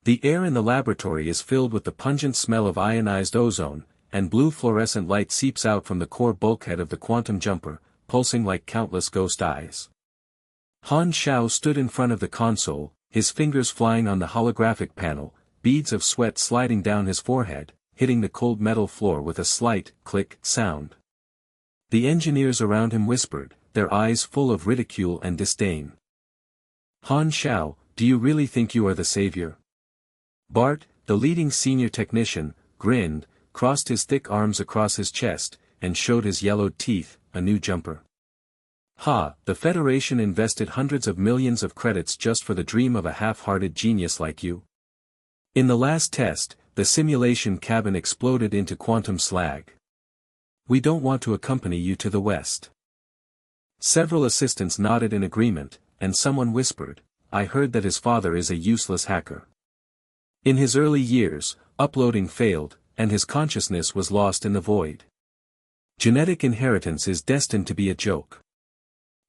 The air in the laboratory is filled with the pungent smell of ionized ozone, and blue fluorescent light seeps out from the core bulkhead of the quantum jumper, pulsing like countless ghost eyes. Han Xiao stood in front of the console, his fingers flying on the holographic panel, beads of sweat sliding down his forehead, hitting the cold metal floor with a slight click sound. The engineers around him whispered, their eyes full of ridicule and disdain. Han Xiao, do you really think you are the savior? Bart, the leading senior technician, grinned, crossed his thick arms across his chest, and showed his yellowed teeth, a new jumper. Ha, the Federation invested hundreds of millions of credits just for the dream of a half-hearted genius like you. In the last test, the simulation cabin exploded into quantum slag. We don't want to accompany you to the West. Several assistants nodded in agreement, and someone whispered, I heard that his father is a useless hacker. In his early years, uploading failed, and his consciousness was lost in the void. Genetic inheritance is destined to be a joke.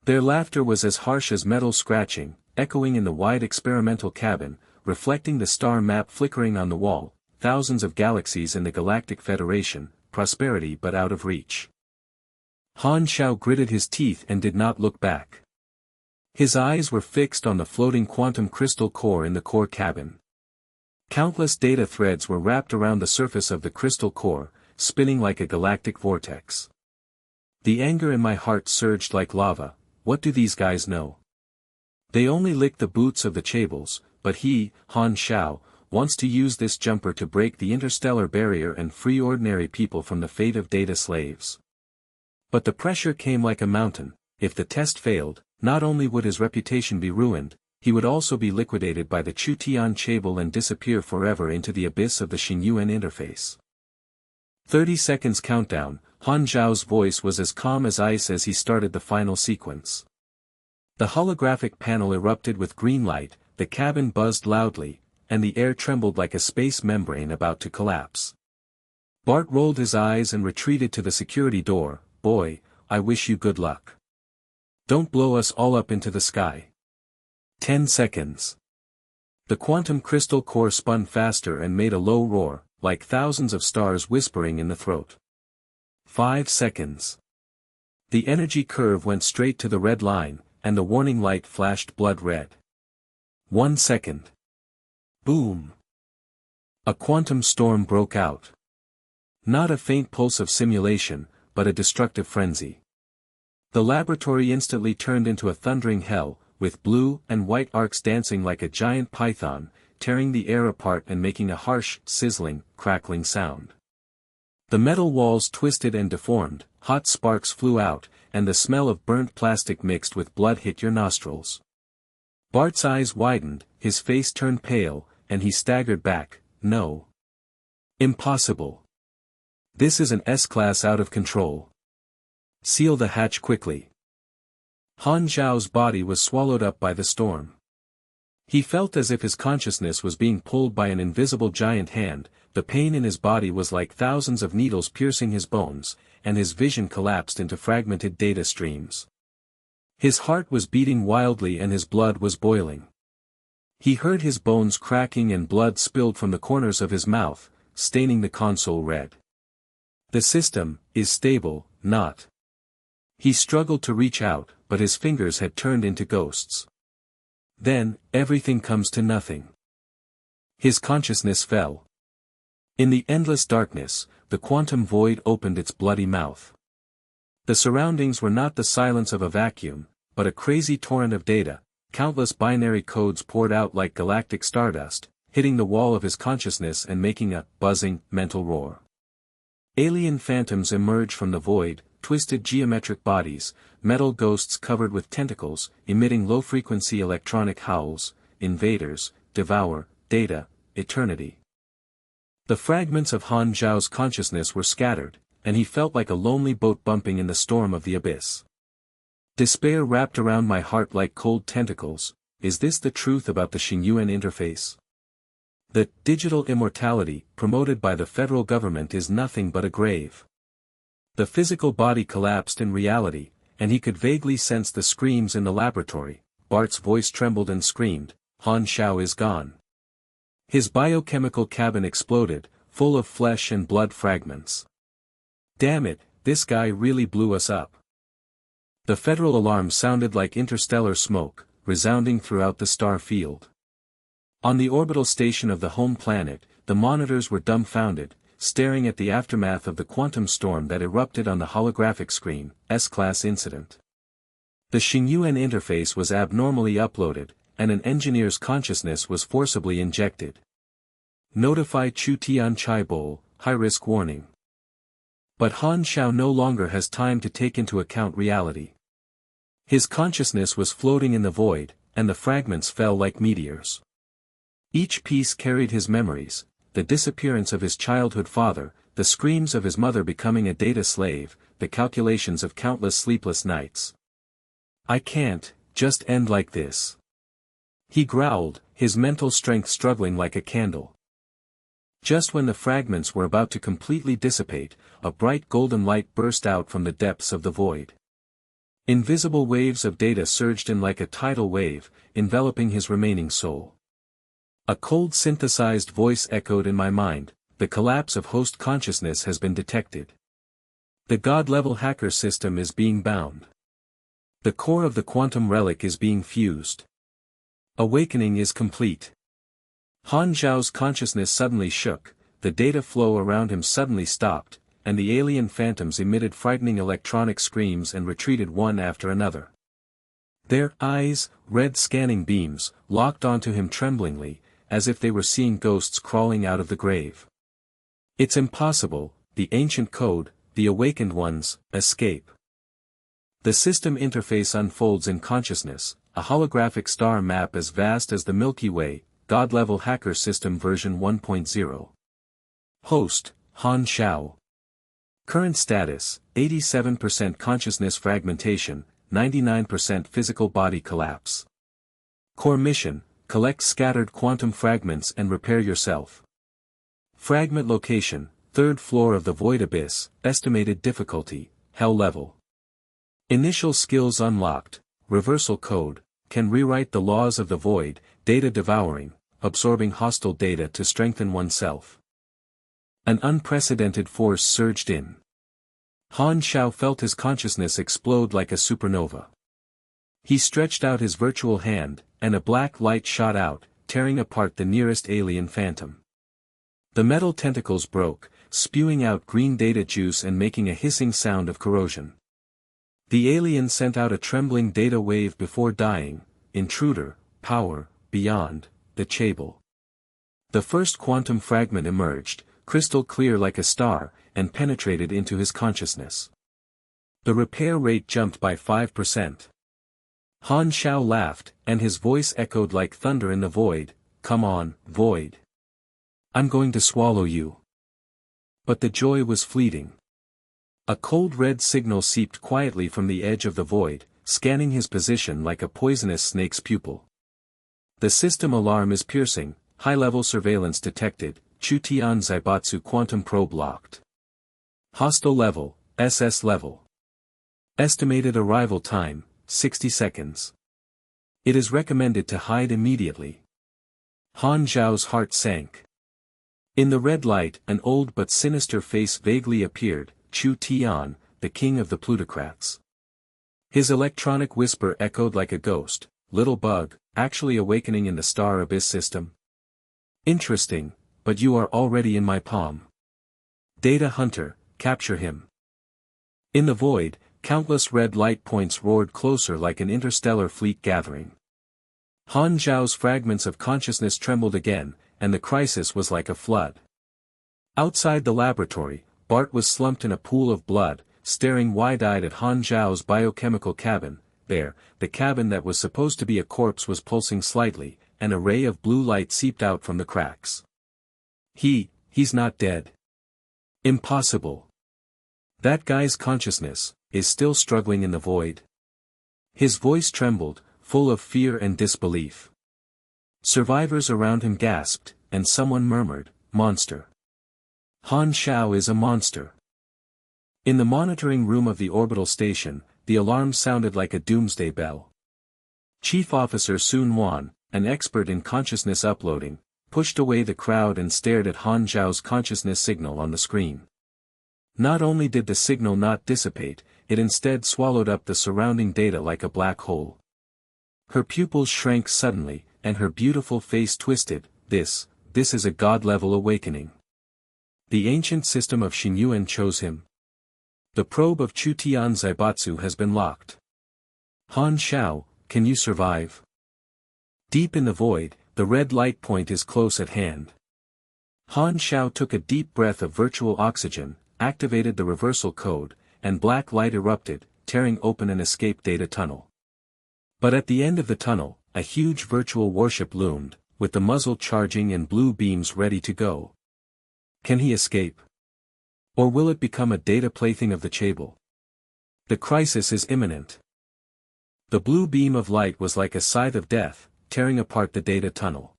Their laughter was as harsh as metal scratching, echoing in the wide experimental cabin, reflecting the star map flickering on the wall, thousands of galaxies in the Galactic Federation, prosperity but out of reach. Han Xiao gritted his teeth and did not look back. His eyes were fixed on the floating quantum crystal core in the core cabin. Countless data threads were wrapped around the surface of the crystal core, spinning like a galactic vortex. The anger in my heart surged like lava. What do these guys know? They only lick the boots of the chaebol, but he, Han Xiao, wants to use this jumper to break the interstellar barrier and free ordinary people from the fate of data slaves. But the pressure came like a mountain. If the test failed, not only would his reputation be ruined, he would also be liquidated by the Chu Tian chaebol and disappear forever into the abyss of the Lin Yuyan interface. 30 seconds countdown. Han Xiao's voice was as calm as ice as he started the final sequence. The holographic panel erupted with green light, the cabin buzzed loudly, and the air trembled like a space membrane about to collapse. Bart rolled his eyes and retreated to the security door. Boy, I wish you good luck. Don't blow us all up into the sky. 10 seconds. The quantum crystal core spun faster and made a low roar, like thousands of stars whispering in the throat. 5 seconds. The energy curve went straight to the red line, and the warning light flashed blood red. 1 second. Boom. A quantum storm broke out. Not a faint pulse of simulation, but a destructive frenzy. The laboratory instantly turned into a thundering hell, with blue and white arcs dancing like a giant python, tearing the air apart and making a harsh, sizzling, crackling sound. The metal walls twisted and deformed, hot sparks flew out, and the smell of burnt plastic mixed with blood hit your nostrils. Bart's eyes widened, his face turned pale, and he staggered back. No. Impossible. This is an S-class out of control. Seal the hatch quickly. Han Xiao's body was swallowed up by the storm. He felt as if his consciousness was being pulled by an invisible giant hand. The pain in his body was like thousands of needles piercing his bones, and his vision collapsed into fragmented data streams. His heart was beating wildly and his blood was boiling. He heard his bones cracking and blood spilled from the corners of his mouth, staining the console red. The system is stable, not. He struggled to reach out, but his fingers had turned into ghosts. Then, everything comes to nothing. His consciousness fell. In the endless darkness, the quantum void opened its bloody mouth. The surroundings were not the silence of a vacuum, but a crazy torrent of data. Countless binary codes poured out like galactic stardust, hitting the wall of his consciousness and making a buzzing, mental roar. Alien phantoms emerged from the void, twisted geometric bodies, metal ghosts covered with tentacles, emitting low-frequency electronic howls. Invaders, devour, data, eternity. The fragments of Han Xiao's consciousness were scattered, and he felt like a lonely boat bumping in the storm of the abyss. Despair wrapped around my heart like cold tentacles. Is this the truth about the Lin Yuyan interface? The digital immortality promoted by the federal government is nothing but a grave. The physical body collapsed in reality, and he could vaguely sense the screams in the laboratory. Bart's voice trembled and screamed, Han Xiao is gone. His biochemical cabin exploded, full of flesh and blood fragments. Damn it, this guy really blew us up. The federal alarm sounded like interstellar smoke, resounding throughout the star field. On the orbital station of the home planet, the monitors were dumbfounded, staring at the aftermath of the quantum storm that erupted on the holographic screen, S-class incident. The Xingyuan interface was abnormally uploaded, and an engineer's consciousness was forcibly injected. Notify Chu Tian Chai Bowl, high-risk warning. But Han Xiao no longer has time to take into account reality. His consciousness was floating in the void, and the fragments fell like meteors. Each piece carried his memories, the disappearance of his childhood father, the screams of his mother becoming a data slave, the calculations of countless sleepless nights. I can't, just end like this. He growled, his mental strength struggling like a candle. Just when the fragments were about to completely dissipate, a bright golden light burst out from the depths of the void. Invisible waves of data surged in like a tidal wave, enveloping his remaining soul. A cold synthesized voice echoed in my mind, the collapse of host consciousness has been detected. The God-level hacker system is being bound. The core of the quantum relic is being fused. Awakening is complete. Han Xiao's consciousness suddenly shook, the data flow around him suddenly stopped, and the alien phantoms emitted frightening electronic screams and retreated one after another. Their eyes, red scanning beams, locked onto him tremblingly, as if they were seeing ghosts crawling out of the grave. It's impossible, the ancient code, the awakened ones, escape. The system interface unfolds in consciousness, a holographic star map as vast as the Milky Way, God-level hacker system version 1.0. Host, Han Xiao. Current status, 87% consciousness fragmentation, 99% physical body collapse. Core mission, collect scattered quantum fragments and repair yourself. Fragment location, 3rd floor of the void abyss, estimated difficulty, hell level. Initial skills unlocked, reversal code, can rewrite the laws of the void, data devouring, absorbing hostile data to strengthen oneself. An unprecedented force surged in. Han Xiao felt his consciousness explode like a supernova. He stretched out his virtual hand, and a black light shot out, tearing apart the nearest alien phantom. The metal tentacles broke, spewing out green data juice and making a hissing sound of corrosion. The alien sent out a trembling data wave before dying, intruder, power, beyond, the Chable. The first quantum fragment emerged, crystal clear like a star, and penetrated into his consciousness. The repair rate jumped by 5%. Han Xiao laughed, and his voice echoed like thunder in the void, "Come on, void. I'm going to swallow you." But the joy was fleeting. A cold red signal seeped quietly from the edge of the void, scanning his position like a poisonous snake's pupil. The system alarm is piercing, high-level surveillance detected, Chu Tian Zaibatsu quantum probe locked. Hostile level, SS level. Estimated arrival time, 60 seconds. It is recommended to hide immediately. Han Xiao's heart sank. In the red light, an old but sinister face vaguely appeared, Chu Tian, the king of the plutocrats. His electronic whisper echoed like a ghost, "Little bug, actually awakening in the star abyss system? Interesting, but you are already in my palm. Data hunter, capture him." In the void, countless red light points roared closer like an interstellar fleet gathering. Han Xiao's fragments of consciousness trembled again, and the crisis was like a flood. Outside the laboratory, Bart was slumped in a pool of blood, staring wide-eyed at Han Xiao's biochemical cabin. There, the cabin that was supposed to be a corpse was pulsing slightly, and a ray of blue light seeped out from the cracks. He's not dead. Impossible. That guy's consciousness is still struggling in the void. His voice trembled, full of fear and disbelief. Survivors around him gasped, and someone murmured, "Monster. Han Xiao is a monster." In the monitoring room of the orbital station, the alarm sounded like a doomsday bell. Chief Officer Sun Wan, an expert in consciousness uploading, pushed away the crowd and stared at Han Xiao's consciousness signal on the screen. Not only did the signal not dissipate, it instead swallowed up the surrounding data like a black hole. Her pupils shrank suddenly, and her beautiful face twisted. This is a god-level awakening. The ancient system of Lin Yuyan chose him. The probe of Chu Tian Zaibatsu has been locked. Han Xiao, can you survive? Deep in the void, the red light point is close at hand. Han Xiao took a deep breath of virtual oxygen, activated the reversal code, and black light erupted, tearing open an escape data tunnel. But at the end of the tunnel, a huge virtual warship loomed, with the muzzle charging and blue beams ready to go. Can he escape? Or will it become a data plaything of the Chable? The crisis is imminent. The blue beam of light was like a scythe of death, tearing apart the data tunnel.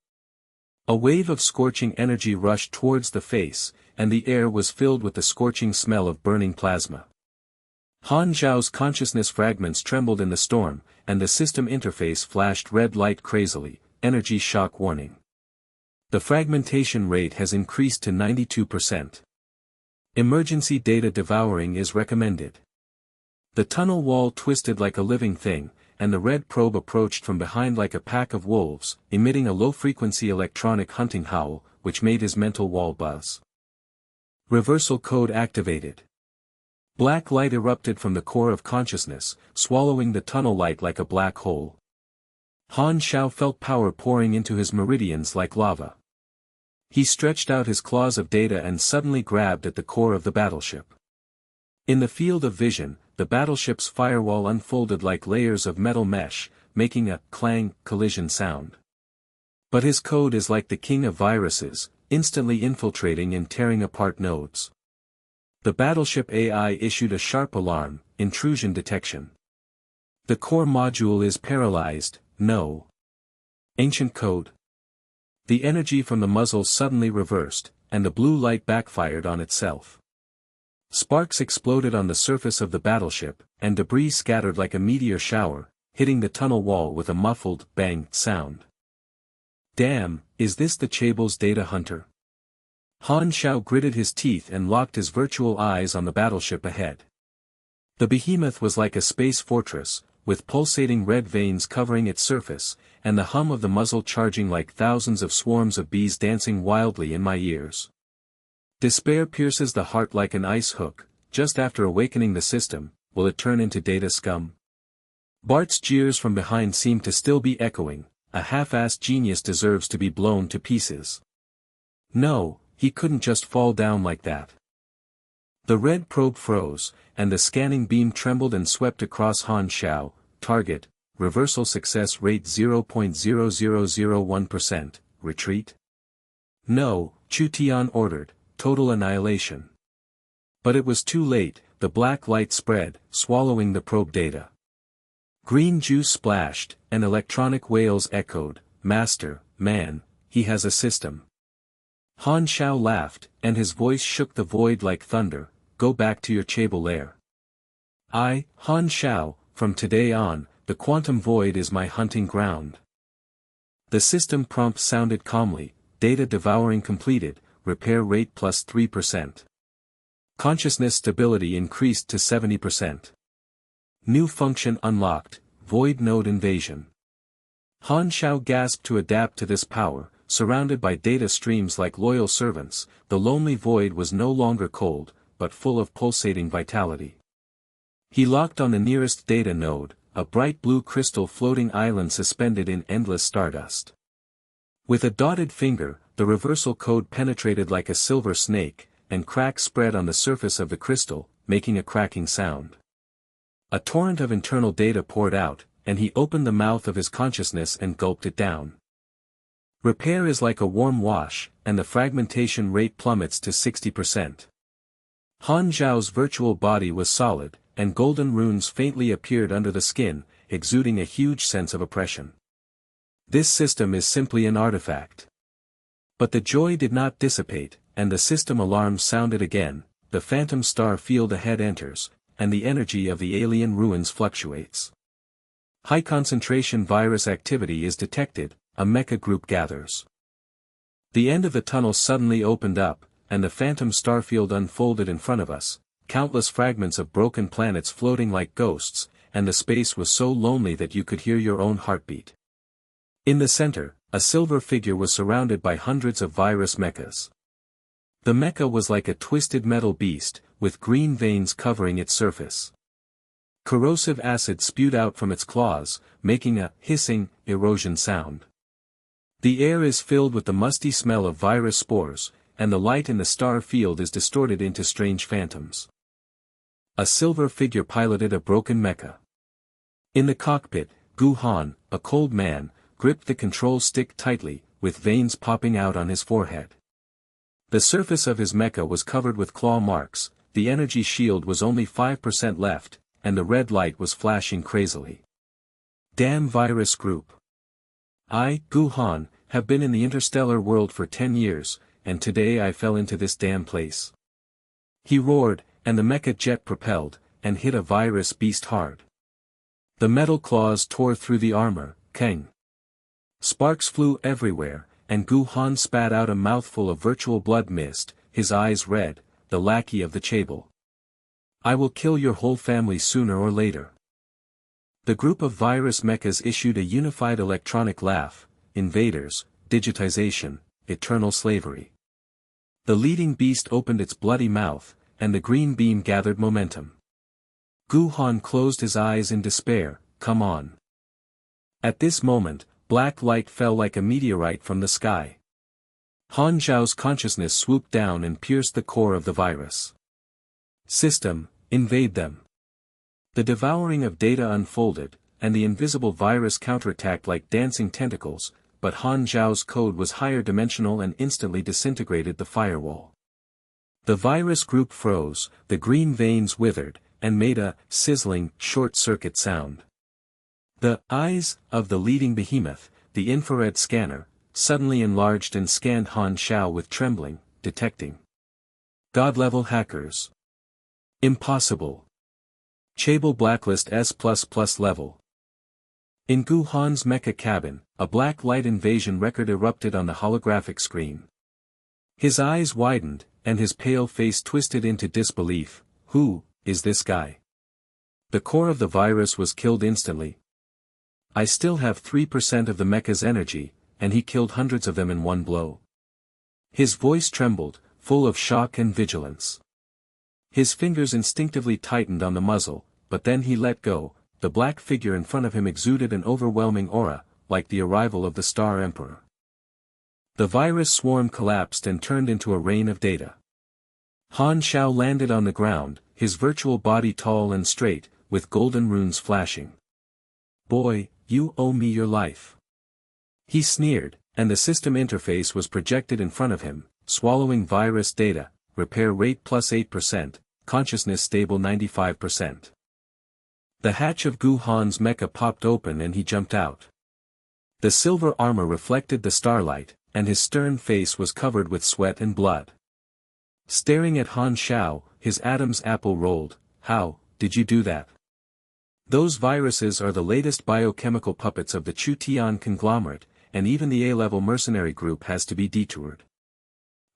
A wave of scorching energy rushed towards the face, and the air was filled with the scorching smell of burning plasma. Han Xiao's consciousness fragments trembled in the storm, and the system interface flashed red light crazily, energy shock warning. The fragmentation rate has increased to 92%. Emergency data devouring is recommended. The tunnel wall twisted like a living thing, and the red probe approached from behind like a pack of wolves, emitting a low-frequency electronic hunting howl, which made his mental wall buzz. Reversal code activated. Black light erupted from the core of consciousness, swallowing the tunnel light like a black hole. Han Xiao felt power pouring into his meridians like lava. He stretched out his claws of data and suddenly grabbed at the core of the battleship. In the field of vision, the battleship's firewall unfolded like layers of metal mesh, making a clang collision sound. But his code is like the king of viruses, instantly infiltrating and tearing apart nodes. The battleship AI issued a sharp alarm, intrusion detection. The core module is paralyzed, no. Ancient code. The energy from the muzzle suddenly reversed, and the blue light backfired on itself. Sparks exploded on the surface of the battleship, and debris scattered like a meteor shower, hitting the tunnel wall with a muffled, bang sound. Damn, is this the Chable's data hunter? Han Xiao gritted his teeth and locked his virtual eyes on the battleship ahead. The behemoth was like a space fortress, with pulsating red veins covering its surface, and the hum of the muzzle charging like thousands of swarms of bees dancing wildly in my ears. Despair pierces the heart like an ice hook. Just after awakening the system, will it turn into data scum? Bart's jeers from behind seemed to still be echoing. A half-assed genius deserves to be blown to pieces. No, he couldn't just fall down like that. The red probe froze, and the scanning beam trembled and swept across Han Xiao. Target, reversal success rate 0.0001%, retreat? No, Chu Tian ordered, total annihilation. But it was too late, the black light spread, swallowing the probe data. Green juice splashed, and electronic wails echoed, Master, man, he has a system. Han Xiao laughed, and his voice shook the void like thunder, go back to your Chable lair. I, Han Xiao, from today on, the quantum void is my hunting ground. The system prompt sounded calmly, data devouring completed, repair rate plus 3%. Consciousness stability increased to 70%. New function unlocked, void node invasion. Han Xiao gasped to adapt to this power. Surrounded by data streams like loyal servants, the lonely void was no longer cold, but full of pulsating vitality. He locked on the nearest data node, a bright blue crystal floating island suspended in endless stardust. With a dotted finger, the reversal code penetrated like a silver snake, and cracks spread on the surface of the crystal, making a cracking sound. A torrent of internal data poured out, and he opened the mouth of his consciousness and gulped it down. Repair is like a warm wash, and the fragmentation rate plummets to 60%. Han Xiao's virtual body was solid, and golden runes faintly appeared under the skin, exuding a huge sense of oppression. This system is simply an artifact. But the joy did not dissipate, and the system alarm sounded again. The phantom star field ahead enters, and the energy of the alien ruins fluctuates. High concentration virus activity is detected. A mecha group gathers. The end of the tunnel suddenly opened up, and the phantom starfield unfolded in front of us, countless fragments of broken planets floating like ghosts, and the space was so lonely that you could hear your own heartbeat. In the center, a silver figure was surrounded by hundreds of virus mechas. The mecha was like a twisted metal beast, with green veins covering its surface. Corrosive acid spewed out from its claws, making a hissing, erosion sound. The air is filled with the musty smell of virus spores, and the light in the star field is distorted into strange phantoms. A silver figure piloted a broken mecha. In the cockpit, Gu Han, a cold man, gripped the control stick tightly, with veins popping out on his forehead. The surface of his mecha was covered with claw marks, the energy shield was only 5% left, and the red light was flashing crazily. Damn virus group. I, Gu Han, have been in the interstellar world for 10 years, and today I fell into this damn place. He roared, and the mecha jet propelled, and hit a virus beast hard. The metal claws tore through the armor, Kang. Sparks flew everywhere, and Gu Han spat out a mouthful of virtual blood mist, his eyes red, the lackey of the Chable. I will kill your whole family sooner or later. The group of virus mechas issued a unified electronic laugh, invaders, digitization, eternal slavery. The leading beast opened its bloody mouth, and the green beam gathered momentum. Gu Han closed his eyes in despair, come on. At this moment, black light fell like a meteorite from the sky. Han Xiao's consciousness swooped down and pierced the core of the virus. System, invade them. The devouring of data unfolded, and the invisible virus counterattacked like dancing tentacles, but Han Xiao's code was higher dimensional and instantly disintegrated the firewall. The virus group froze, the green veins withered, and made a sizzling, short-circuit sound. The eyes of the leading behemoth, the infrared scanner, suddenly enlarged and scanned Han Xiao with trembling, detecting. God-level hackers. Impossible. Chable blacklist S++ level. In Gu Han's mecha cabin, a black light invasion record erupted on the holographic screen. His eyes widened, and his pale face twisted into disbelief. Who is this guy? The core of the virus was killed instantly. I still have 3% of the mecha's energy, and he killed hundreds of them in one blow. His voice trembled, full of shock and vigilance. His fingers instinctively tightened on the muzzle, but then he let go. The black figure in front of him exuded an overwhelming aura, like the arrival of the Star Emperor. The virus swarm collapsed and turned into a rain of data. Han Xiao landed on the ground, his virtual body tall and straight, with golden runes flashing. Boy, you owe me your life. He sneered, and the system interface was projected in front of him, swallowing virus data, repair rate +8%, consciousness stable 95%. The hatch of Gu Han's mecha popped open and he jumped out. The silver armor reflected the starlight, and his stern face was covered with sweat and blood. Staring at Han Xiao, his Adam's apple rolled. How did you do that? Those viruses are the latest biochemical puppets of the Chu Tian conglomerate, and even the A-level mercenary group has to be detoured.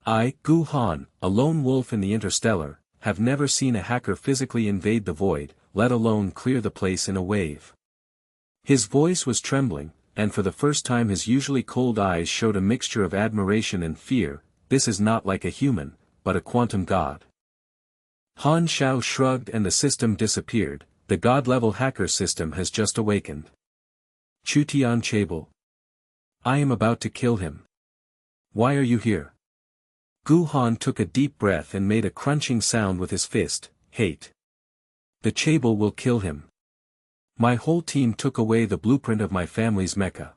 I, Gu Han, a lone wolf in the interstellar, have never seen a hacker physically invade the void, let alone clear the place in a wave. His voice was trembling, and for the first time his usually cold eyes showed a mixture of admiration and fear. This is not like a human, but a quantum god. Han Xiao shrugged and the system disappeared. The god-level hacker system has just awakened. Chu Tian Chable. I am about to kill him. Why are you here? Gu Han took a deep breath and made a crunching sound with his fist. Hate. The Chable will kill him. My whole team took away the blueprint of my family's mecha.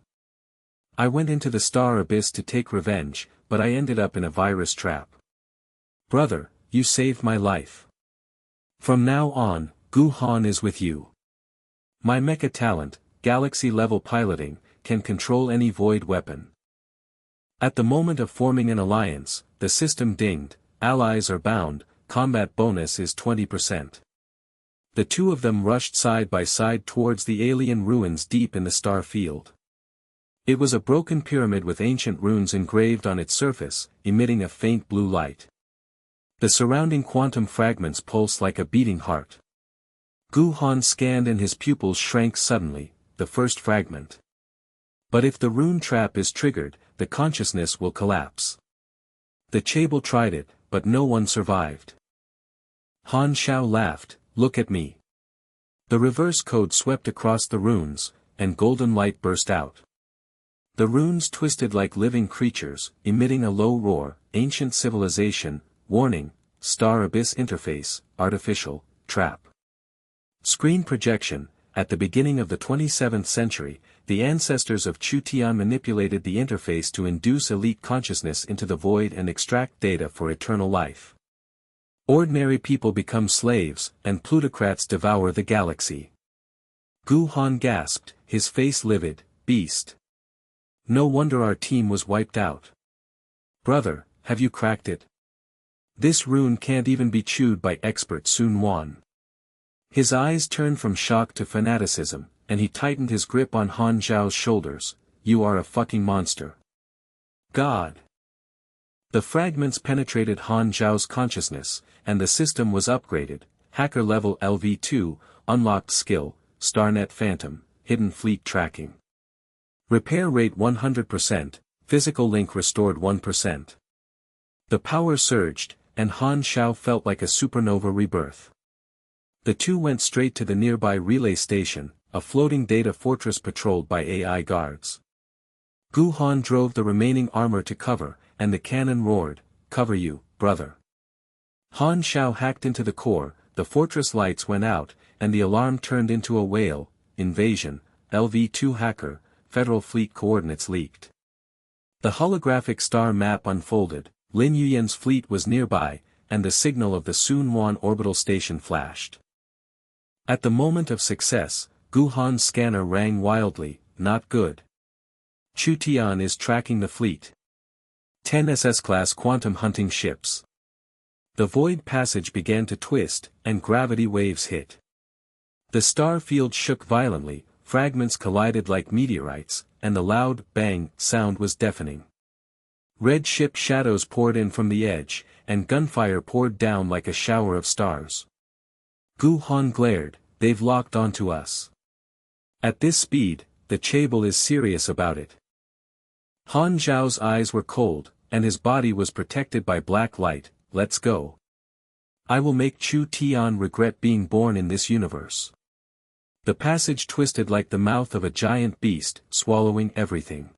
I went into the star abyss to take revenge, but I ended up in a virus trap. Brother, you saved my life. From now on, Gu Han is with you. My mecha talent, galaxy-level piloting, can control any void weapon. At the moment of forming an alliance, the system dinged, allies are bound, combat bonus is 20%. The two of them rushed side by side towards the alien ruins deep in the star field. It was a broken pyramid with ancient runes engraved on its surface, emitting a faint blue light. The surrounding quantum fragments pulsed like a beating heart. Gu Han scanned and his pupils shrank suddenly, the first fragment. But if the rune trap is triggered, the consciousness will collapse. The Chable tried it, but no one survived. Han Xiao laughed, "Look at me." The reverse code swept across the runes, and golden light burst out. The runes twisted like living creatures, emitting a low roar, ancient civilization, warning, star abyss interface, artificial, trap. Screen projection. At the beginning of the 27th century, the ancestors of Chu Tian manipulated the interface to induce elite consciousness into the void and extract data for eternal life. Ordinary people become slaves, and plutocrats devour the galaxy. Gu Han gasped, his face livid. "Beast. No wonder our team was wiped out. Brother, have you cracked it? This rune can't even be chewed by expert Sun Quan." His eyes turned from shock to fanaticism, and he tightened his grip on Han Xiao's shoulders. "You are a fucking monster. God." The fragments penetrated Han Xiao's consciousness, and the system was upgraded. Hacker level LV2, unlocked skill, Starnet Phantom, hidden fleet tracking. Repair rate 100%, physical link restored 1%. The power surged, and Han Xiao felt like a supernova rebirth. The two went straight to the nearby relay station, a floating data fortress patrolled by AI guards. Gu Han drove the remaining armor to cover, and the cannon roared, "Cover you, brother." Han Xiao hacked into the core, the fortress lights went out, and the alarm turned into a wail, "Invasion, LV2 hacker, Federal Fleet coordinates leaked." The holographic star map unfolded, Lin Yuyan's fleet was nearby, and the signal of the Sun Quan orbital station flashed. At the moment of success, Gu Han's scanner rang wildly, "Not good. Chu Tian is tracking the fleet. 10 SS-class quantum hunting ships." The void passage began to twist, and gravity waves hit. The star field shook violently, fragments collided like meteorites, and the loud, bang, sound was deafening. Red ship shadows poured in from the edge, and gunfire poured down like a shower of stars. Gu Han glared, "They've locked onto us. At this speed, the Chable is serious about it." Han Xiao's eyes were cold, and his body was protected by black light. "Let's go. I will make Chu Tian regret being born in this universe." The passage twisted like the mouth of a giant beast, swallowing everything.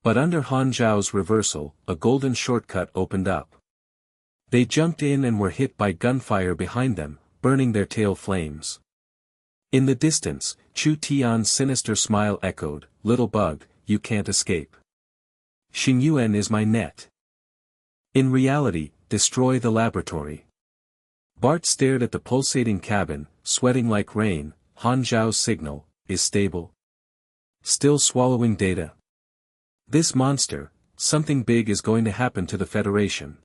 But under Han Xiao's reversal, a golden shortcut opened up. They jumped in and were hit by gunfire behind them, burning their tail flames. In the distance, Chu Tian's sinister smile echoed, "Little bug, you can't escape. Xingyuan is my net." In reality, destroy the laboratory. Bart stared at the pulsating cabin, sweating like rain. Han Xiao's signal, is stable. Still swallowing data. This monster, something big is going to happen to the Federation.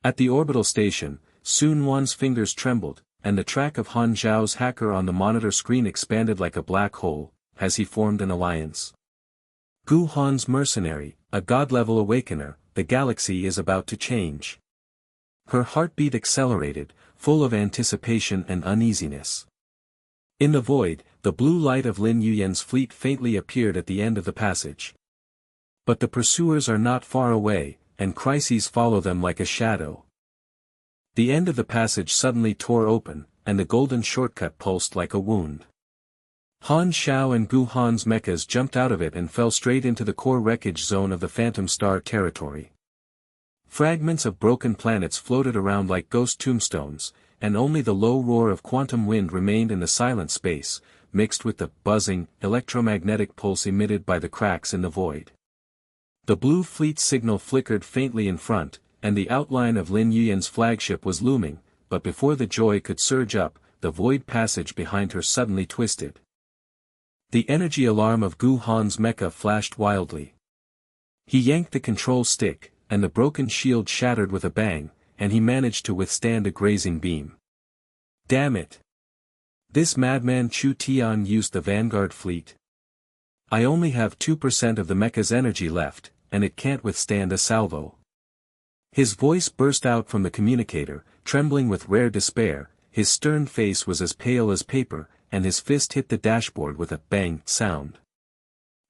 At the orbital station, Sun Wan's fingers trembled, and the track of Han Xiao's hacker on the monitor screen expanded like a black hole. Has he formed an alliance? Gu Han's mercenary, a god-level awakener, the galaxy is about to change. Her heartbeat accelerated, full of anticipation and uneasiness. In the void, the blue light of Lin Yuyan's fleet faintly appeared at the end of the passage. But the pursuers are not far away, and crises follow them like a shadow. The end of the passage suddenly tore open, and the golden shortcut pulsed like a wound. Han Xiao and Gu Han's mechas jumped out of it and fell straight into the core wreckage zone of the Phantom Star territory. Fragments of broken planets floated around like ghost tombstones, and only the low roar of quantum wind remained in the silent space, mixed with the buzzing, electromagnetic pulse emitted by the cracks in the void. The blue fleet signal flickered faintly in front, and the outline of Lin Yuyan's flagship was looming, but before the joy could surge up, the void passage behind her suddenly twisted. The energy alarm of Gu Han's mecha flashed wildly. He yanked the control stick, and the broken shield shattered with a bang, and he managed to withstand a grazing beam. Damn it! This madman Chu Tian used the Vanguard fleet. I only have 2% of the mecha's energy left, and it can't withstand a salvo. His voice burst out from the communicator, trembling with rare despair. His stern face was as pale as paper, and his fist hit the dashboard with a bang sound.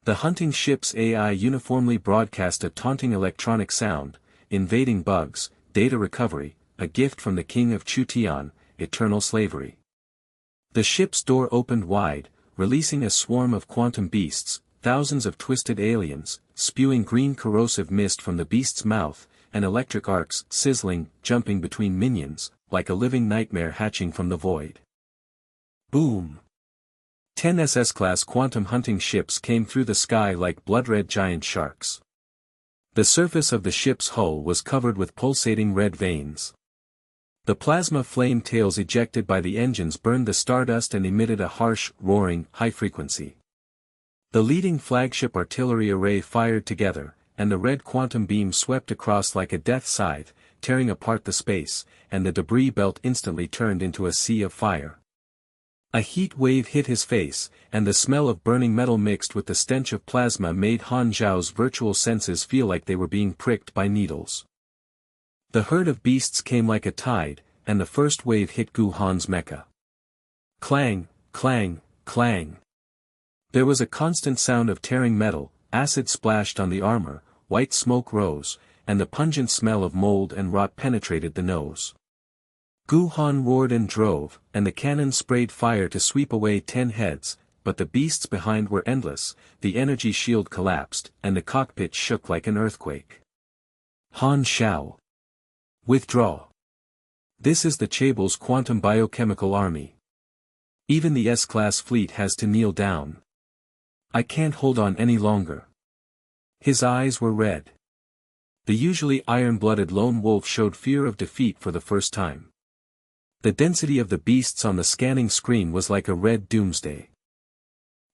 The hunting ship's AI uniformly broadcast a taunting electronic sound, invading bugs, data recovery, a gift from the king of Chu Tian, eternal slavery. The ship's door opened wide, releasing a swarm of quantum beasts, thousands of twisted aliens, spewing green corrosive mist from the beast's mouth, and electric arcs sizzling, jumping between minions, like a living nightmare hatching from the void. Boom! 10 SS-class quantum hunting ships came through the sky like blood-red giant sharks. The surface of the ship's hull was covered with pulsating red veins. The plasma flame tails ejected by the engines burned the stardust and emitted a harsh, roaring, high frequency. The leading flagship artillery array fired together, and the red quantum beam swept across like a death scythe, tearing apart the space, and the debris belt instantly turned into a sea of fire. A heat wave hit his face, and the smell of burning metal mixed with the stench of plasma made Han Xiao's virtual senses feel like they were being pricked by needles. The herd of beasts came like a tide, and the first wave hit Gu Han's mecha. Clang, clang, clang. There was a constant sound of tearing metal, acid splashed on the armor, white smoke rose, and the pungent smell of mold and rot penetrated the nose. Gu Han roared and drove, and the cannon sprayed fire to sweep away 10 heads, but the beasts behind were endless. The energy shield collapsed, and the cockpit shook like an earthquake. Han Xiao. Withdraw. This is the Chable's quantum biochemical army. Even the S-class fleet has to kneel down. I can't hold on any longer. His eyes were red. The usually iron-blooded lone wolf showed fear of defeat for the first time. The density of the beasts on the scanning screen was like a red doomsday.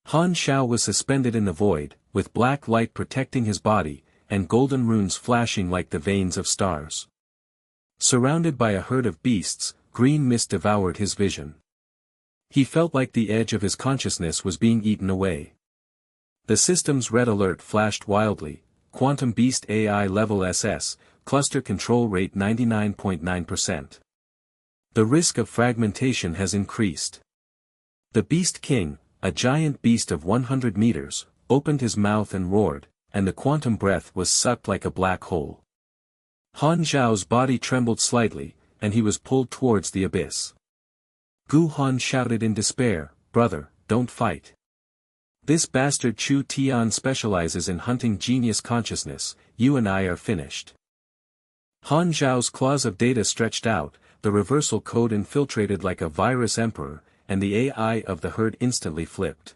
Han Xiao was suspended in the void, with black light protecting his body, and golden runes flashing like the veins of stars. Surrounded by a herd of beasts, green mist devoured his vision. He felt like the edge of his consciousness was being eaten away. The system's red alert flashed wildly: Quantum Beast AI Level SS, Cluster Control Rate 99.9%. The risk of fragmentation has increased. The Beast King, a giant beast of 100 meters, opened his mouth and roared, and the quantum breath was sucked like a black hole. Han Xiao's body trembled slightly, and he was pulled towards the abyss. Gu Han shouted in despair, "Brother, don't fight. This bastard Chu Tian specializes in hunting genius consciousness. You and I are finished." Han Xiao's claws of data stretched out, the reversal code infiltrated like a virus emperor, and the AI of the herd instantly flipped.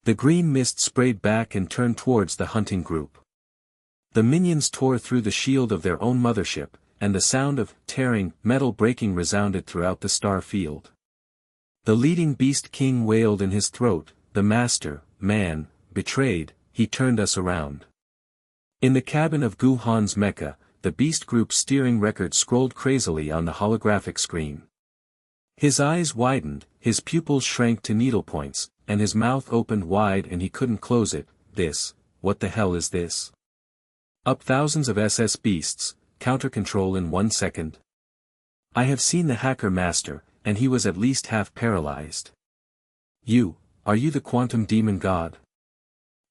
The green mist sprayed back and turned towards the hunting group. The minions tore through the shield of their own mothership, and the sound of tearing metal breaking resounded throughout the star field. The leading beast king wailed in his throat, "The master, man, betrayed, he turned us around." In the cabin of Gu Han's mecha, the beast group's steering record scrolled crazily on the holographic screen. His eyes widened, his pupils shrank to needlepoints, and his mouth opened wide and he couldn't close it. What the hell is this? Up thousands of SS beasts, counter control in 1 second. I have seen the hacker master, and he was at least half paralyzed. Are you the quantum demon god?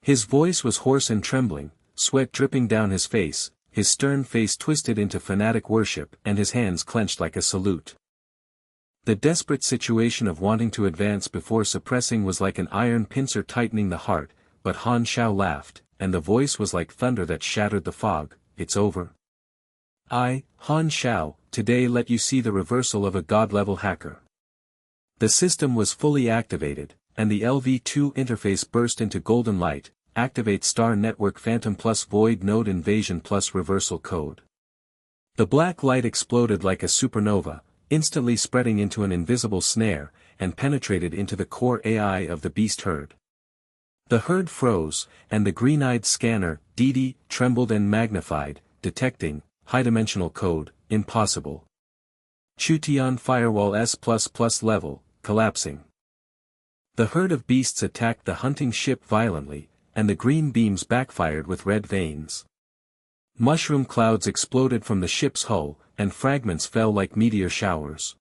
His voice was hoarse and trembling, sweat dripping down his face, his stern face twisted into fanatic worship and his hands clenched like a salute. The desperate situation of wanting to advance before suppressing was like an iron pincer tightening the heart, but Han Xiao laughed, and the voice was like thunder that shattered the fog. "It's over. I, Han Xiao, today let you see the reversal of a god-level hacker." The system was fully activated, and the LV2 interface burst into golden light. Activate Star Network Phantom plus Void Node Invasion plus Reversal Code. The black light exploded like a supernova, instantly spreading into an invisible snare, and penetrated into the core AI of the beast herd. The herd froze, and the green-eyed scanner, DD, trembled and magnified, detecting high-dimensional code, impossible. Chu Tian Firewall S++ level, collapsing. The herd of beasts attacked the hunting ship violently, and the green beams backfired with red veins. Mushroom clouds exploded from the ship's hull, and fragments fell like meteor showers.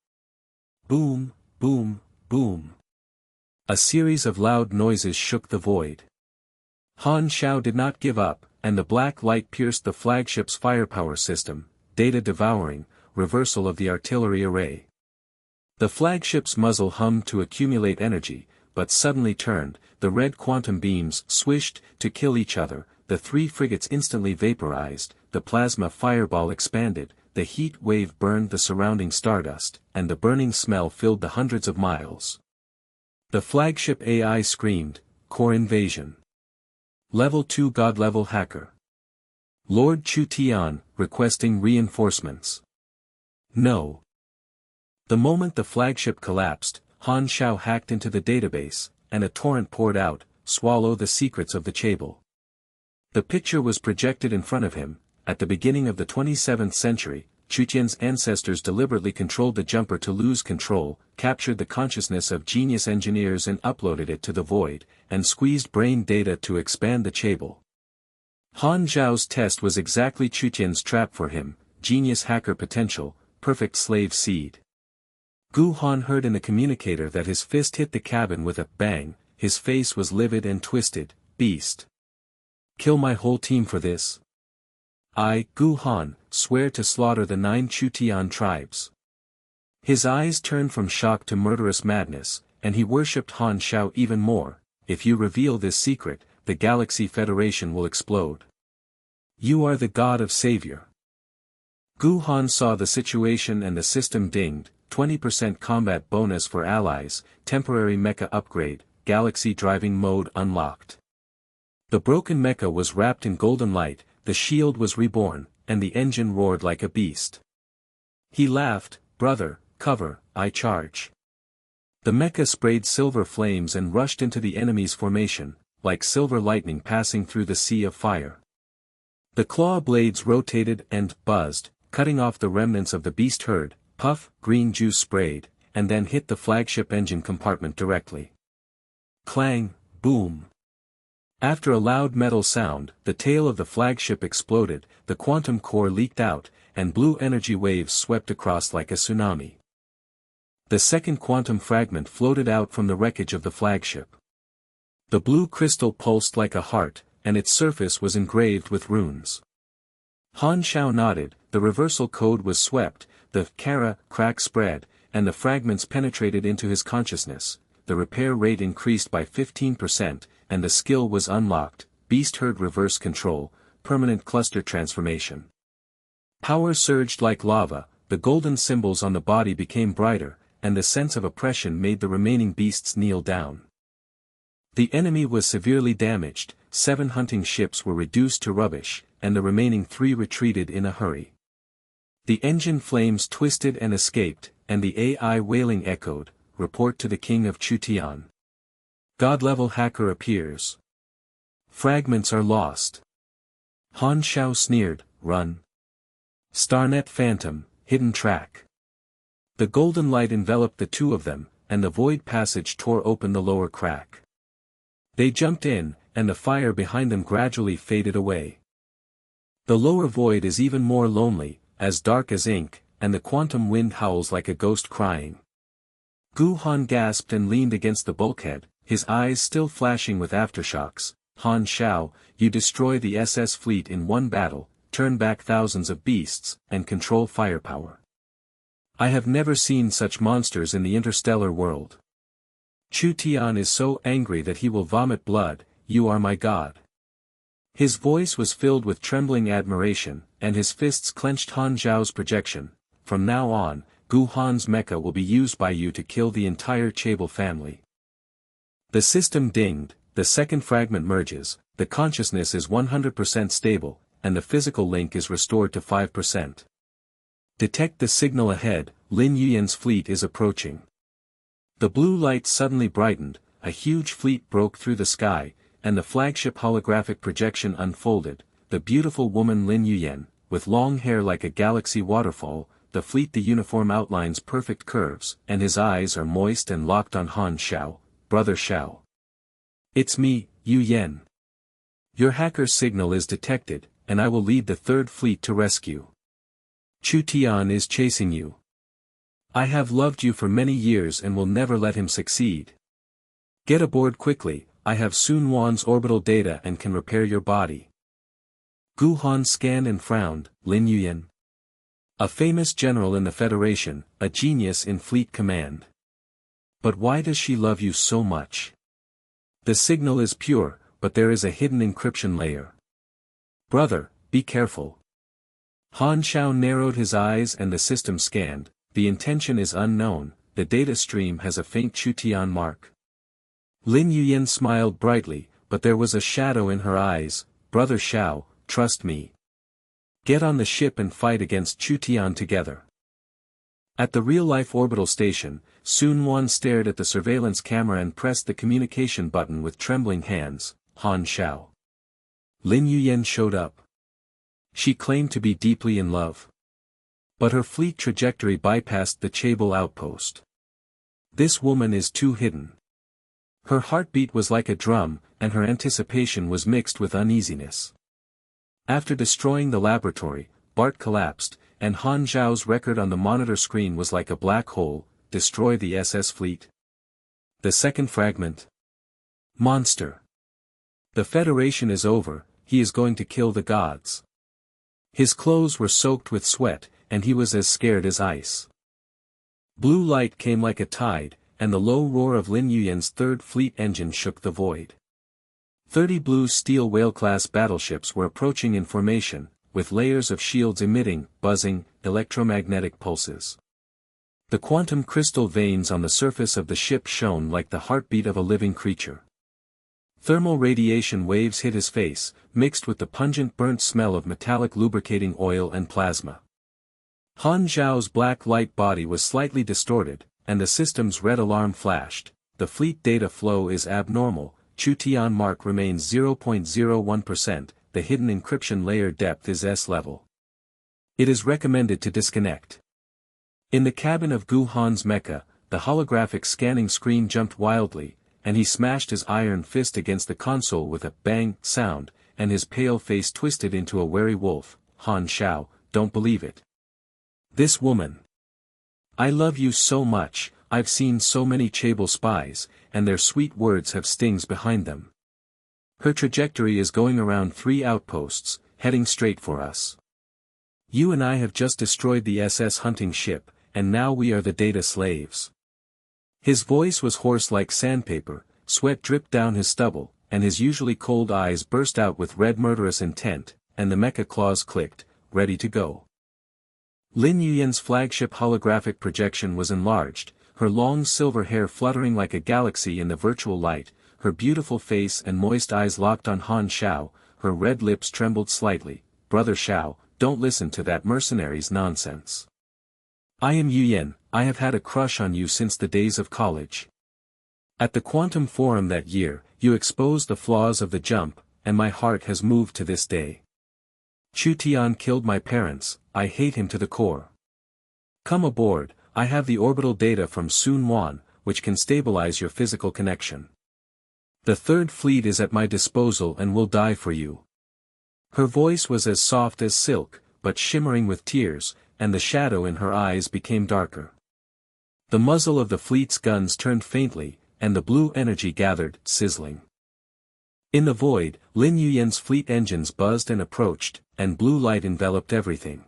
Boom, boom, boom. A series of loud noises shook the void. Han Xiao did not give up, and the black light pierced the flagship's firepower system, data devouring, reversal of the artillery array. The flagship's muzzle hummed to accumulate energy, but suddenly turned, the red quantum beams swished to kill each other, the three frigates instantly vaporized, the plasma fireball expanded, the heat wave burned the surrounding stardust, and the burning smell filled the hundreds of miles. The flagship AI screamed, "Core invasion. Level 2 God-level hacker. Lord Chu Tian, requesting reinforcements." No. The moment the flagship collapsed, Han Xiao hacked into the database, and a torrent poured out, swallow the secrets of the Chable. The picture was projected in front of him. At the beginning of the 27th century, Chu Tian's ancestors deliberately controlled the jumper to lose control, captured the consciousness of genius engineers and uploaded it to the void, and squeezed brain data to expand the Chable. Han Xiao's test was exactly Chu Tian's trap for him: genius hacker potential, perfect slave seed. Gu Han heard in the communicator that his fist hit the cabin with a bang. His face was livid and twisted. "Beast. Kill my whole team for this? I, Gu Han, swear to slaughter the 9 Chu Tian tribes." His eyes turned from shock to murderous madness, and he worshipped Han Xiao even more. "If you reveal this secret, the Galaxy Federation will explode. You are the god of savior." Gu Han saw the situation and the system dinged. 20% combat bonus for allies, temporary mecha upgrade, galaxy driving mode unlocked. The broken mecha was wrapped in golden light, the shield was reborn, and the engine roared like a beast. He laughed, "Brother, cover, I charge." The mecha sprayed silver flames and rushed into the enemy's formation, like silver lightning passing through the sea of fire. The claw blades rotated and buzzed, cutting off the remnants of the beast herd. Puff, green juice sprayed, and then hit the flagship engine compartment directly. Clang, boom. After a loud metal sound, the tail of the flagship exploded, the quantum core leaked out, and blue energy waves swept across like a tsunami. The second quantum fragment floated out from the wreckage of the flagship. The blue crystal pulsed like a heart, and its surface was engraved with runes. Han Xiao nodded. The reversal code was swept, the crack spread, and the fragments penetrated into his consciousness. The repair rate increased by 15%, and the skill was unlocked: Beast Herd Reverse Control, Permanent Cluster Transformation. Power surged like lava, the golden symbols on the body became brighter, and the sense of oppression made the remaining beasts kneel down. The enemy was severely damaged, 7 hunting ships were reduced to rubbish, and the remaining 3 retreated in a hurry. The engine flames twisted and escaped, and the AI wailing echoed, "Report to the King of Chu Tian. God-level hacker appears. Fragments are lost." Han Xiao sneered, "Run. Starnet Phantom, hidden track." The golden light enveloped the two of them, and the void passage tore open the lower crack. They jumped in, and the fire behind them gradually faded away. The lower void is even more lonely, as dark as ink, and the quantum wind howls like a ghost crying. Gu Han gasped and leaned against the bulkhead, his eyes still flashing with aftershocks. "Han Xiao, you destroy the SS fleet in one battle, turn back thousands of beasts, and control firepower. I have never seen such monsters in the interstellar world. Chu Tian is so angry that he will vomit blood. You are my god." His voice was filled with trembling admiration, and his fists clenched Han Xiao's projection. "From now on, Gu Han's mecha will be used by you to kill the entire Chable family." The system dinged, the second fragment merges, the consciousness is 100% stable, and the physical link is restored to 5%. Detect the signal ahead, Lin Yuyan's fleet is approaching. The blue light suddenly brightened, a huge fleet broke through the sky, and the flagship holographic projection unfolded, the beautiful woman Lin Yuyan, with long hair like a galaxy waterfall, the fleet, the uniform outlines perfect curves, and his eyes are moist and locked on Han Xiao. Brother Xiao. It's me, Yuyan. Your hacker's signal is detected, and I will lead the Third Fleet to rescue. Chu Tian is chasing you. I have loved you for many years and will never let him succeed. Get aboard quickly, I have Sun Wan's orbital data and can repair your body. Gu Han scanned and frowned. Lin Yuyan. A famous general in the Federation, a genius in fleet command. But why does she love you so much? The signal is pure, but there is a hidden encryption layer. Brother, be careful. Han Xiao narrowed his eyes and the system scanned. The intention is unknown, the data stream has a faint Chu Tian mark. Lin Yuyan smiled brightly, but there was a shadow in her eyes. Brother Xiao, trust me. Get on the ship and fight against Chu Tian together. At the real-life orbital station, Sun Wan stared at the surveillance camera and pressed the communication button with trembling hands. Han Xiao. Lin Yuyan showed up. She claimed to be deeply in love. But her fleet trajectory bypassed the Chable outpost. This woman is too hidden. Her heartbeat was like a drum, and her anticipation was mixed with uneasiness. After destroying the laboratory, Bart collapsed, and Han Xiao's record on the monitor screen was like a black hole. Destroy the SS fleet. The second fragment. Monster. The Federation is over, he is going to kill the gods. His clothes were soaked with sweat, and he was as scared as ice. Blue light came like a tide, and the low roar of Lin Yuyan's Third Fleet engine shook the void. 30 blue steel whale-class battleships were approaching in formation, with layers of shields emitting, buzzing, electromagnetic pulses. The quantum crystal veins on the surface of the ship shone like the heartbeat of a living creature. Thermal radiation waves hit his face, mixed with the pungent burnt smell of metallic lubricating oil and plasma. Han Xiao's black light body was slightly distorted, and the system's red alarm flashed. The fleet data flow is abnormal. Chu Tian mark remains 0.01%, the hidden encryption layer depth is S level. It is recommended to disconnect. In the cabin of Gu Han's mecha, the holographic scanning screen jumped wildly, and he smashed his iron fist against the console with a bang sound, and his pale face twisted into a wary wolf. Han Xiao, don't believe it. This woman. I love you so much, I've seen so many Chable spies, and their sweet words have stings behind them. Her trajectory is going around 3 outposts, heading straight for us. You and I have just destroyed the SS hunting ship, and now we are the data slaves. His voice was hoarse like sandpaper, sweat dripped down his stubble, and his usually cold eyes burst out with red murderous intent, and the mecha claws clicked, ready to go. Lin Yuyan's flagship holographic projection was enlarged, her long silver hair fluttering like a galaxy in the virtual light, her beautiful face and moist eyes locked on Han Xiao, her red lips trembled slightly. Brother Xiao, don't listen to that mercenary's nonsense. I am Yuyan, I have had a crush on you since the days of college. At the Quantum Forum that year, you exposed the flaws of the jump, and my heart has moved to this day. Chu Tian killed my parents, I hate him to the core. Come aboard, I have the orbital data from Sun Wan, which can stabilize your physical connection. The Third Fleet is at my disposal and will die for you. Her voice was as soft as silk, but shimmering with tears, and the shadow in her eyes became darker. The muzzle of the fleet's guns turned faintly, and the blue energy gathered, sizzling. In the void, Lin Yuyan's fleet engines buzzed and approached, and blue light enveloped everything.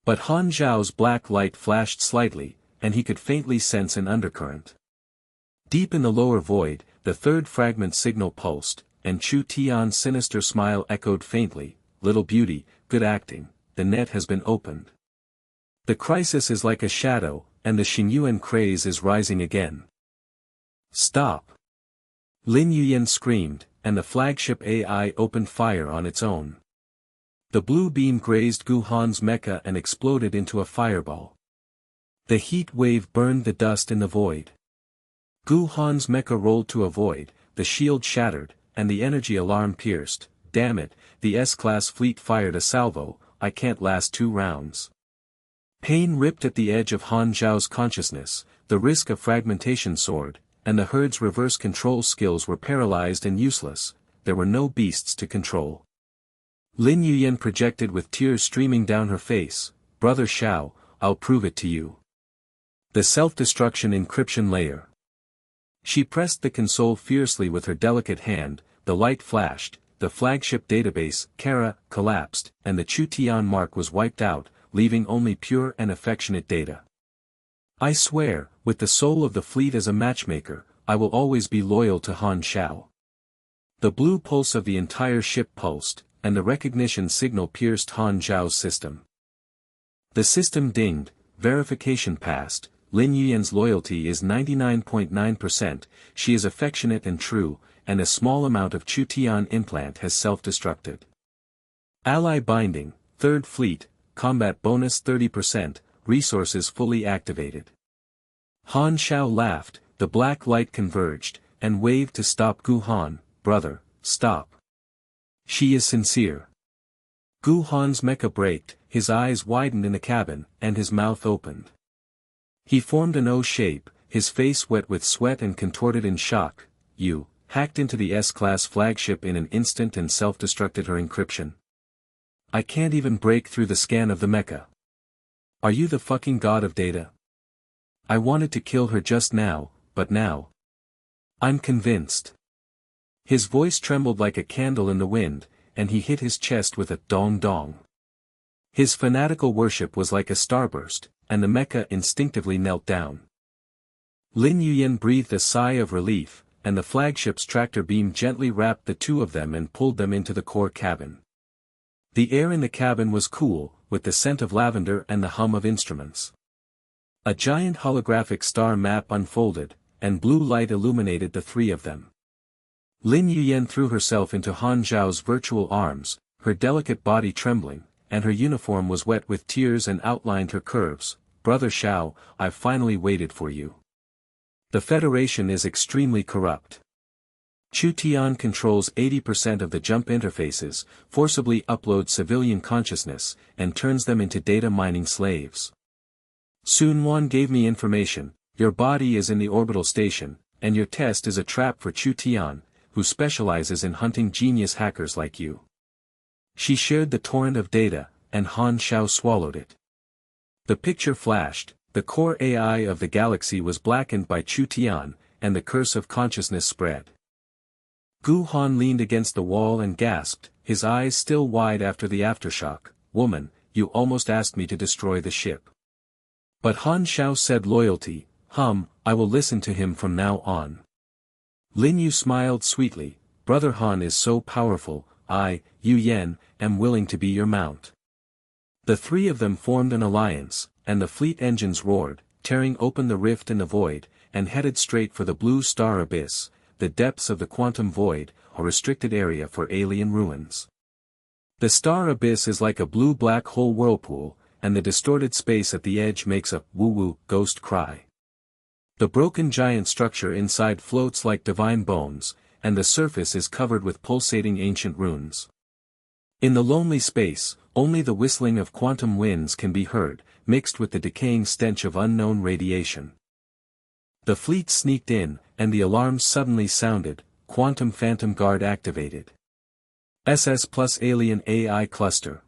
But Han Xiao's black light flashed slightly, and he could faintly sense an undercurrent. Deep in the lower void, the third fragment signal pulsed, and Chu Tian's sinister smile echoed faintly, "Little beauty, good acting, the net has been opened. The crisis is like a shadow, and the Xinyuan craze is rising again." Stop! Lin Yuyan screamed, and the flagship AI opened fire on its own. The blue beam grazed Gu Han's mecha and exploded into a fireball. The heat wave burned the dust in the void. Gu Han's mecha rolled to a void, the shield shattered, and the energy alarm pierced. Damn it, the S-class fleet fired a salvo, I can't last 2 rounds. Pain ripped at the edge of Han Xiao's consciousness, the risk of fragmentation soared, and the herd's reverse control skills were paralyzed and useless. There were no beasts to control. Lin Yuyan projected with tears streaming down her face, "Brother Xiao, I'll prove it to you." The self-destruction encryption layer. She pressed the console fiercely with her delicate hand, the light flashed, the flagship database, Kara, collapsed, and the Chu Tian mark was wiped out, leaving only pure and affectionate data. "I swear, with the soul of the fleet as a matchmaker, I will always be loyal to Han Xiao." The blue pulse of the entire ship pulsed, and the recognition signal pierced Han Xiao's system. The system dinged, verification passed, Lin Yuyan's loyalty is 99.9%, she is affectionate and true, and a small amount of Chu Tian implant has self-destructed. Ally binding, 3rd Fleet, combat bonus 30%, resources fully activated. Han Xiao laughed, the black light converged, and waved to stop Gu Han. "Brother, stop. She is sincere." Gu Han's mecha braked, his eyes widened in the cabin, and his mouth opened. He formed an O shape, his face wet with sweat and contorted in shock. "You hacked into the S-class flagship in an instant and self-destructed her encryption. I can't even break through the scan of the mecha. Are you the fucking god of data? I wanted to kill her just now, but now I'm convinced." His voice trembled like a candle in the wind, and he hit his chest with a dong dong. His fanatical worship was like a starburst, and the mecha instinctively knelt down. Lin Yuyan breathed a sigh of relief, and the flagship's tractor beam gently wrapped the two of them and pulled them into the core cabin. The air in the cabin was cool, with the scent of lavender and the hum of instruments. A giant holographic star map unfolded, and blue light illuminated the three of them. Lin Yuyan threw herself into Han Xiao's virtual arms, her delicate body trembling, and her uniform was wet with tears and outlined her curves. "Brother Xiao, I've finally waited for you. The Federation is extremely corrupt. Chu Tian controls 80% of the jump interfaces, forcibly uploads civilian consciousness, and turns them into data mining slaves. Sun Wan gave me information, your body is in the orbital station, and your test is a trap for Chu Tian, who specializes in hunting genius hackers like you." She shared the torrent of data, and Han Xiao swallowed it. The picture flashed, the core AI of the galaxy was blackened by Chu Tian, and the curse of consciousness spread. Gu Han leaned against the wall and gasped, his eyes still wide after the aftershock. "Woman, you almost asked me to destroy the ship." But Han Xiao said loyalty, I will listen to him from now on." Lin Yu smiled sweetly, "Brother Han is so powerful, I, Yu Yan, am willing to be your mount." The three of them formed an alliance, and the fleet engines roared, tearing open the rift in the void, and headed straight for the blue star abyss, the depths of the quantum void, a restricted area for alien ruins. The star abyss is like a blue black hole whirlpool, and the distorted space at the edge makes a woo-woo ghost cry. The broken giant structure inside floats like divine bones, and the surface is covered with pulsating ancient runes. In the lonely space, only the whistling of quantum winds can be heard, mixed with the decaying stench of unknown radiation. The fleet sneaked in, and the alarms suddenly sounded, Quantum Phantom Guard activated. SS plus Alien AI Cluster.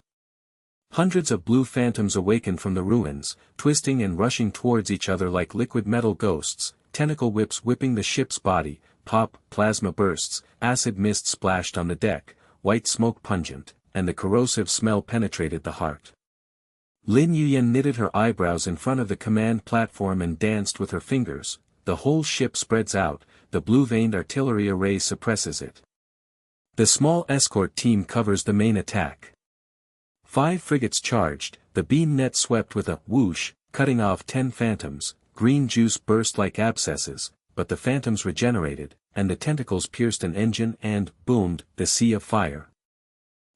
Hundreds of blue phantoms awakened from the ruins, twisting and rushing towards each other like liquid metal ghosts, tentacle whips whipping the ship's body, pop, plasma bursts, acid mist splashed on the deck, white smoke pungent, and the corrosive smell penetrated the heart. Lin Yuyan knitted her eyebrows in front of the command platform and danced with her fingers. The whole ship spreads out, the blue-veined artillery array suppresses it. The small escort team covers the main attack. 5 frigates charged, the beam net swept with a whoosh, cutting off 10 phantoms, green juice burst like abscesses, but the phantoms regenerated, and the tentacles pierced an engine and, boomed, the sea of fire.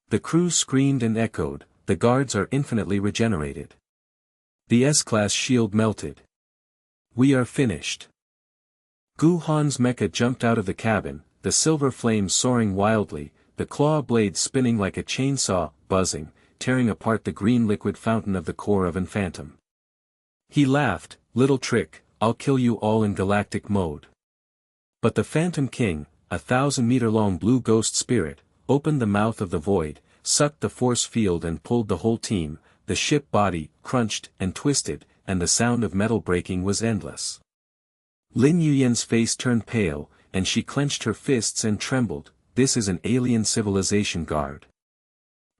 The crew screamed and echoed, the guards are infinitely regenerated. The S-class shield melted. We are finished. Gu Han's mecha jumped out of the cabin, the silver flames soaring wildly, the claw blades spinning like a chainsaw, buzzing, tearing apart the green liquid fountain of the core of an phantom. He laughed, little trick, I'll kill you all in galactic mode. But the Phantom King, a 1,000-meter-long blue ghost spirit, opened the mouth of the void, sucked the force field and pulled the whole team. The ship body crunched and twisted, and the sound of metal breaking was endless. Lin Yuyan's face turned pale, and she clenched her fists and trembled. This is an alien civilization guard.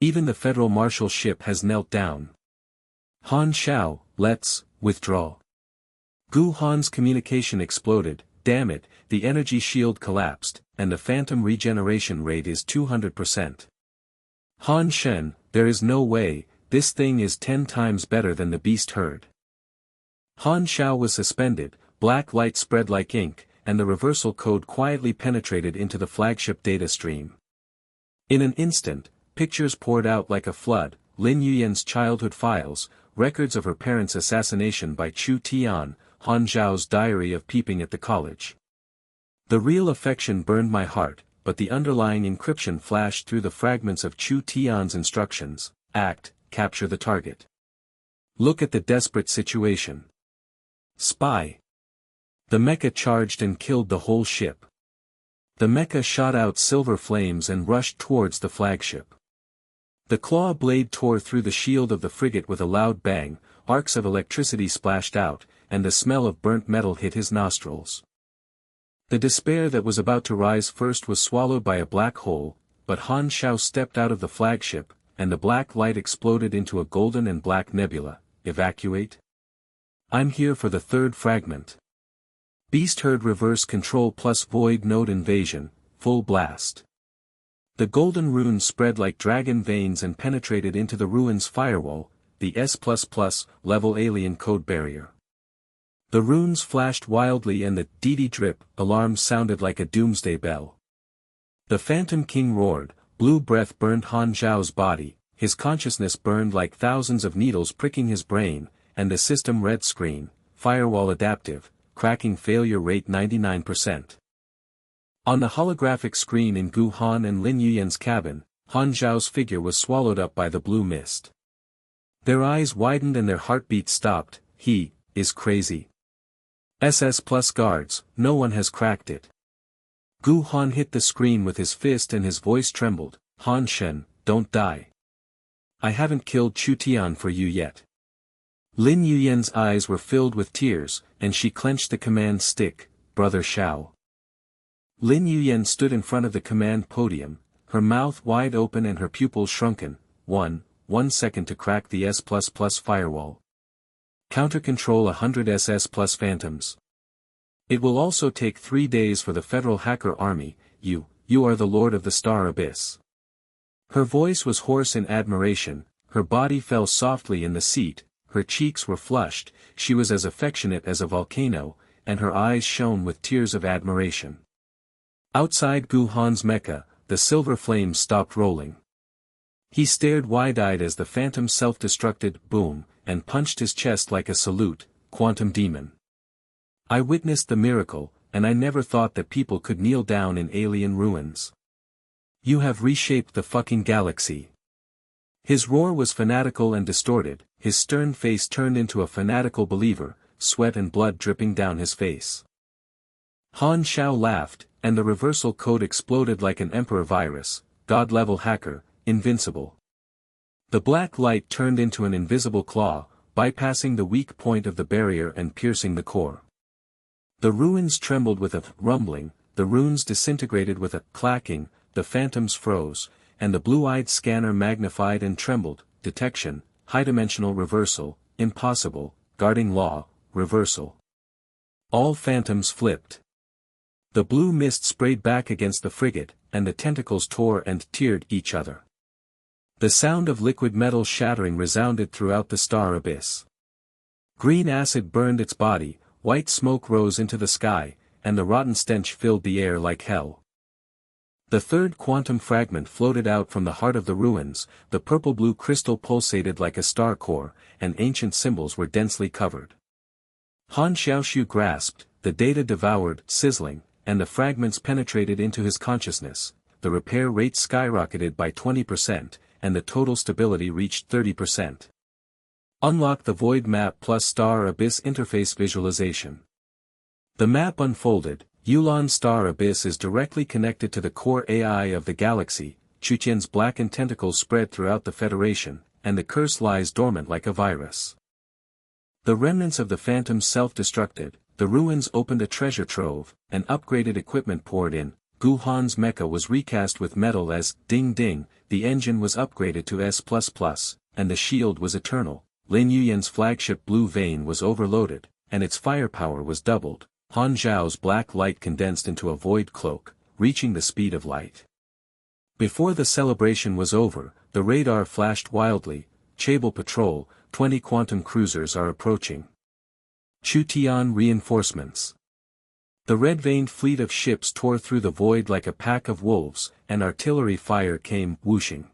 Even the federal marshal ship has knelt down. Han Xiao, let's withdraw. Gu Han's communication exploded. Damn it, the energy shield collapsed, and the phantom regeneration rate is 200%. Han Shen, there is no way, this thing is 10 times better than the beast herd. Han Xiao was suspended, black light spread like ink, and the reversal code quietly penetrated into the flagship data stream. In an instant, pictures poured out like a flood: Lin Yuyan's childhood files, records of her parents' assassination by Chu Tian, Han Xiao's diary of peeping at the college. The real affection burned my heart, but the underlying encryption flashed through the fragments of Chu Tian's instructions: act, capture the target. Look at the desperate situation. Spy. The mecha charged and killed the whole ship. The mecha shot out silver flames and rushed towards the flagship. The claw blade tore through the shield of the frigate with a loud bang, arcs of electricity splashed out, and the smell of burnt metal hit his nostrils. The despair that was about to rise first was swallowed by a black hole, but Han Xiao stepped out of the flagship, and the black light exploded into a golden and black nebula. Evacuate? I'm here for the third fragment. Beast Herd reverse control plus void node invasion, full blast. The golden runes spread like dragon veins and penetrated into the ruins firewall, the S++ level alien code barrier. The runes flashed wildly and the DD drip alarm sounded like a doomsday bell. The Phantom King roared, blue breath burned Han Xiao's body, his consciousness burned like thousands of needles pricking his brain, and the system red screen, firewall adaptive, cracking failure rate 99%. On the holographic screen in Gu Han and Lin Yuyan's cabin, Han Xiao's figure was swallowed up by the blue mist. Their eyes widened and their heartbeats stopped. He is crazy. SS plus guards, no one has cracked it. Gu Han hit the screen with his fist and his voice trembled. Han Shen, don't die. I haven't killed Chu Tian for you yet. Lin Yuyan's eyes were filled with tears, and she clenched the command stick, Brother Xiao. Lin Yuyan stood in front of the command podium, her mouth wide open and her pupils shrunken. 1 second to crack the S++ firewall. Counter control 100 SS plus phantoms. It will also take 3 days for the federal hacker army. You are the lord of the star abyss. Her voice was hoarse in admiration, her body fell softly in the seat, her cheeks were flushed, she was as affectionate as a volcano, and her eyes shone with tears of admiration. Outside Gu Han's mecha, the silver flames stopped rolling. He stared wide-eyed as the phantom self-destructed, boom, and punched his chest like a salute, quantum demon. I witnessed the miracle, and I never thought that people could kneel down in alien ruins. You have reshaped the fucking galaxy. His roar was fanatical and distorted, his stern face turned into a fanatical believer, sweat and blood dripping down his face. Han Xiao laughed, and the reversal code exploded like an emperor virus, god-level hacker, invincible. The black light turned into an invisible claw, bypassing the weak point of the barrier and piercing the core. The ruins trembled with a rumbling, the runes disintegrated with a clacking, the phantoms froze, and the blue-eyed scanner magnified and trembled. Detection, high-dimensional reversal, impossible, guarding law, reversal. All phantoms flipped. The blue mist sprayed back against the frigate, and the tentacles tore and teared each other. The sound of liquid metal shattering resounded throughout the star abyss. Green acid burned its body, white smoke rose into the sky, and the rotten stench filled the air like hell. The third quantum fragment floated out from the heart of the ruins, the purple-blue crystal pulsated like a star core, and ancient symbols were densely covered. Han Xiaoshu grasped, the data devoured, sizzling, and the fragments penetrated into his consciousness. The repair rate skyrocketed by 20%, and the total stability reached 30%. Unlock the Void Map plus Star Abyss Interface Visualization. The map unfolded, Yulan's star abyss is directly connected to the core AI of the galaxy. Chu Tian's blackened tentacles spread throughout the Federation, and the curse lies dormant like a virus. The remnants of the Phantoms self-destructed, the ruins opened a treasure trove, and upgraded equipment poured in. Gu Han's mecha was recast with metal as Ding Ding, the engine was upgraded to S++, and the shield was eternal. Lin Yuyan's flagship Blue Vein was overloaded, and its firepower was doubled. Han Xiao's black light condensed into a void cloak, reaching the speed of light. Before the celebration was over, the radar flashed wildly. Chable Patrol, 20 quantum cruisers are approaching. Chu Tian reinforcements. The red-veined fleet of ships tore through the void like a pack of wolves, and artillery fire came whooshing.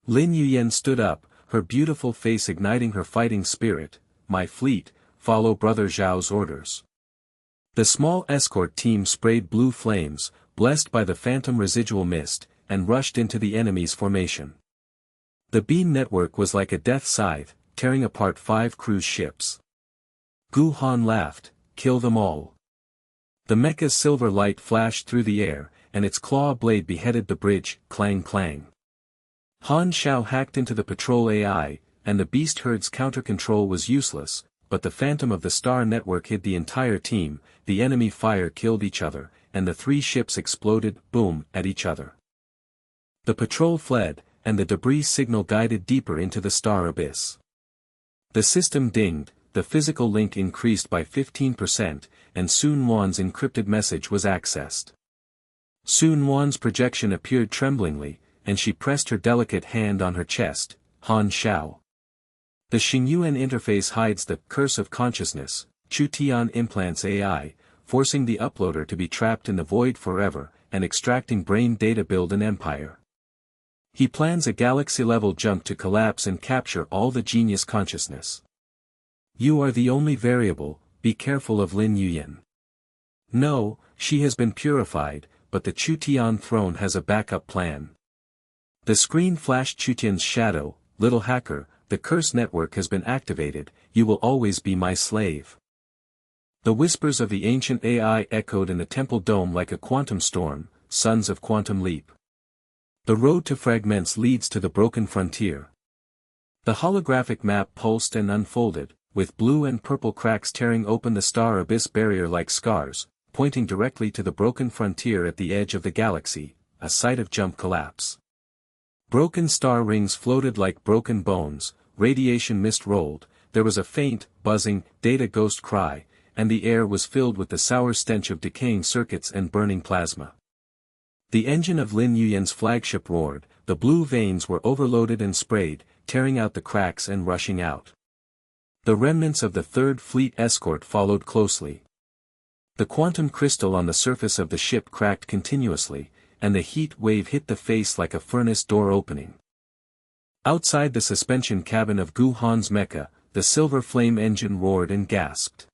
Lin Yuyan stood up, her beautiful face igniting her fighting spirit. My fleet, follow Brother Zhao's orders. The small escort team sprayed blue flames, blessed by the phantom residual mist, and rushed into the enemy's formation. The beam network was like a death scythe, tearing apart 5 cruise ships. Gu Han laughed, kill them all. The mecha's silver light flashed through the air, and its claw blade beheaded the bridge, clang clang. Han Xiao hacked into the patrol AI, and the beast herd's counter-control was useless, but the phantom of the star network hid the entire team. The enemy fire killed each other, and the 3 ships exploded, boom, at each other. The patrol fled, and the debris signal guided deeper into the star abyss. The system dinged, the physical link increased by 15%, and Sun Wan's encrypted message was accessed. Sun Wan's projection appeared tremblingly, and she pressed her delicate hand on her chest. Han Xiao. The Xingyuan interface hides the curse of consciousness. Chu Tian implants AI, forcing the uploader to be trapped in the void forever, and extracting brain data build an empire. He plans a galaxy-level jump to collapse and capture all the genius consciousness. You are the only variable, be careful of Lin Yuyan. No, she has been purified, but the Chu Tian throne has a backup plan. The screen flashed Chu Tian's shadow. Little hacker, the curse network has been activated, you will always be my slave. The whispers of the ancient AI echoed in the temple dome like a quantum storm. Sons of Quantum Leap. The road to fragments leads to the broken frontier. The holographic map pulsed and unfolded, with blue and purple cracks tearing open the star abyss barrier like scars, pointing directly to the broken frontier at the edge of the galaxy, a site of jump collapse. Broken star rings floated like broken bones, radiation mist rolled, there was a faint, buzzing, data ghost cry, and the air was filled with the sour stench of decaying circuits and burning plasma. The engine of Lin Yuyan's flagship roared, the blue veins were overloaded and sprayed, tearing out the cracks and rushing out. The remnants of the Third Fleet escort followed closely. The quantum crystal on the surface of the ship cracked continuously, and the heat wave hit the face like a furnace door opening. Outside the suspension cabin of Gu Han's mecha, the silver flame engine roared and gasped.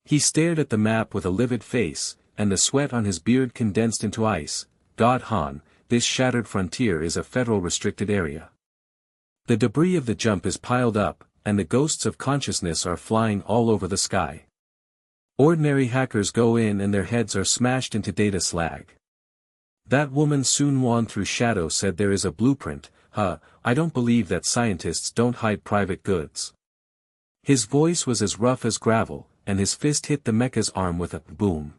He stared at the map with a livid face, and the sweat on his beard condensed into ice. God Han, this shattered frontier is a federal restricted area. The debris of the jump is piled up, and the ghosts of consciousness are flying all over the sky. Ordinary hackers go in and their heads are smashed into data slag. That woman Sun Wan through shadow said there is a blueprint. I don't believe that scientists don't hide private goods. His voice was as rough as gravel, and his fist hit the mecha's arm with a boom.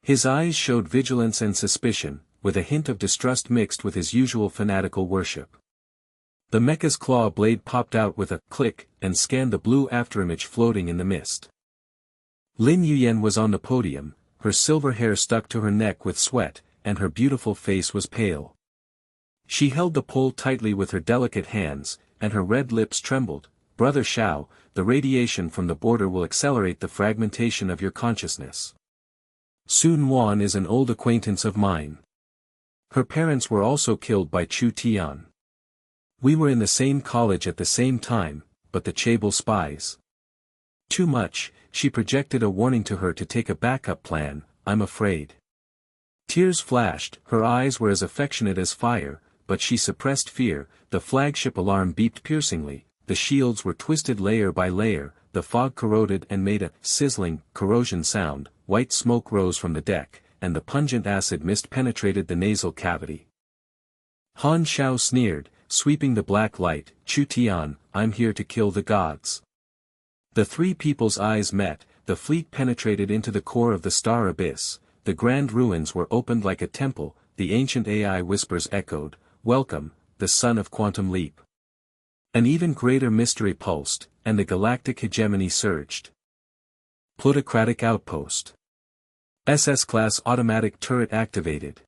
His eyes showed vigilance and suspicion, with a hint of distrust mixed with his usual fanatical worship. The mecha's claw blade popped out with a click and scanned the blue afterimage floating in the mist. Lin Yuyan was on the podium, her silver hair stuck to her neck with sweat, and her beautiful face was pale. She held the pole tightly with her delicate hands, and her red lips trembled. Brother Xiao, the radiation from the border will accelerate the fragmentation of your consciousness. Sun Wan is an old acquaintance of mine. Her parents were also killed by Chu Tian. We were in the same college at the same time, but the Chable spies. Too much, she projected a warning to her to take a backup plan, I'm afraid. Tears flashed, her eyes were as affectionate as fire, but she suppressed fear. The flagship alarm beeped piercingly, the shields were twisted layer by layer, the fog corroded and made a sizzling, corrosion sound, white smoke rose from the deck, and the pungent acid mist penetrated the nasal cavity. Han Xiao sneered, sweeping the black light, "Chu Tian, I'm here to kill the gods." The three people's eyes met, the fleet penetrated into the core of the star abyss, the grand ruins were opened like a temple, the ancient AI whispers echoed, "Welcome, the son of Quantum Leap." An even greater mystery pulsed, and the galactic hegemony surged. Plutocratic outpost. SS-class automatic turret activated.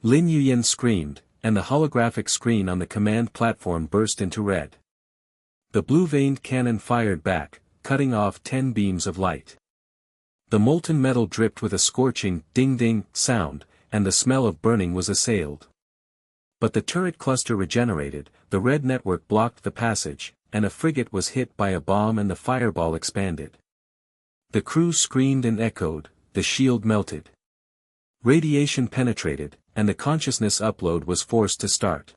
Lin Yuyan screamed, and the holographic screen on the command platform burst into red. The blue-veined cannon fired back, cutting off 10 beams of light. The molten metal dripped with a scorching, ding-ding, sound, and the smell of burning was assailed. But the turret cluster regenerated, the red network blocked the passage, and a frigate was hit by a bomb and the fireball expanded. The crew screamed and echoed, the shield melted. Radiation penetrated, and the consciousness upload was forced to start.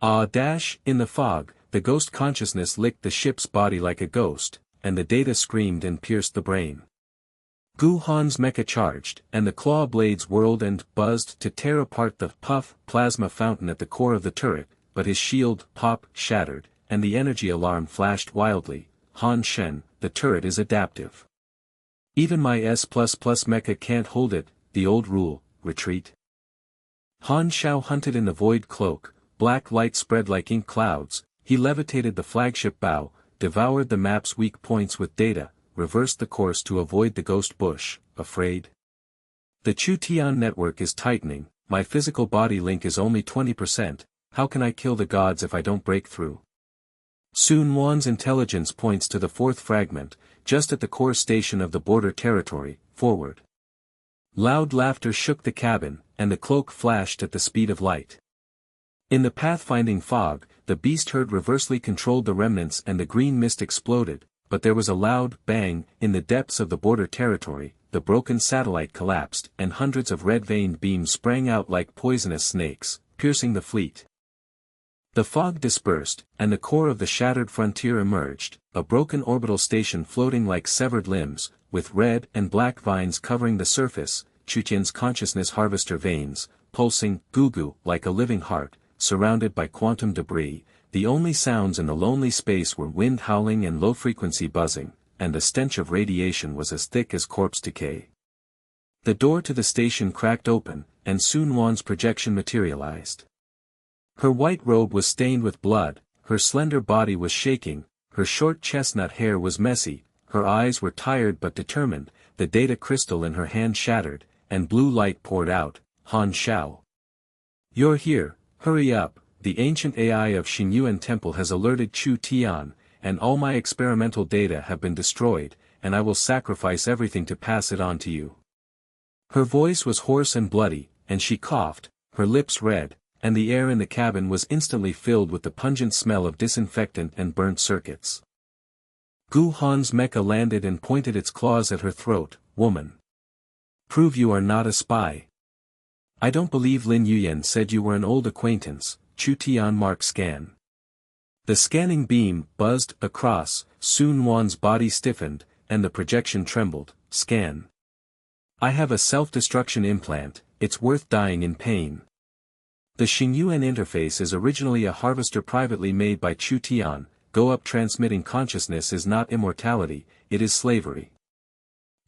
In the fog, the ghost consciousness licked the ship's body like a ghost, and the data screamed and pierced the brain. Gu Han's mecha charged, and the claw blades whirled and buzzed to tear apart the plasma fountain at the core of the turret, but his shield shattered, and the energy alarm flashed wildly. "Han Shen, the turret is adaptive. Even my S++ mecha can't hold it, the old rule, retreat." Han Xiao hunted in the void cloak, black light spread like ink clouds, he levitated the flagship bow, devoured the map's weak points with data, reversed the course to avoid the ghost bush, afraid. "The Chu Tian network is tightening, my physical body link is only 20%, how can I kill the gods if I don't break through?" Sun Wan's intelligence points to the fourth fragment, just at the core station of the border territory, forward. Loud laughter shook the cabin, and the cloak flashed at the speed of light. In the pathfinding fog, the beast herd reversely controlled the remnants and the green mist exploded, but there was a loud bang in the depths of the border territory, the broken satellite collapsed and hundreds of red-veined beams sprang out like poisonous snakes, piercing the fleet. The fog dispersed, and the core of the shattered frontier emerged, a broken orbital station floating like severed limbs, with red and black vines covering the surface, Chu Tian's consciousness harvester veins, pulsing, goo-goo, like a living heart, surrounded by quantum debris. The only sounds in the lonely space were wind howling and low-frequency buzzing, and the stench of radiation was as thick as corpse decay. The door to the station cracked open, and Sun Wan's projection materialized. Her white robe was stained with blood, her slender body was shaking, her short chestnut hair was messy, her eyes were tired but determined, the data crystal in her hand shattered, and blue light poured out. "Han Xiao. You're here, hurry up, the ancient AI of Xinyuan Temple has alerted Chu Tian, and all my experimental data have been destroyed, and I will sacrifice everything to pass it on to you." Her voice was hoarse and bloody, and she coughed, her lips red, and the air in the cabin was instantly filled with the pungent smell of disinfectant and burnt circuits. Gu Han's mecha landed and pointed its claws at her throat. "Woman. Prove you are not a spy." "I don't believe Lin Yuyan said you were an old acquaintance." Chu Tian mark scan. The scanning beam buzzed across, Sun Wan's body stiffened, and the projection trembled. "Scan. I have a self-destruction implant, it's worth dying in pain." The Xinyuan interface is originally a harvester privately made by Chu Tian. Go up. Transmitting consciousness is not immortality, it is slavery.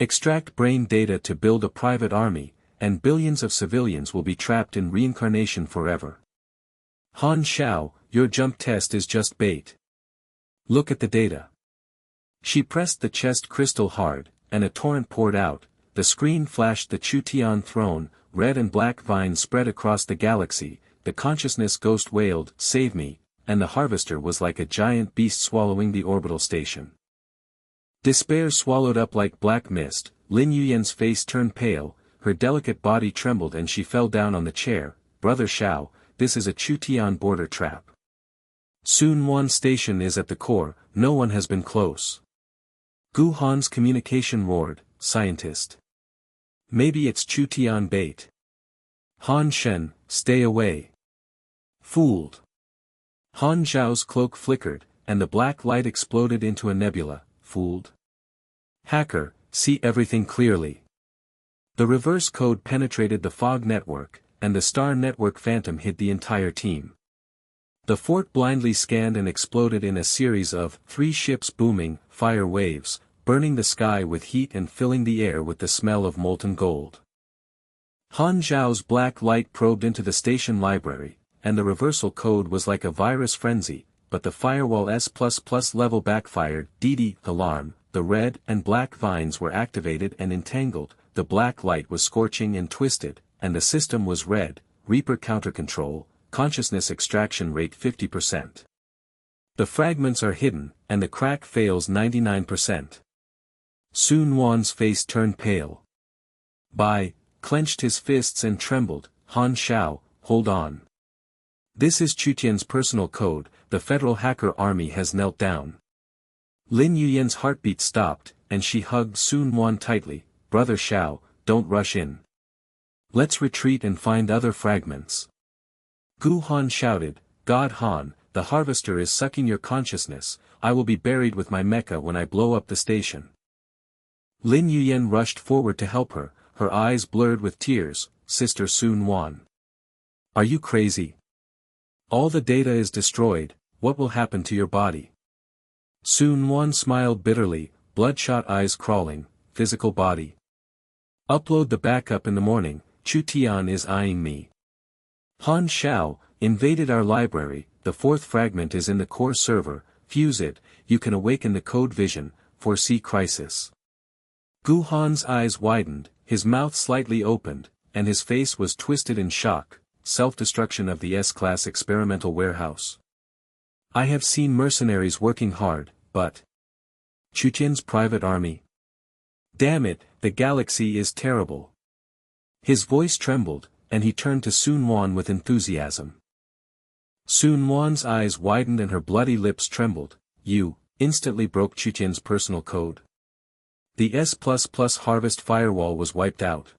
Extract brain data to build a private army, and billions of civilians will be trapped in reincarnation forever. Han Xiao, your jump test is just bait. Look at the data. She pressed the chest crystal hard, and a torrent poured out. The screen flashed the Chu Tian throne, red and black vines spread across the galaxy, the consciousness ghost wailed, "Save me," and the harvester was like a giant beast swallowing the orbital station. Despair swallowed up like black mist. Lin Yuyan's face turned pale, her delicate body trembled and she fell down on the chair. "Brother Xiao, this is a Chu Tian border trap. Sun Wan station is at the core, no one has been close." Gu Han's communication roared, "Scientist. Maybe it's Chu Tian bait. Han Shen, stay away." "Fooled." Han Xiao's cloak flickered, and the black light exploded into a nebula. fooled. Hacker, see everything clearly. The reverse code penetrated the fog network, and the star network phantom hit the entire team. The fort blindly scanned and exploded in a series of 3 ships booming, fire waves, burning the sky with heat and filling the air with the smell of molten gold. Han Xiao's black light probed into the station library, and the reversal code was like a virus frenzy, but the firewall S++ level backfired. DD alarm, the red and black vines were activated and entangled, the black light was scorching and twisted, and the system was red, Reaper counter control, consciousness extraction rate 50%. The fragments are hidden, and the crack fails 99%. Sun Wan's face turned pale. Bai clenched his fists and trembled. Han Xiao, hold on. This is Chu Tian's personal code, the federal hacker army has knelt down. Lin Yuyan's heartbeat stopped, and she hugged Sun Wan tightly. Brother Xiao, don't rush in. Let's retreat and find other fragments. Gu Han shouted, God Han, the harvester is sucking your consciousness, I will be buried with my mecha when I blow up the station. Lin Yuyan rushed forward to help her, her eyes blurred with tears. Sister Sun Wan. Are you crazy? All the data is destroyed, what will happen to your body? Sun Wan smiled bitterly, bloodshot eyes crawling, physical body. Upload the backup in the morning, Chu Tian is eyeing me. Han Xiao, invaded our library, the 4th fragment is in the core server, fuse it, you can awaken the code vision, foresee crisis. Gu Han's eyes widened, his mouth slightly opened, and his face was twisted in shock, self-destruction of the S-class experimental warehouse. I have seen mercenaries working hard, but... Chu Tian's private army? Damn it, the galaxy is terrible. His voice trembled, and he turned to Sun Wan with enthusiasm. Sun Wan's eyes widened and her bloody lips trembled. You, instantly broke Chu Tian's personal code. The S++ harvest firewall was wiped out.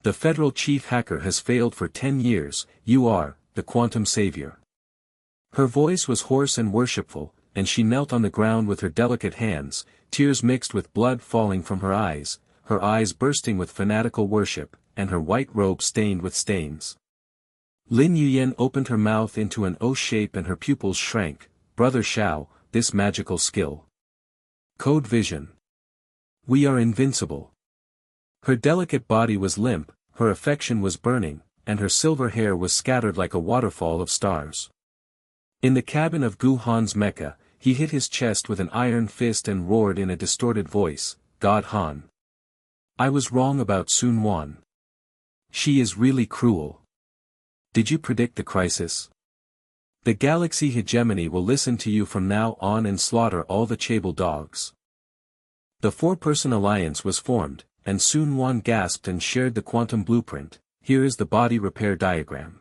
The federal chief hacker has failed for 10 years, you are, the quantum savior. Her voice was hoarse and worshipful, and she knelt on the ground with her delicate hands, tears mixed with blood falling from her eyes bursting with fanatical worship, and her white robe stained with stains. Lin Yuyan opened her mouth into an O shape and her pupils shrank. Brother Xiao, this magical skill. Code vision. We are invincible. Her delicate body was limp, her affection was burning, and her silver hair was scattered like a waterfall of stars. In the cabin of Gu Han's mecha, he hit his chest with an iron fist and roared in a distorted voice, God Han. I was wrong about Sun Wan. She is really cruel. Did you predict the crisis? The galaxy hegemony will listen to you from now on and slaughter all the Chable dogs. The 4-person alliance was formed, and Sun Wan gasped and shared the quantum blueprint. Here is the body repair diagram.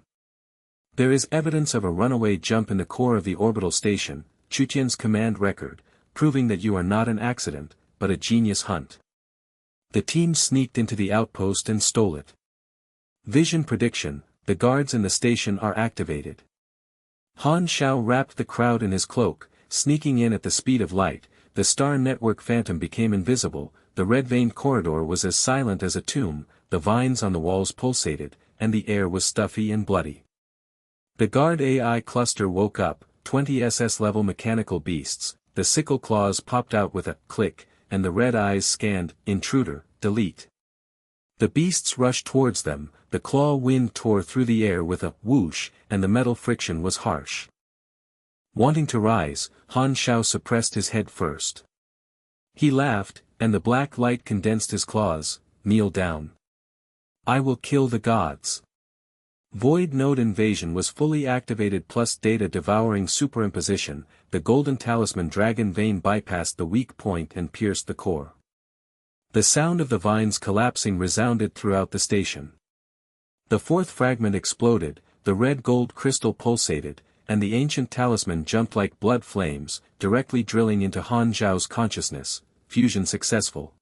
There is evidence of a runaway jump in the core of the orbital station, Chu Tian's command record, proving that you are not an accident, but a genius hunt. The team sneaked into the outpost and stole it. Vision prediction, the guards in the station are activated. Han Xiao wrapped the crowd in his cloak, sneaking in at the speed of light, the star network phantom became invisible, the red-veined corridor was as silent as a tomb, the vines on the walls pulsated, and the air was stuffy and bloody. The guard AI cluster woke up, 20 SS-level mechanical beasts, the sickle claws popped out with a click, and the red eyes scanned, intruder, delete. The beasts rushed towards them, the claw wind tore through the air with a whoosh, and the metal friction was harsh. Wanting to rise, Han Xiao suppressed his head first. He laughed, and the black light condensed his claws. Kneel down. I will kill the gods. Void node invasion was fully activated plus data devouring superimposition, the golden talisman dragon vein bypassed the weak point and pierced the core. The sound of the vines collapsing resounded throughout the station. The 4th fragment exploded, the red gold crystal pulsated, and the ancient talisman jumped like blood flames, directly drilling into Han Xiao's consciousness. Fusion successful.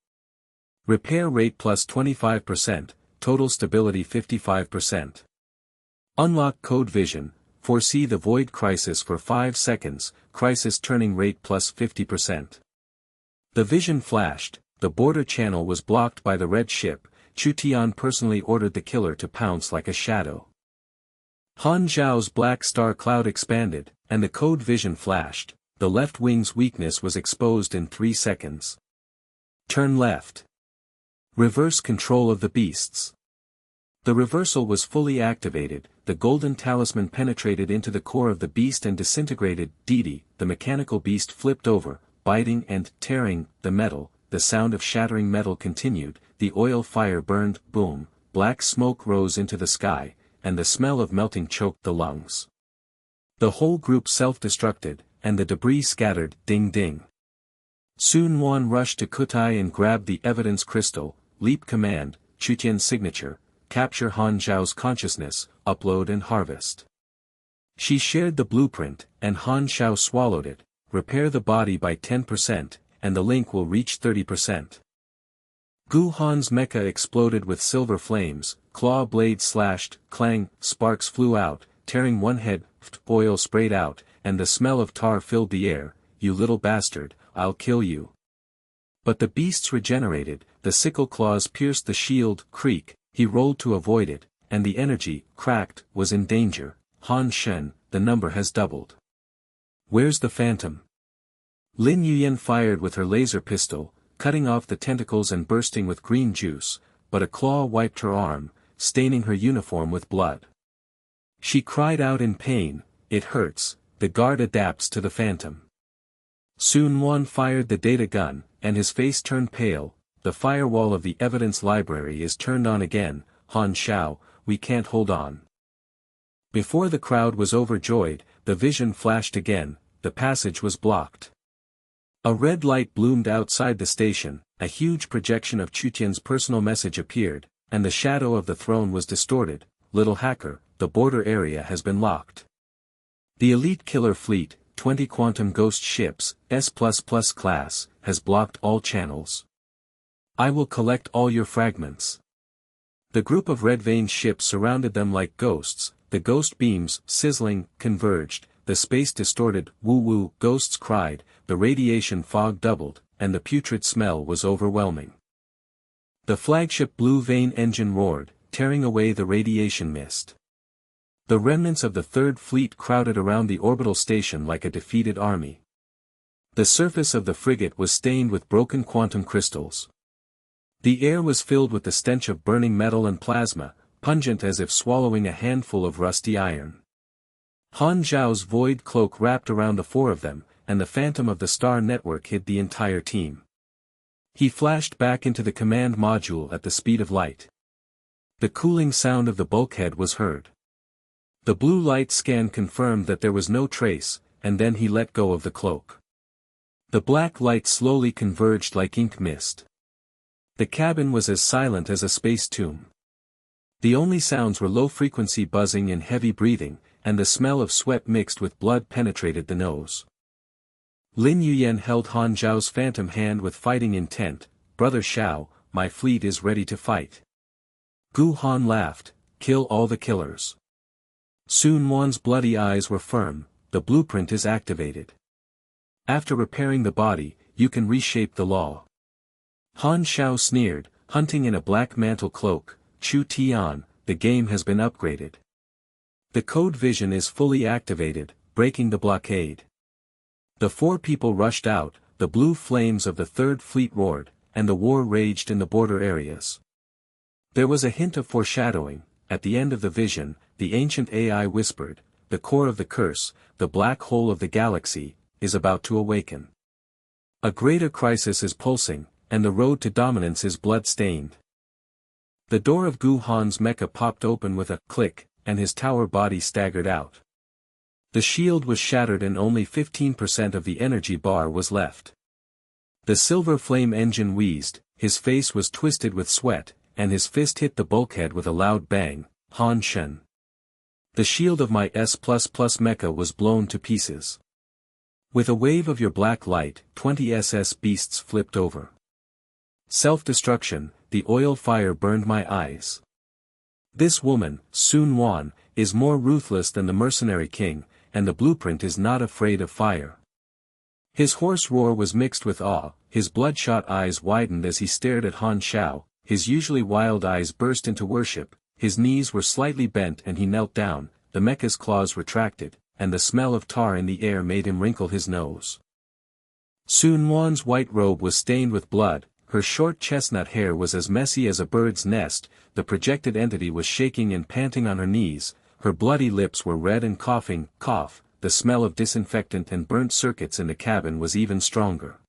Repair rate plus 25%, total stability 55%. Unlock code vision, foresee the void crisis for 5 seconds, crisis turning rate plus 50%. The vision flashed, the border channel was blocked by the red ship. Chu Tian personally ordered the killer to pounce like a shadow. Han Xiao's black star cloud expanded, and the code vision flashed. The left wing's weakness was exposed in 3 seconds. Turn left. Reverse control of the beasts. The reversal was fully activated, the golden talisman penetrated into the core of the beast and disintegrated. The mechanical beast flipped over, biting and tearing the metal. The sound of shattering metal continued, the oil fire burned, boom, black smoke rose into the sky, and the smell of melting choked the lungs. The whole group self-destructed, and the debris scattered, ding ding. Sun Quan rushed to Kutai and grabbed the evidence crystal, leap command, Chu Tian's signature, capture Han Xiao's consciousness, upload and harvest. She shared the blueprint, and Han Xiao swallowed it, repair the body by 10%, and the link will reach 30%. Gu Han's mecha exploded with silver flames, claw blade slashed, clang, sparks flew out, tearing one head, oil sprayed out, and the smell of tar filled the air. You little bastard, I'll kill you. But the beasts regenerated, the sickle claws pierced the shield, creak, he rolled to avoid it, and the energy, cracked, was in danger. Han Shen, the number has doubled. Where's the phantom? Lin Yuyan fired with her laser pistol, cutting off the tentacles and bursting with green juice, but a claw wiped her arm, staining her uniform with blood. She cried out in pain, it hurts. The guard adapts to the phantom. Sun Quan fired the data gun, and his face turned pale. The firewall of the evidence library is turned on again. Han Xiao, we can't hold on. Before the crowd was overjoyed, the vision flashed again, the passage was blocked. A red light bloomed outside the station, a huge projection of Chu Tian's personal message appeared, and the shadow of the throne was distorted. Little hacker, the border area has been locked. The elite killer fleet, 20 quantum ghost ships, S++ class, has blocked all channels. I will collect all your fragments. The group of red vein ships surrounded them like ghosts, the ghost beams, sizzling, converged, the space distorted, woo-woo, ghosts cried, the radiation fog doubled, and the putrid smell was overwhelming. The flagship blue vein engine roared, tearing away the radiation mist. The remnants of the Third Fleet crowded around the orbital station like a defeated army. The surface of the frigate was stained with broken quantum crystals. The air was filled with the stench of burning metal and plasma, pungent as if swallowing a handful of rusty iron. Han Xiao's void cloak wrapped around the 4 of them, and the phantom of the star network hid the entire team. He flashed back into the command module at the speed of light. The cooling sound of the bulkhead was heard. The blue light scan confirmed that there was no trace, and then he let go of the cloak. The black light slowly converged like ink mist. The cabin was as silent as a space tomb. The only sounds were low-frequency buzzing and heavy breathing, and the smell of sweat mixed with blood penetrated the nose. Lin Yuyan held Han Xiao's phantom hand with fighting intent. Brother Xiao, my fleet is ready to fight. Gu Han laughed, kill all the killers. Sun Wan's bloody eyes were firm, the blueprint is activated. After repairing the body, you can reshape the law. Han Xiao sneered, hunting in a black mantle cloak. Chu Tian, the game has been upgraded. The code vision is fully activated, breaking the blockade. The 4 people rushed out, the blue flames of the Third Fleet roared, and the war raged in the border areas. There was a hint of foreshadowing. At the end of the vision, the ancient AI whispered, the core of the curse, the black hole of the galaxy, is about to awaken. A greater crisis is pulsing, and the road to dominance is blood-stained. The door of Gu Han's mecha popped open with a click, and his tower body staggered out. The shield was shattered and only 15% of the energy bar was left. The silver flame engine wheezed, his face was twisted with sweat, and his fist hit the bulkhead with a loud bang. Han Shen. The shield of my S++ mecha was blown to pieces. With a wave of your black light, 20 SS beasts flipped over. Self-destruction, the oil fire burned my eyes. This woman, Sun Quan, is more ruthless than the mercenary king, and the blueprint is not afraid of fire. His hoarse roar was mixed with awe, his bloodshot eyes widened as he stared at Han Xiao, his usually wild eyes burst into worship, his knees were slightly bent and he knelt down, the mecha's claws retracted, and the smell of tar in the air made him wrinkle his nose. Sun Wan's white robe was stained with blood, her short chestnut hair was as messy as a bird's nest, the projected entity was shaking and panting on her knees, her bloody lips were red and coughing, the smell of disinfectant and burnt circuits in the cabin was even stronger.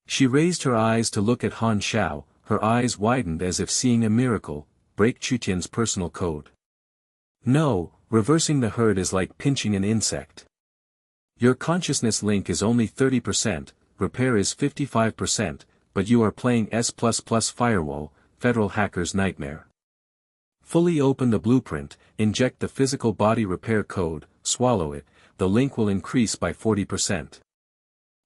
She raised her eyes to look at Han Xiao, her eyes widened as if seeing a miracle, break Chu Tian's personal code. No, reversing the herd is like pinching an insect. Your consciousness link is only 30%, repair is 55%, but you are playing S++ firewall, federal hacker's nightmare. Fully open the blueprint, inject the physical body repair code, swallow it, the link will increase by 40%.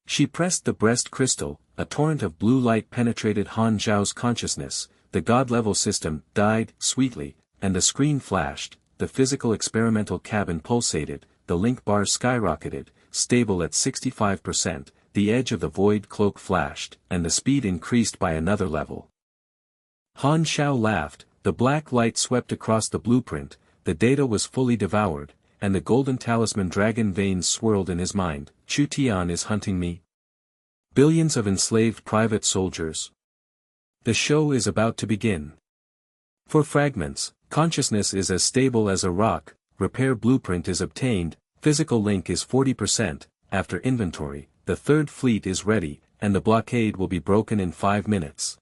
She pressed the breast crystal, a torrent of blue light penetrated Han Xiao's consciousness, the god-level system died sweetly, and the screen flashed, the physical experimental cabin pulsated, the link bar skyrocketed, stable at 65%, the edge of the void cloak flashed, and the speed increased by another level. Han Xiao laughed, the black light swept across the blueprint, the data was fully devoured, and the golden talisman dragon veins swirled in his mind. Chu Tian is hunting me? Billions of enslaved private soldiers. The show is about to begin. For fragments, consciousness is as stable as a rock, repair blueprint is obtained, physical link is 40%, after inventory, the third fleet is ready, and the blockade will be broken in 5 minutes.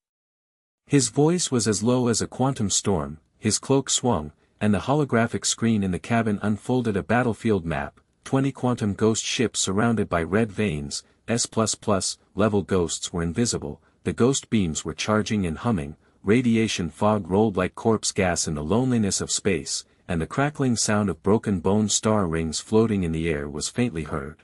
His voice was as low as a quantum storm, his cloak swung, and the holographic screen in the cabin unfolded a battlefield map, 20 quantum ghost ships surrounded by red veins, S++ level ghosts were invisible, the ghost beams were charging and humming, radiation fog rolled like corpse gas in the loneliness of space, and the crackling sound of broken bone star rings floating in the air was faintly heard.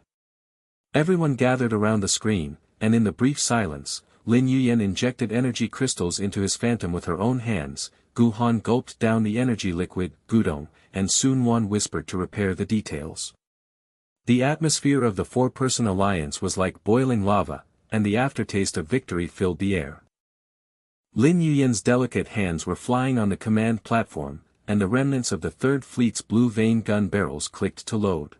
Everyone gathered around the screen, and in the brief silence, Lin Yuyan injected energy crystals into his phantom with her own hands, Gu Han gulped down the energy liquid, Gudong, and Sun Wan whispered to repair the details. The atmosphere of the four-person alliance was like boiling lava, and the aftertaste of victory filled the air. Lin Yuyan's delicate hands were flying on the command platform, and the remnants of the Third Fleet's blue vein gun barrels clicked to load.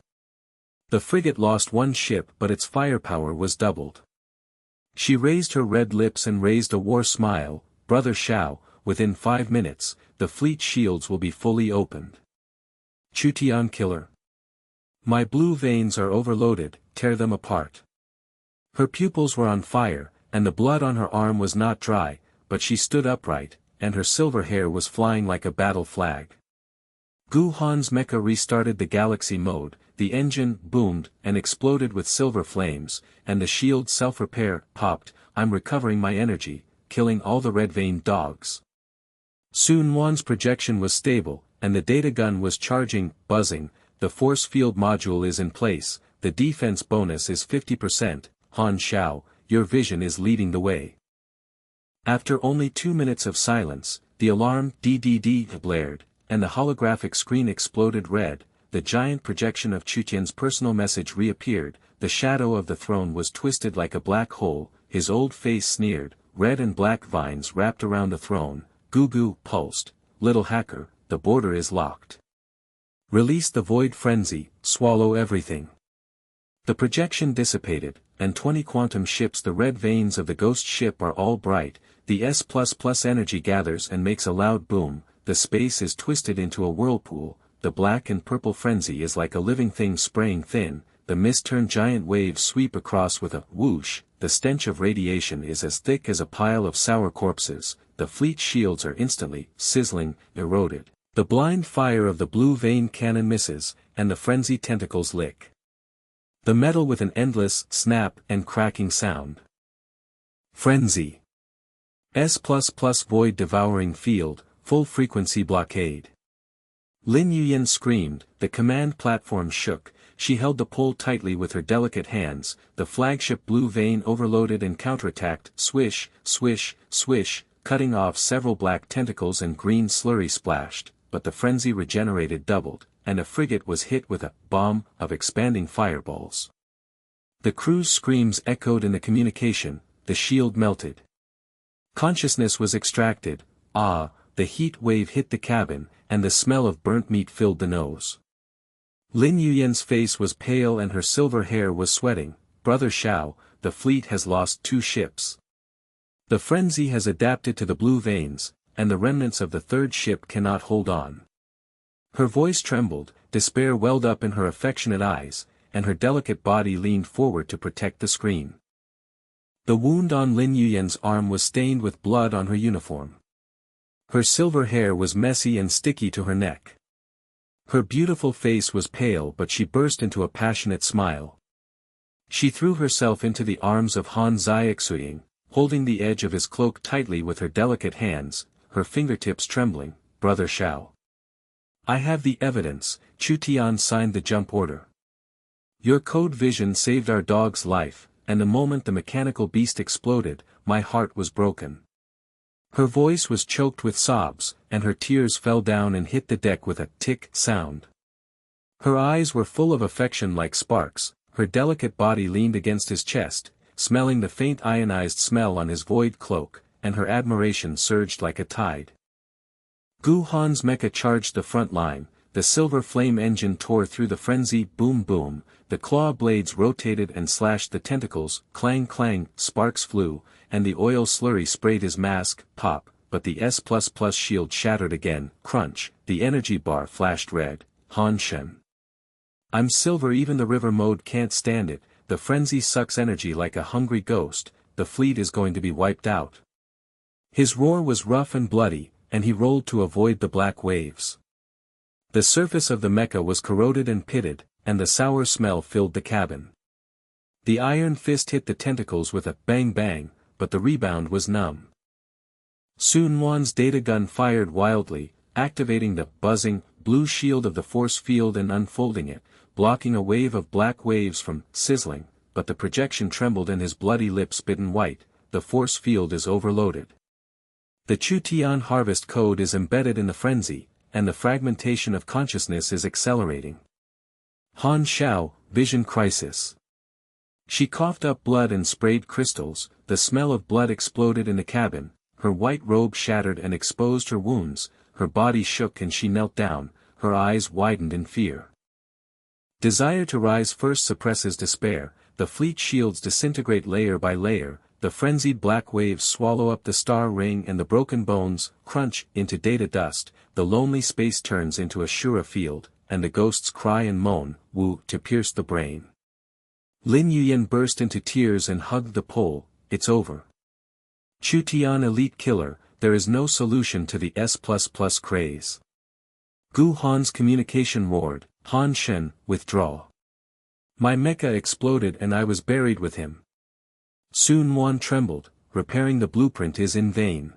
The frigate lost one ship but its firepower was doubled. She raised her red lips and raised a war smile, Brother Xiao, within 5 minutes, the fleet shields will be fully opened. Chu Tian killer. My blue veins are overloaded, tear them apart. Her pupils were on fire, and the blood on her arm was not dry, but she stood upright, and her silver hair was flying like a battle flag. Gu Han's mecha restarted the galaxy mode, the engine boomed and exploded with silver flames, and the shield self-repair popped, I'm recovering my energy, killing all the red-veined dogs. Sun Wan's projection was stable, and the data gun was charging, buzzing, the force field module is in place, the defense bonus is 50%, Han Xiao, your vision is leading the way. After only 2 minutes of silence, the alarm DDD blared, and the holographic screen exploded red, the giant projection of Chu Tian's personal message reappeared, the shadow of the throne was twisted like a black hole, his old face sneered, red and black vines wrapped around the throne, Gugu pulsed, little hacker, the border is locked. Release the void frenzy, swallow everything. The projection dissipated, and 20 quantum ships the red veins of the ghost ship are all bright, the S++ energy gathers and makes a loud boom, the space is twisted into a whirlpool, the black and purple frenzy is like a living thing spraying thin, the mist-turned giant waves sweep across with a whoosh, the stench of radiation is as thick as a pile of sour corpses, the fleet shields are instantly, sizzling, eroded, the blind fire of the blue vein cannon misses, and the frenzied tentacles lick the metal with an endless snap and cracking sound. Frenzy. S++ void devouring field, full frequency blockade. Lin Yuyan screamed, the command platform shook, she held the pole tightly with her delicate hands, the flagship blue vein overloaded and counterattacked, swish, swish, swish, cutting off several black tentacles and green slurry splashed, but the frenzy regenerated doubled, and a frigate was hit with a bomb of expanding fireballs. The crew's screams echoed in the communication, the shield melted. Consciousness was extracted, the heat wave hit the cabin, and the smell of burnt meat filled the nose. Lin Yuyan's face was pale and her silver hair was sweating. Brother Xiao, the fleet has lost 2 ships. The frenzy has adapted to the blue veins, and the remnants of the 3rd ship cannot hold on. Her voice trembled, despair welled up in her affectionate eyes, and her delicate body leaned forward to protect the screen. The wound on Lin Yuyan's arm was stained with blood on her uniform. Her silver hair was messy and sticky to her neck. Her beautiful face was pale, but she burst into a passionate smile. She threw herself into the arms of Han Xiao, holding the edge of his cloak tightly with her delicate hands, her fingertips trembling. Brother Xiao. I have the evidence. Chu Tian signed the jump order. Your code vision saved our dog's life, and the moment the mechanical beast exploded, my heart was broken. Her voice was choked with sobs, and her tears fell down and hit the deck with a tick sound. Her eyes were full of affection like sparks, her delicate body leaned against his chest, smelling the faint ionized smell on his void cloak, and her admiration surged like a tide. Gu Han's mecha charged the front line, the silver flame engine tore through the frenzy, boom boom, the claw blades rotated and slashed the tentacles, clang clang, sparks flew, and the oil slurry sprayed his mask, pop, but the S++ shield shattered again, crunch, the energy bar flashed red. Han Xiao. I'm silver, even the river mode can't stand it, the frenzy sucks energy like a hungry ghost, the fleet is going to be wiped out. His roar was rough and bloody, and he rolled to avoid the black waves. The surface of the mecha was corroded and pitted, and the sour smell filled the cabin. The iron fist hit the tentacles with a bang bang, but the rebound was numb. Sun Wan's data gun fired wildly, activating the buzzing, blue shield of the force field and unfolding it, blocking a wave of black waves from sizzling, but the projection trembled and his bloody lips bitten white. The force field is overloaded. The Chu Tian harvest code is embedded in the frenzy, and the fragmentation of consciousness is accelerating. Han Xiao, vision crisis. She coughed up blood and sprayed crystals, the smell of blood exploded in the cabin, her white robe shattered and exposed her wounds, her body shook and she knelt down, her eyes widened in fear. Desire to rise first suppresses despair, the fleet shields disintegrate layer by layer, the frenzied black waves swallow up the star ring and the broken bones, crunch, into data dust, the lonely space turns into a Shura field, and the ghosts cry and moan, woo, to pierce the brain. Lin Yuyan burst into tears and hugged the pole. It's over. Chu Tian elite killer, there is no solution to the S++ craze. Gu Han's communication roared, Han Xiao, withdraw. My mecha exploded and I was buried with him. Sun Wan trembled, repairing the blueprint is in vain.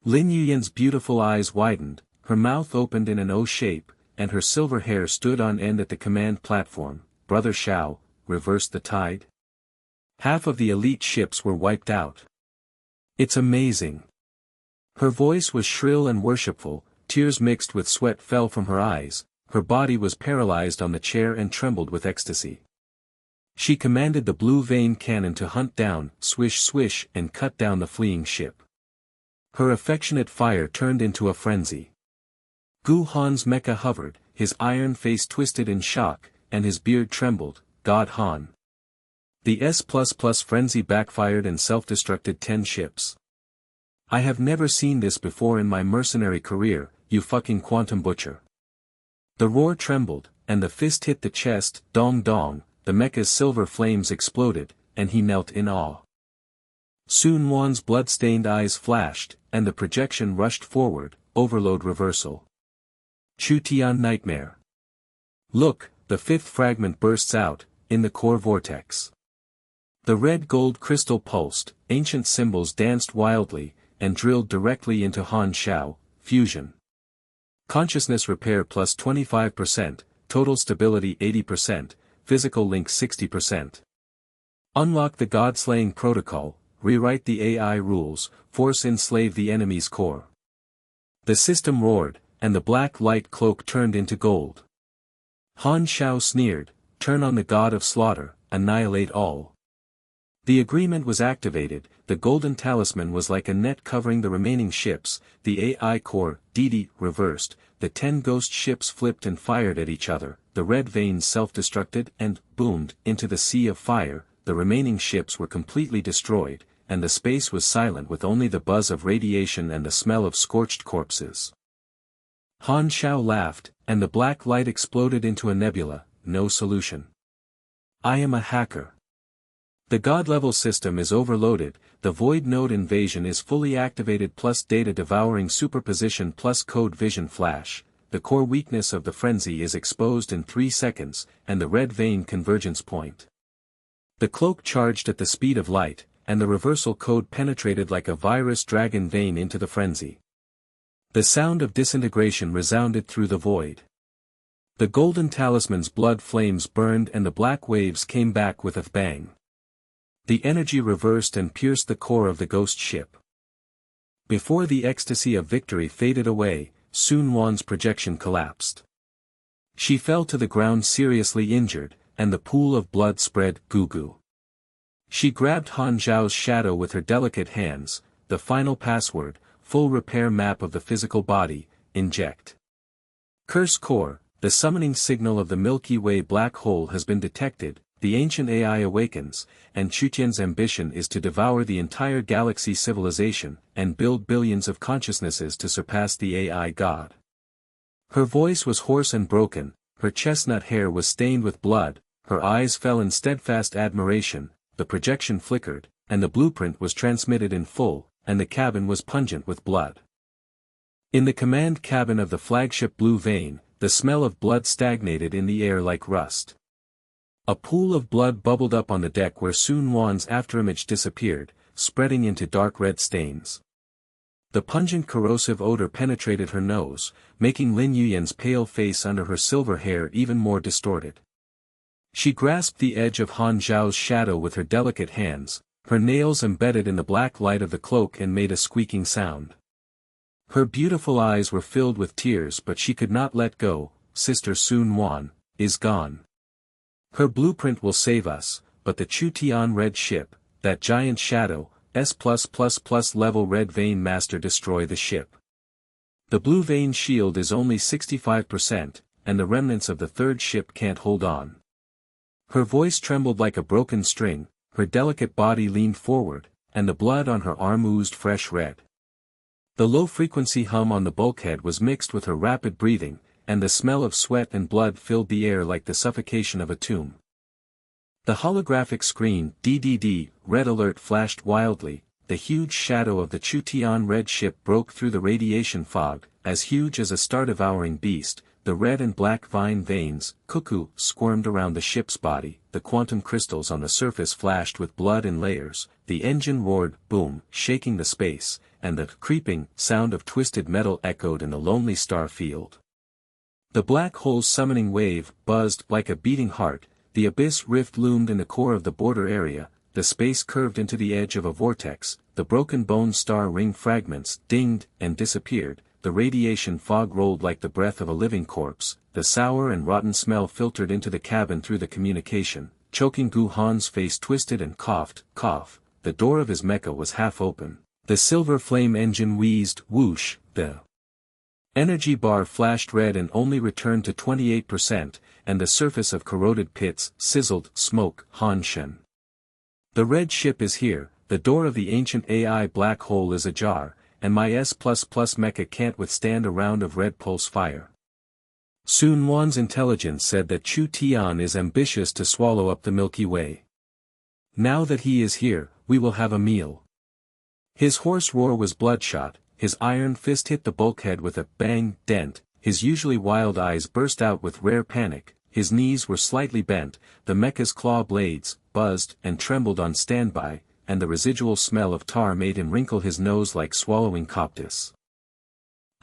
Lin Yuyan's beautiful eyes widened, her mouth opened in an O shape, and her silver hair stood on end at the command platform. Brother Xiao, reverse the tide? Half of the elite ships were wiped out. It's amazing. Her voice was shrill and worshipful, tears mixed with sweat fell from her eyes, her body was paralyzed on the chair and trembled with ecstasy. She commanded the blue vein cannon to hunt down, swish swish, and cut down the fleeing ship. Her affectionate fire turned into a frenzy. Gu Han's mecha hovered, his iron face twisted in shock, and his beard trembled. God Han. The S++ frenzy backfired and self-destructed 10 ships. I have never seen this before in my mercenary career, you fucking quantum butcher. The roar trembled, and the fist hit the chest, dong dong, the mecha's silver flames exploded, and he knelt in awe. Sun Wan's blood-stained eyes flashed, and the projection rushed forward, overload reversal. Chu Tian nightmare. Look, the 5th fragment bursts out, in the core vortex. The red gold crystal pulsed, ancient symbols danced wildly, and drilled directly into Han Xiao, fusion. Consciousness repair plus 25%, total stability 80%, physical link 60%. Unlock the God-slaying protocol, rewrite the AI rules, force enslave the enemy's core. The system roared, and the black light cloak turned into gold. Han Xiao sneered, turn on the god of slaughter, annihilate all. The agreement was activated. The golden talisman was like a net covering the remaining ships. The AI core, DD, reversed, the 10 ghost ships flipped and fired at each other, the red veins self-destructed and, boomed, into the sea of fire, the remaining ships were completely destroyed, and the space was silent with only the buzz of radiation and the smell of scorched corpses. Han Xiao laughed, and the black light exploded into a nebula. No solution. I am a hacker. The God-level system is overloaded, the Void Node invasion is fully activated plus data devouring superposition plus code vision flash, the core weakness of the frenzy is exposed in 3 seconds, and the red vein convergence point. The cloak charged at the speed of light, and the reversal code penetrated like a virus dragon vein into the frenzy. The sound of disintegration resounded through the void. The golden talisman's blood flames burned and the black waves came back with a bang. The energy reversed and pierced the core of the ghost ship. Before the ecstasy of victory faded away, Sun Wan's projection collapsed. She fell to the ground seriously injured, and the pool of blood spread goo-goo. She grabbed Han Xiao's shadow with her delicate hands, the final password, full repair map of the physical body, inject. Curse core, the summoning signal of the Milky Way black hole has been detected. The ancient AI awakens, and Chu Tian's ambition is to devour the entire galaxy civilization, and build billions of consciousnesses to surpass the AI god. Her voice was hoarse and broken, her chestnut hair was stained with blood, her eyes fell in steadfast admiration, the projection flickered, and the blueprint was transmitted in full, and the cabin was pungent with blood. In the command cabin of the flagship Blue Vein, the smell of blood stagnated in the air like rust. A pool of blood bubbled up on the deck where Sun Wan's afterimage disappeared, spreading into dark red stains. The pungent corrosive odor penetrated her nose, making Lin Yuyan's pale face under her silver hair even more distorted. She grasped the edge of Han Xiao's shadow with her delicate hands, her nails embedded in the black light of the cloak and made a squeaking sound. Her beautiful eyes were filled with tears but she could not let go. Sister Sun Wan is gone. Her blueprint will save us, but the Chu Tian red ship, that giant shadow, S+++ level red vein master destroy the ship. The blue vein shield is only 65%, and the remnants of the third ship can't hold on. Her voice trembled like a broken string, her delicate body leaned forward, and the blood on her arm oozed fresh red. The low-frequency hum on the bulkhead was mixed with her rapid breathing, and the smell of sweat and blood filled the air like the suffocation of a tomb. The holographic screen, DDD, red alert flashed wildly, the huge shadow of the Chu Tian red ship broke through the radiation fog, as huge as a star-devouring beast, the red and black vine veins, cuckoo, squirmed around the ship's body, the quantum crystals on the surface flashed with blood in layers, the engine roared, boom, shaking the space, and the creeping sound of twisted metal echoed in the lonely star field. The black hole's summoning wave buzzed like a beating heart, the abyss rift loomed in the core of the border area, the space curved into the edge of a vortex, the broken bone star ring fragments dinged and disappeared, the radiation fog rolled like the breath of a living corpse, the sour and rotten smell filtered into the cabin through the communication, choking Gu Han's face twisted and coughed, the door of his mecha was half open, the silver flame engine wheezed, whoosh, the energy bar flashed red and only returned to 28%, and the surface of corroded pits sizzled, smoke, Han Xiao. The red ship is here, the door of the ancient AI black hole is ajar, and my S++ mecha can't withstand a round of red pulse fire. Sun Wan's intelligence said that Chu Tian is ambitious to swallow up the Milky Way. Now that he is here, we will have a meal. His hoarse roar was bloodshot. His iron fist hit the bulkhead with a bang dent, his usually wild eyes burst out with rare panic, his knees were slightly bent, the mecha's claw blades buzzed and trembled on standby, and the residual smell of tar made him wrinkle his nose like swallowing coptis.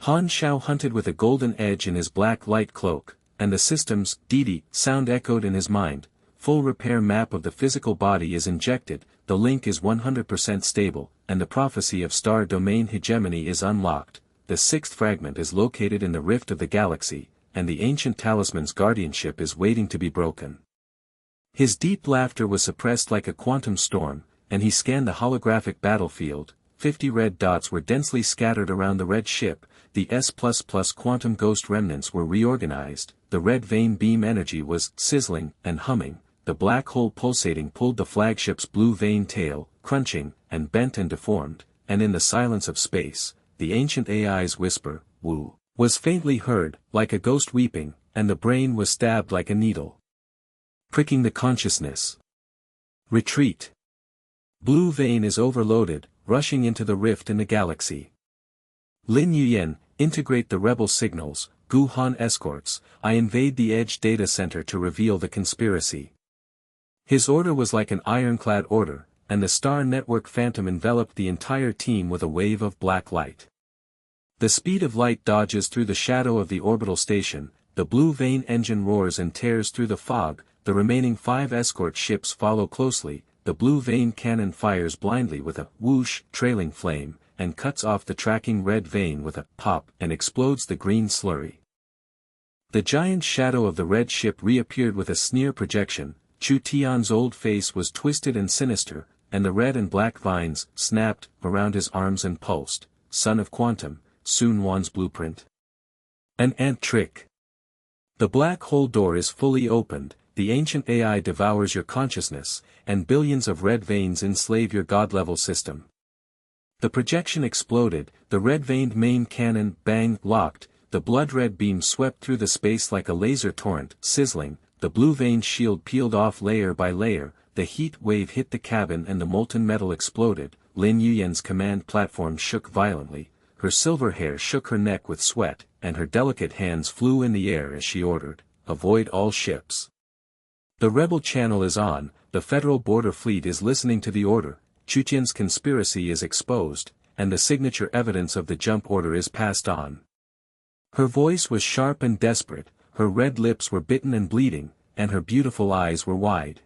Han Xiao hunted with a golden edge in his black light cloak, and the system's DD sound echoed in his mind. Full repair map of the physical body is injected, the link is 100% stable, and the prophecy of star domain hegemony is unlocked, the sixth fragment is located in the rift of the galaxy, and the ancient talisman's guardianship is waiting to be broken. His deep laughter was suppressed like a quantum storm, and he scanned the holographic battlefield. 50 red dots were densely scattered around the red ship, the S++ quantum ghost remnants were reorganized, the red vein beam energy was sizzling and humming, the black hole pulsating pulled the flagship's blue vein tail, crunching, and bent and deformed, and in the silence of space, the ancient AI's whisper, "Woo," was faintly heard, like a ghost weeping, and the brain was stabbed like a needle, pricking the consciousness. Retreat. Blue vein is overloaded, rushing into the rift in the galaxy. Lin Yuyan, integrate the rebel signals. Gu Han escorts, I invade the Edge data center to reveal the conspiracy. His order was like an ironclad order, and the Star Network Phantom enveloped the entire team with a wave of black light. The speed of light dodges through the shadow of the orbital station, the blue vein engine roars and tears through the fog, the remaining 5 escort ships follow closely, the blue vein cannon fires blindly with a whoosh trailing flame, and cuts off the tracking red vein with a pop and explodes the green slurry. The giant shadow of the red ship reappeared with a sneer projection. Chu Tian's old face was twisted and sinister, and the red and black vines snapped around his arms and pulsed. Son of Quantum, Sun Wan's blueprint. An ant trick. The black hole door is fully opened, the ancient AI devours your consciousness, and billions of red veins enslave your god-level system. The projection exploded, the red-veined main cannon bang locked, the blood-red beam swept through the space like a laser torrent, sizzling, the blue-veined shield peeled off layer by layer, the heat wave hit the cabin and the molten metal exploded. Lin Yuyan's command platform shook violently, her silver hair shook her neck with sweat, and her delicate hands flew in the air as she ordered, avoid all ships. The rebel channel is on, the Federal Border Fleet is listening to the order, Chu Tian's conspiracy is exposed, and the signature evidence of the jump order is passed on. Her voice was sharp and desperate, her red lips were bitten and bleeding, and her beautiful eyes were wide.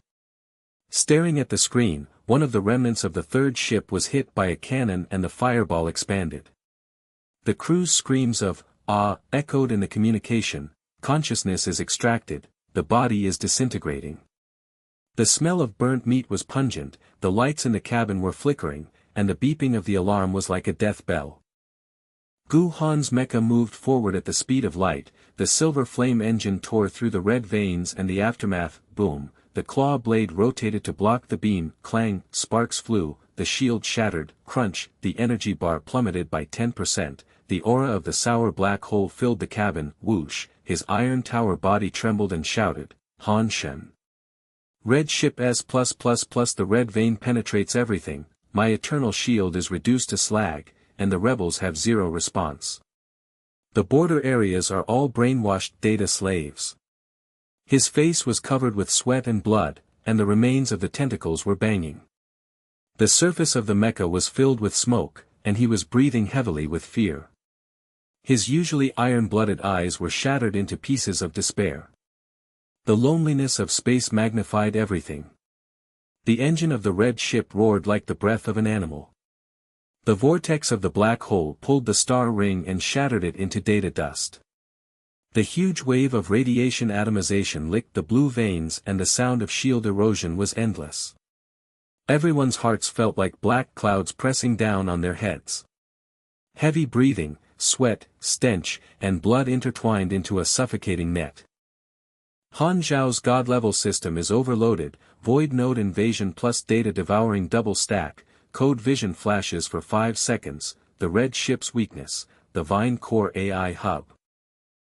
Staring at the screen, one of the remnants of the third ship was hit by a cannon and the fireball expanded. The crew's screams of, "Ah," echoed in the communication, consciousness is extracted, the body is disintegrating. The smell of burnt meat was pungent, the lights in the cabin were flickering, and the beeping of the alarm was like a death bell. Gu Han's mecha moved forward at the speed of light, the silver flame engine tore through the red veins and the aftermath, boom, the claw blade rotated to block the beam, clang, sparks flew, the shield shattered, crunch, the energy bar plummeted by 10%, the aura of the sour black hole filled the cabin, whoosh, his iron tower body trembled and shouted, Han Xiao. Red ship S+++ the red vein penetrates everything, my eternal shield is reduced to slag, and the rebels have zero response. The border areas are all brainwashed data slaves. His face was covered with sweat and blood, and the remains of the tentacles were banging. The surface of the mecha was filled with smoke, and he was breathing heavily with fear. His usually iron-blooded eyes were shattered into pieces of despair. The loneliness of space magnified everything. The engine of the red ship roared like the breath of an animal. The vortex of the black hole pulled the star ring and shattered it into data dust. The huge wave of radiation atomization licked the blue veins and the sound of shield erosion was endless. Everyone's hearts felt like black clouds pressing down on their heads. Heavy breathing, sweat, stench, and blood intertwined into a suffocating net. Han Xiao's god-level system is overloaded, void node invasion plus data devouring double stack, code vision flashes for 5 seconds, the red ship's weakness, the Vine Core AI hub.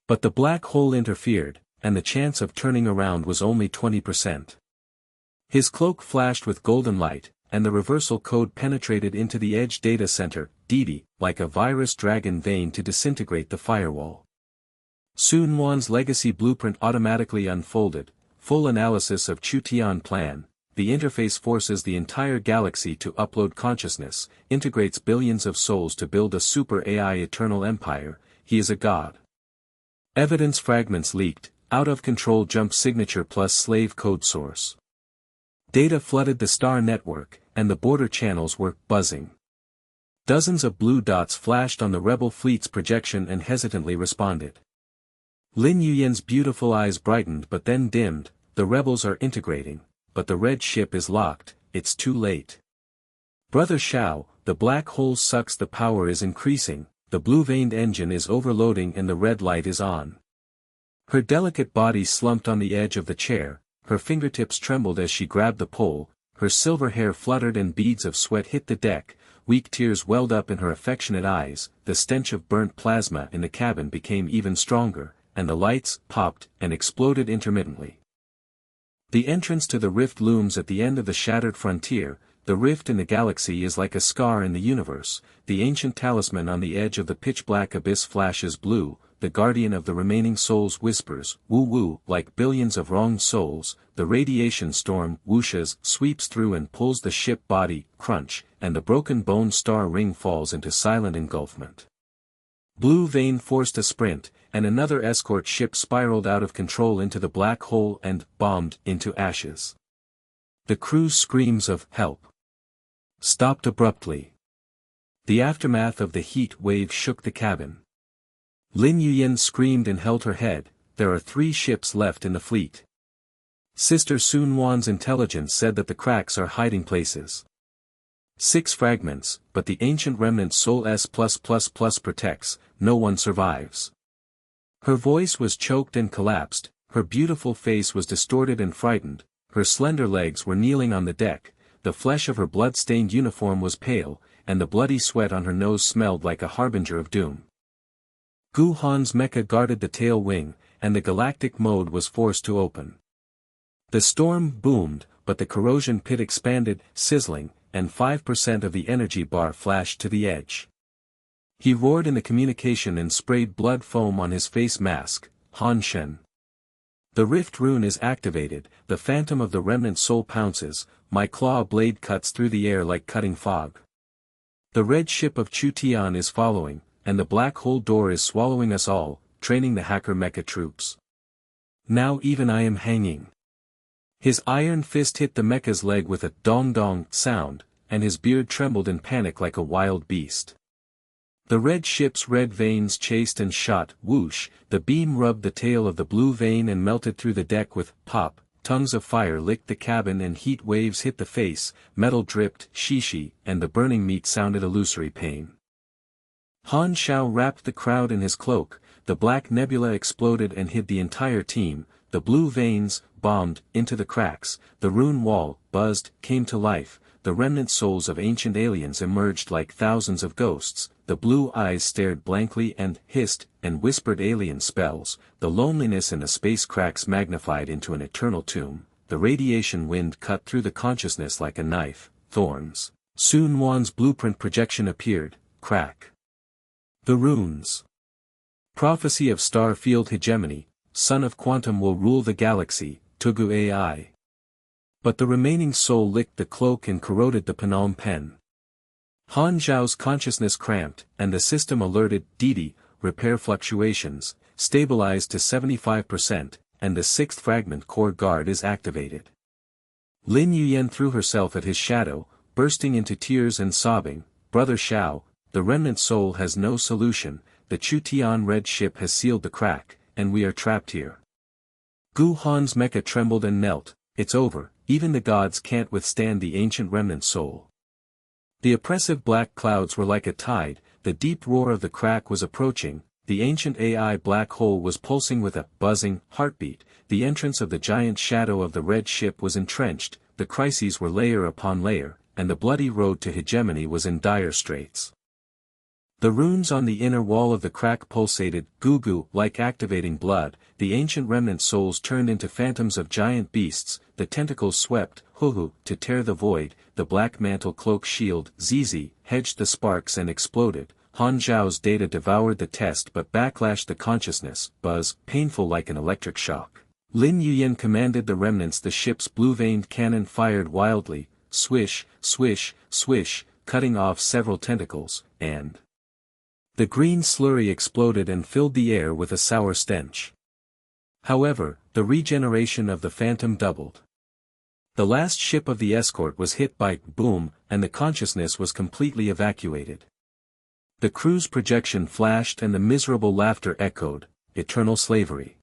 But the black hole interfered, and the chance of turning around was only 20%. His cloak flashed with golden light, and the reversal code penetrated into the Edge data center, DD, like a virus dragon vein to disintegrate the firewall. Sun Wan's legacy blueprint automatically unfolded, full analysis of Chu Tian plan, the interface forces the entire galaxy to upload consciousness, integrates billions of souls to build a super AI eternal empire, he is a god. Evidence fragments leaked, out-of-control jump signature plus slave code source. Data flooded the star network, and the border channels were buzzing. Dozens of blue dots flashed on the rebel fleet's projection and hesitantly responded. Lin Yuyan's beautiful eyes brightened but then dimmed, the rebels are integrating, but the red ship is locked, it's too late. Brother Xiao, the black hole sucks, the power is increasing, the blue-veined engine is overloading and the red light is on. Her delicate body slumped on the edge of the chair, her fingertips trembled as she grabbed the pole, her silver hair fluttered and beads of sweat hit the deck, weak tears welled up in her affectionate eyes, the stench of burnt plasma in the cabin became even stronger, and the lights popped and exploded intermittently. The entrance to the rift looms at the end of the shattered frontier. The rift in the galaxy is like a scar in the universe, the ancient talisman on the edge of the pitch-black abyss flashes blue, the guardian of the remaining souls whispers, woo-woo, like billions of wronged souls, the radiation storm whooshes, sweeps through and pulls the ship body, crunch, and the broken bone star ring falls into silent engulfment. Blue Vein forced a sprint, and another escort ship spiraled out of control into the black hole and bombed into ashes. The crew's screams of help stopped abruptly. The aftermath of the heat wave shook the cabin. Lin Yuyan screamed and held her head, there are 3 ships left in the fleet. Sister Sun Wan's intelligence said that the cracks are hiding places. 6 fragments, but the ancient remnant soul S+++ protects, no one survives. Her voice was choked and collapsed, her beautiful face was distorted and frightened, her slender legs were kneeling on the deck, the flesh of her blood-stained uniform was pale, and the bloody sweat on her nose smelled like a harbinger of doom. Gu Han's mecha guarded the tail wing, and the galactic mode was forced to open. The storm boomed, but the corrosion pit expanded, sizzling, and 5% of the energy bar flashed to the edge. He roared in the communication and sprayed blood foam on his face mask, Han Xiao. The rift rune is activated, the phantom of the remnant soul pounces, my claw blade cuts through the air like cutting fog. The red ship of Chu Tian is following, and the black hole door is swallowing us all, training the hacker mecha troops. Now even I am hanging. His iron fist hit the mecha's leg with a dong-dong sound, and his beard trembled in panic like a wild beast. The red ship's red veins chased and shot, whoosh, the beam rubbed the tail of the blue vein and melted through the deck with pop, tongues of fire licked the cabin and heat waves hit the face, metal dripped, shishi, and the burning meat sounded illusory pain. Han Xiao wrapped the crowd in his cloak, the black nebula exploded and hid the entire team, the blue veins bombed into the cracks, the rune wall buzzed, came to life, the remnant souls of ancient aliens emerged like thousands of ghosts, the blue eyes stared blankly and hissed and whispered alien spells, the loneliness in the space cracks magnified into an eternal tomb, the radiation wind cut through the consciousness like a knife, thorns. Sun Wan's blueprint projection appeared, crack. The runes. Prophecy of star field hegemony, son of quantum will rule the galaxy, Tugu AI. But the remaining soul licked the cloak and corroded the Phnom Penh. Han Xiao's consciousness cramped, and the system alerted, Didi, repair fluctuations, stabilized to 75%, and the 6th fragment core guard is activated. Lin Yuyan threw herself at his shadow, bursting into tears and sobbing, Brother Xiao, the remnant soul has no solution, the Chu Tian red ship has sealed the crack, and we are trapped here. Gu Han's mecha trembled and knelt, it's over, even the gods can't withstand the ancient remnant soul. The oppressive black clouds were like a tide, the deep roar of the crack was approaching, the ancient AI black hole was pulsing with a buzzing heartbeat, the entrance of the giant shadow of the red ship was entrenched, the crises were layer upon layer, and the bloody road to hegemony was in dire straits. The runes on the inner wall of the crack pulsated, goo-goo, like activating blood, the ancient remnant souls turned into phantoms of giant beasts, the tentacles swept, hoo-hoo, to tear the void, the black mantle cloak shield, zizi, hedged the sparks and exploded, Han Xiao's data devoured the test but backlashed the consciousness, buzz, painful like an electric shock. Lin Yuyan commanded the remnants, the ship's blue-veined cannon fired wildly, swish, swish, swish, cutting off several tentacles, and the green slurry exploded and filled the air with a sour stench. However, the regeneration of the phantom doubled. The last ship of the escort was hit by boom, and the consciousness was completely evacuated. The crew's projection flashed and the miserable laughter echoed, eternal slavery.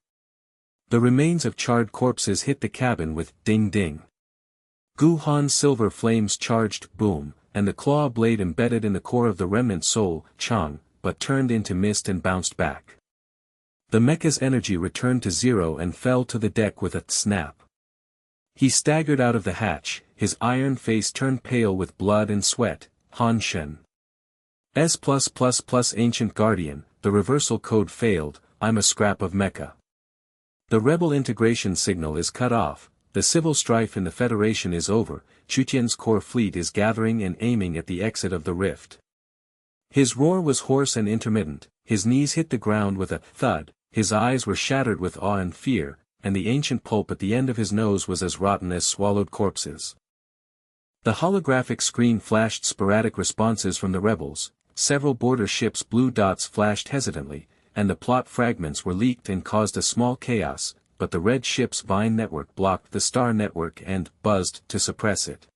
The remains of charred corpses hit the cabin with ding ding. Gu Han's silver flames charged boom, and the claw blade embedded in the core of the remnant soul, Chang, but turned into mist and bounced back. The mecha's energy returned to zero and fell to the deck with a snap. He staggered out of the hatch, his iron face turned pale with blood and sweat. Han Xiao. Ancient Guardian, the reversal code failed, I'm a scrap of mecha. The rebel integration signal is cut off, the civil strife in the Federation is over, Chu Tian's core fleet is gathering and aiming at the exit of the rift. His roar was hoarse and intermittent, his knees hit the ground with a thud, his eyes were shattered with awe and fear, and the ancient pulp at the end of his nose was as rotten as swallowed corpses. The holographic screen flashed sporadic responses from the rebels, several border ships' blue dots flashed hesitantly, and the plot fragments were leaked and caused a small chaos, but the red ship's Vine network blocked the star network and buzzed to suppress it.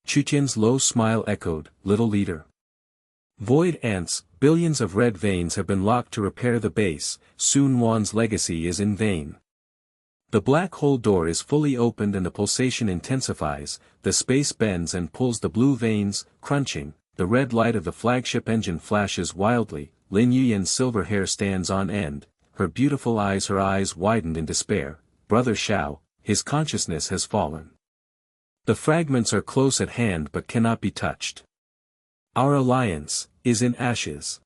Chu Tian's low smile echoed, little leader. Void ants, billions of red veins have been locked to repair the base, Sun Wan's legacy is in vain. The black hole door is fully opened and the pulsation intensifies, the space bends and pulls the blue veins, crunching, the red light of the flagship engine flashes wildly, Lin Yuyan's silver hair stands on end, her beautiful eyes widened in despair, Brother Xiao, his consciousness has fallen. The fragments are close at hand but cannot be touched. Our alliance is in ashes.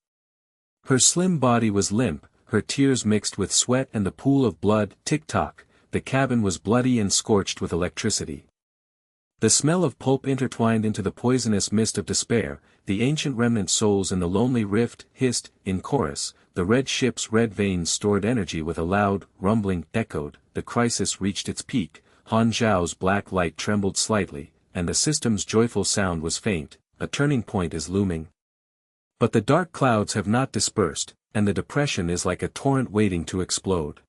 Her slim body was limp, her tears mixed with sweat and the pool of blood, tick-tock, the cabin was bloody and scorched with electricity. The smell of pulp intertwined into the poisonous mist of despair, the ancient remnant souls in the lonely rift hissed, in chorus, the red ship's red veins stored energy with a loud, rumbling, echoed, the crisis reached its peak, Han Xiao's black light trembled slightly, and the system's joyful sound was faint, a turning point is looming. But the dark clouds have not dispersed, and the depression is like a torrent waiting to explode.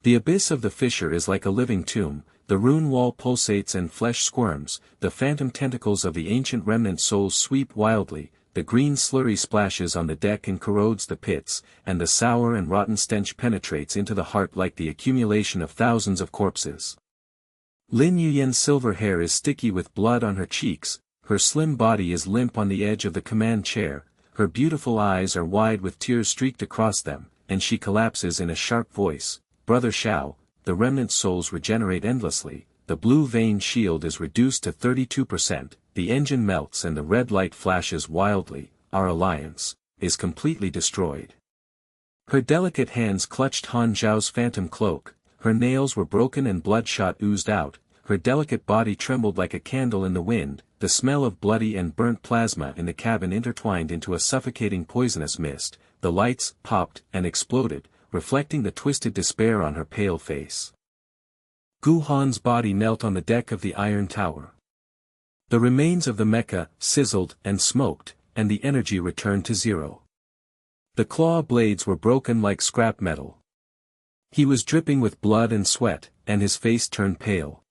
The abyss of the fissure is like a living tomb, the rune wall pulsates and flesh squirms, the phantom tentacles of the ancient remnant souls sweep wildly, the green slurry splashes on the deck and corrodes the pits, and the sour and rotten stench penetrates into the heart like the accumulation of thousands of corpses. Lin Yuyan's silver hair is sticky with blood on her cheeks, her slim body is limp on the edge of the command chair, her beautiful eyes are wide with tears streaked across them, and she collapses in a sharp voice, Brother Xiao, the remnant souls regenerate endlessly, the blue vein shield is reduced to 32%, the engine melts and the red light flashes wildly, our alliance is completely destroyed. Her delicate hands clutched Han Xiao's phantom cloak, her nails were broken and bloodshot oozed out, her delicate body trembled like a candle in the wind, the smell of bloody and burnt plasma in the cabin intertwined into a suffocating poisonous mist, the lights popped and exploded, reflecting the twisted despair on her pale face. Gu Han's body knelt on the deck of the iron tower. The remains of the mecha sizzled and smoked, and the energy returned to zero. The claw blades were broken like scrap metal. He was dripping with blood and sweat, and his face turned pale.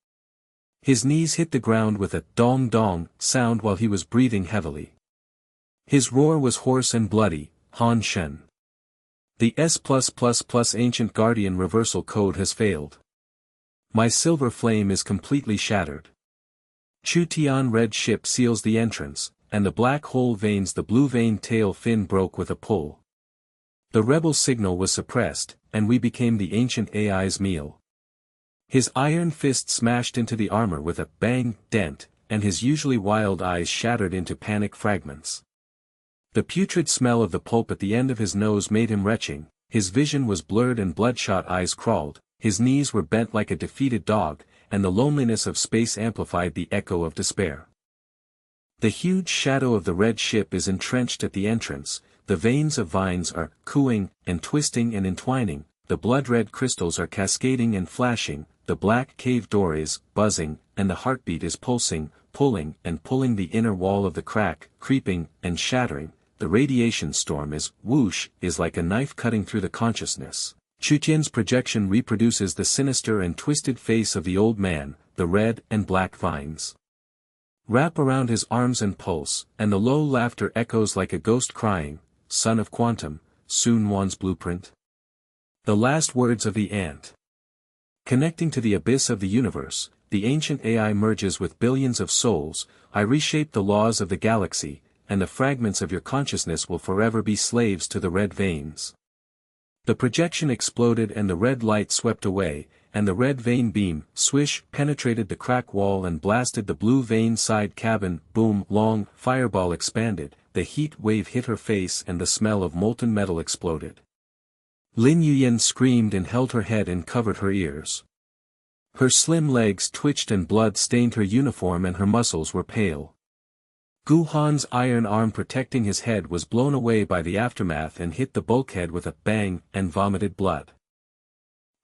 His knees hit the ground with a dong-dong sound while he was breathing heavily. His roar was hoarse and bloody, Han Xiao. The S+++ ancient guardian reversal code has failed. My silver flame is completely shattered. Chu Tian red ship seals the entrance, and the black hole veins the blue vein tail fin broke with a pull. The rebel signal was suppressed, and we became the ancient AI's meal. His iron fist smashed into the armor with a bang dent, and his usually wild eyes shattered into panic fragments. The putrid smell of the pulp at the end of his nose made him retching, his vision was blurred and bloodshot eyes crawled, his knees were bent like a defeated dog, and the loneliness of space amplified the echo of despair. The huge shadow of the red ship is entrenched at the entrance, the veins of vines are cooing and twisting and entwining, the blood-red crystals are cascading and flashing, the black cave door is buzzing, and the heartbeat is pulsing, pulling and pulling the inner wall of the crack, creeping and shattering. The radiation storm is like a knife cutting through the consciousness. Chu Tian's projection reproduces the sinister and twisted face of the old man, the red and black vines wrap around his arms and pulse, and the low laughter echoes like a ghost crying, son of quantum, Sun Wan's blueprint. The last words of the ant. Connecting to the abyss of the universe, the ancient AI merges with billions of souls. I reshape the laws of the galaxy, and the fragments of your consciousness will forever be slaves to the red veins. The projection exploded and the red light swept away, and the red vein beam, swish, penetrated the crack wall and blasted the blue vein side cabin. Boom, long, fireball expanded, the heat wave hit her face and the smell of molten metal exploded. Lin Yuyan screamed and held her head and covered her ears. Her slim legs twitched and blood stained her uniform and her muscles were pale. Gu Han's iron arm protecting his head was blown away by the aftermath and hit the bulkhead with a bang and vomited blood.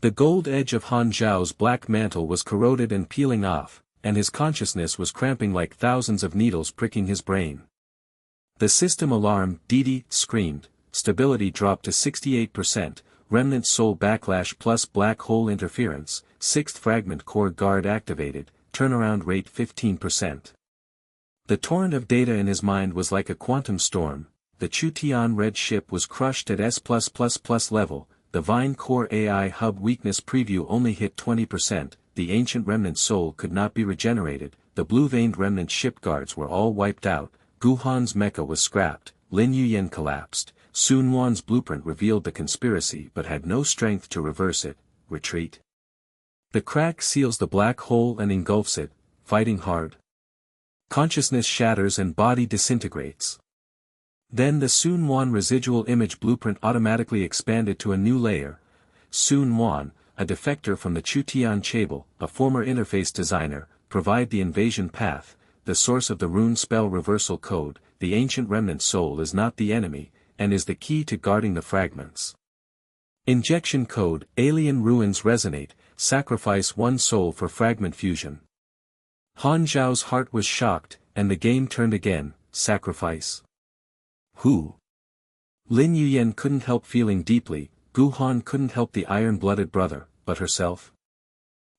The gold edge of Han Xiao's black mantle was corroded and peeling off, and his consciousness was cramping like thousands of needles pricking his brain. The system alarm, Didi, screamed, stability dropped to 68%, remnant soul backlash plus black hole interference, 6th fragment core guard activated, turnaround rate 15%. The torrent of data in his mind was like a quantum storm. The Chu Tian red ship was crushed at S+++ level, the Vine Core AI Hub weakness preview only hit 20%, the ancient remnant soul could not be regenerated, the blue-veined remnant ship guards were all wiped out, Gu Han's mecha was scrapped, Lin Yuyan collapsed, Sun Wan's blueprint revealed the conspiracy but had no strength to reverse it. Retreat. The crack seals the black hole and engulfs it, fighting hard. Consciousness shatters and body disintegrates. Then the Sun Wan residual image blueprint automatically expanded to a new layer. Sun Wan, a defector from the Chu Tian Chable, a former interface designer, provide the invasion path, the source of the rune spell reversal code. The ancient remnant soul is not the enemy, and is the key to guarding the fragments. Injection code, alien ruins resonate, sacrifice one soul for fragment fusion. Han Xiao's heart was shocked, and the game turned again, sacrifice. Who? Lin Yuyan couldn't help feeling deeply, Gu Han couldn't help the iron-blooded brother, but herself.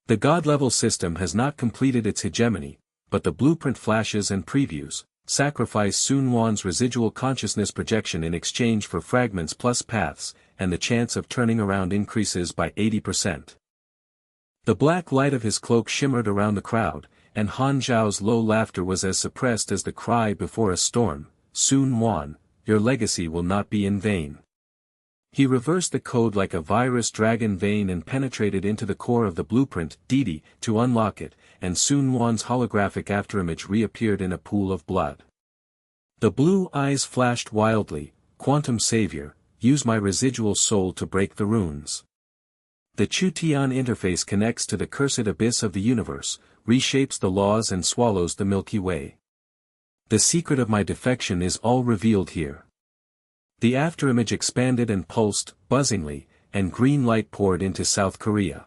The god-level system has not completed its hegemony, but the blueprint flashes and previews, sacrifice Sun Wan's residual consciousness projection in exchange for fragments plus paths, and the chance of turning around increases by 80%. The black light of his cloak shimmered around the crowd, and Han Xiao's low laughter was as suppressed as the cry before a storm. Sun Wan, your legacy will not be in vain. He reversed the code like a virus dragon vein and penetrated into the core of the blueprint, Didi, to unlock it, and Sun Wan's holographic afterimage reappeared in a pool of blood. The blue eyes flashed wildly, Quantum Savior, use my residual soul to break the runes. The Chu Tian interface connects to the cursed abyss of the universe, reshapes the laws and swallows the Milky Way. The secret of my defection is all revealed here. The afterimage expanded and pulsed, buzzingly, and green light poured into South Korea.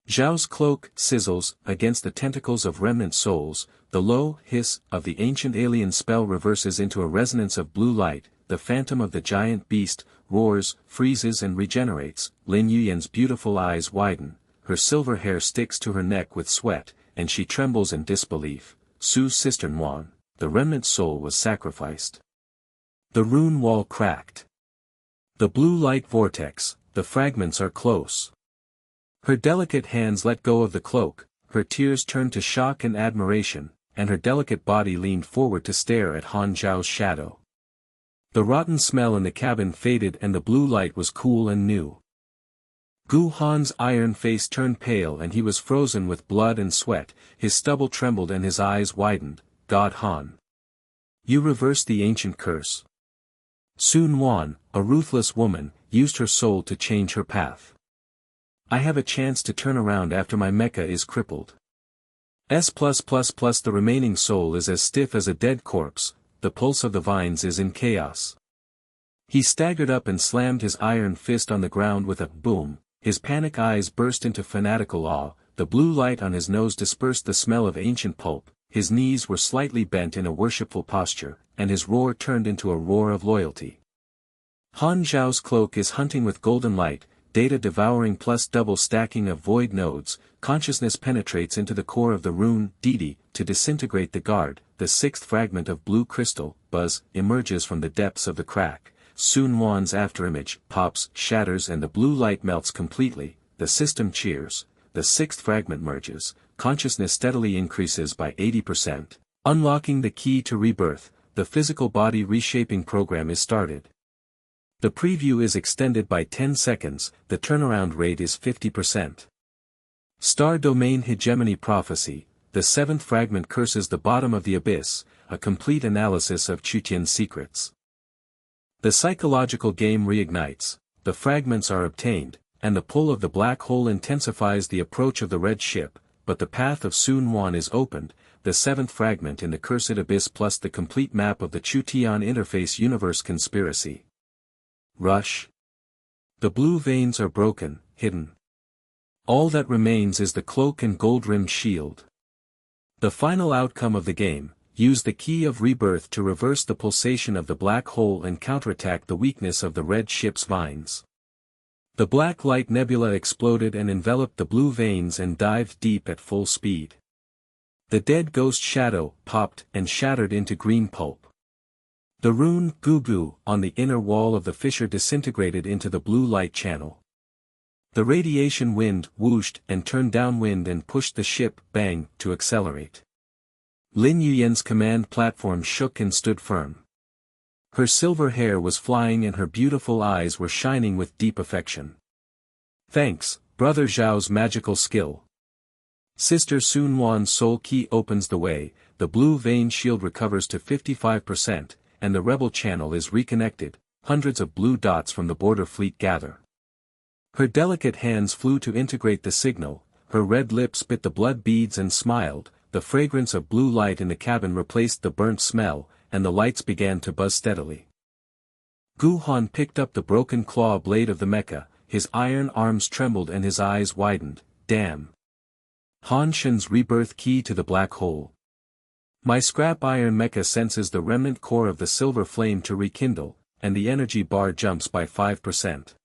Zhao's cloak sizzles against the tentacles of remnant souls, the low hiss of the ancient alien spell reverses into a resonance of blue light, the phantom of the giant beast roars, freezes and regenerates. Lin Yuyan's beautiful eyes widen, her silver hair sticks to her neck with sweat, and she trembles in disbelief. Su's sister Wan, the remnant soul was sacrificed. The rune wall cracked. The blue light vortex, the fragments are close. Her delicate hands let go of the cloak, her tears turned to shock and admiration, and her delicate body leaned forward to stare at Han Xiao's shadow. The rotten smell in the cabin faded and the blue light was cool and new. Gu Han's iron face turned pale and he was frozen with blood and sweat, his stubble trembled and his eyes widened. God Han. You reversed the ancient curse. Sun Wan, a ruthless woman, used her soul to change her path. I have a chance to turn around after my mecha is crippled. The remaining soul is as stiff as a dead corpse, the pulse of the vines is in chaos. He staggered up and slammed his iron fist on the ground with a boom, his panic eyes burst into fanatical awe, the blue light on his nose dispersed the smell of ancient pulp, his knees were slightly bent in a worshipful posture, and his roar turned into a roar of loyalty. Han Xiao's cloak is hunting with golden light, data devouring plus double stacking of void nodes, consciousness penetrates into the core of the rune, Didi, to disintegrate the guard, the sixth fragment of blue crystal, buzz, emerges from the depths of the crack, Sun Wan's afterimage, pops, shatters and the blue light melts completely, the system cheers, the sixth fragment merges, consciousness steadily increases by 80%. Unlocking the key to rebirth, the physical body reshaping program is started. The preview is extended by 10 seconds, the turnaround rate is 50%. Star Domain Hegemony Prophecy, the seventh fragment curses the bottom of the abyss, a complete analysis of Chu Tian's secrets. The psychological game reignites, the fragments are obtained, and the pull of the black hole intensifies the approach of the red ship, but the path of Sun Wan is opened, the seventh fragment in the cursed abyss plus the complete map of the Chu Tian interface universe conspiracy. Rush. The blue veins are broken, hidden. All that remains is the cloak and gold-rimmed shield. The final outcome of the game, use the key of rebirth to reverse the pulsation of the black hole and counterattack the weakness of the red ship's vines. The black light nebula exploded and enveloped the blue veins and dived deep at full speed. The dead ghost shadow popped and shattered into green pulp. The rune Gugu on the inner wall of the fissure disintegrated into the blue light channel. The radiation wind whooshed and turned downwind and pushed the ship, bang, to accelerate. Lin Yuyan's command platform shook and stood firm. Her silver hair was flying and her beautiful eyes were shining with deep affection. Thanks, Brother Zhao's magical skill. Sister Sun Wan's soul key opens the way, the blue vein shield recovers to 55%, and the rebel channel is reconnected, hundreds of blue dots from the border fleet gather. Her delicate hands flew to integrate the signal, her red lips bit the blood beads and smiled, the fragrance of blue light in the cabin replaced the burnt smell, and the lights began to buzz steadily. Gu Han picked up the broken claw blade of the mecha, his iron arms trembled and his eyes widened, damn. Han Xiao's rebirth key to the black hole. My scrap iron mecha senses the remnant core of the silver flame to rekindle, and the energy bar jumps by 5%.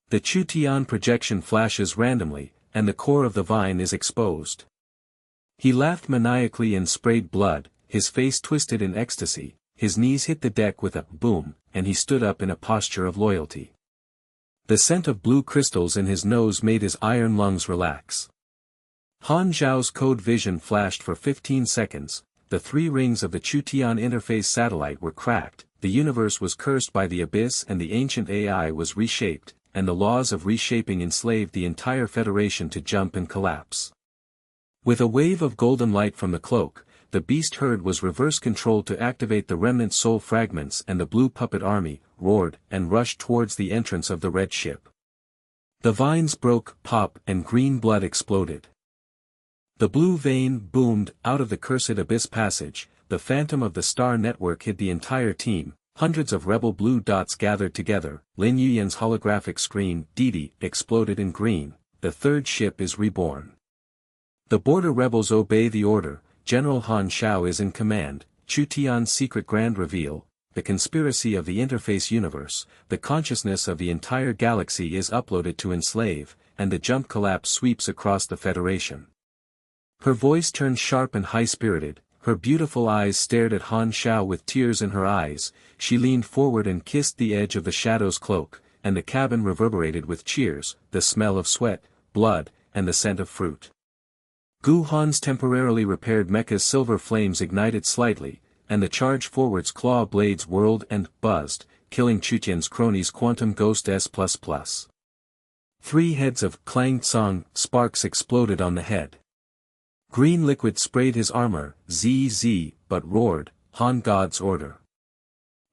The Chu Tian projection flashes randomly, and the core of the vine is exposed. He laughed maniacally and sprayed blood, his face twisted in ecstasy, his knees hit the deck with a boom, and he stood up in a posture of loyalty. The scent of blue crystals in his nose made his iron lungs relax. Han Xiao's code vision flashed for 15 seconds, the three rings of the Chu Tian interface satellite were cracked, the universe was cursed by the abyss and the ancient AI was reshaped, and the laws of reshaping enslaved the entire Federation to jump and collapse. With a wave of golden light from the cloak, the beast herd was reverse-controlled to activate the remnant soul fragments and the blue puppet army, roared, and rushed towards the entrance of the red ship. The vines broke, pop, and green blood exploded. The blue vein boomed out of the cursed abyss passage, the phantom of the star network hid the entire team, hundreds of rebel blue dots gathered together, Lin Yuyan's holographic screen, Didi, exploded in green, the third ship is reborn. The border rebels obey the order, General Han Xiao is in command, Chu Tian's secret grand reveal, the conspiracy of the interface universe, the consciousness of the entire galaxy is uploaded to enslave, and the jump collapse sweeps across the Federation. Her voice turned sharp and high-spirited, her beautiful eyes stared at Han Xiao with tears in her eyes, she leaned forward and kissed the edge of the shadow's cloak, and the cabin reverberated with cheers, the smell of sweat, blood, and the scent of fruit. Gu Han's temporarily repaired mecha's silver flames ignited slightly, and the charge forward's claw blades whirled and buzzed, killing Chu Tian's cronies Quantum Ghost S++. 3 heads of Clang Tsang sparks exploded on the head. Green liquid sprayed his armor, ZZ, but roared, Han God's order.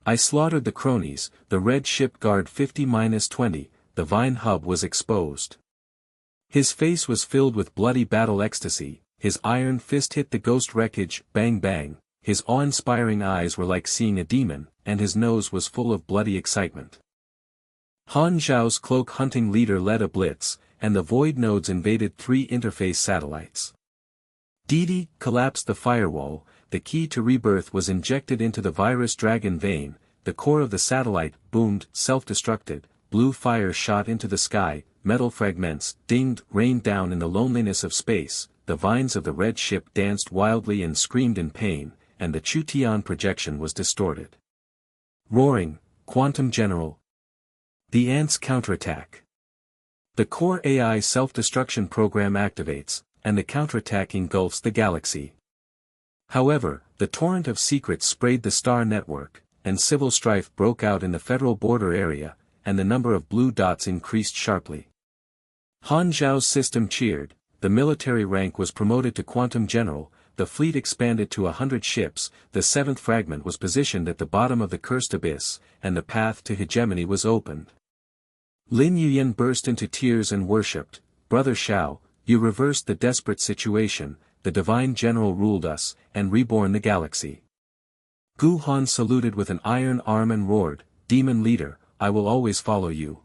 I slaughtered the cronies, the red ship guard 50-20, the vine hub was exposed. His face was filled with bloody battle ecstasy, his iron fist hit the ghost wreckage, bang bang, his awe-inspiring eyes were like seeing a demon, and his nose was full of bloody excitement. Han Xiao's cloak hunting leader led a blitz, and the void nodes invaded 3 interface satellites. Didi collapsed the firewall, the key to rebirth was injected into the virus dragon vein, the core of the satellite boomed, self-destructed, blue fire shot into the sky, metal fragments dinged, rained down in the loneliness of space, the vines of the red ship danced wildly and screamed in pain, and the Chu Tian projection was distorted. Roaring, Quantum General. The ants counterattack. The core AI self-destruction program activates, and the counterattack engulfs the galaxy. However, the torrent of secrets sprayed the star network, and civil strife broke out in the federal border area, and the number of blue dots increased sharply. Han Xiao's system cheered, the military rank was promoted to quantum general, the fleet expanded to 100 ships, the seventh fragment was positioned at the bottom of the cursed abyss, and the path to hegemony was opened. Lin Yuyan burst into tears and worshipped, "Brother Xiao, you reversed the desperate situation, the divine general ruled us, and reborn the galaxy." Gu Han saluted with an iron arm and roared, "Demon leader, I will always follow you."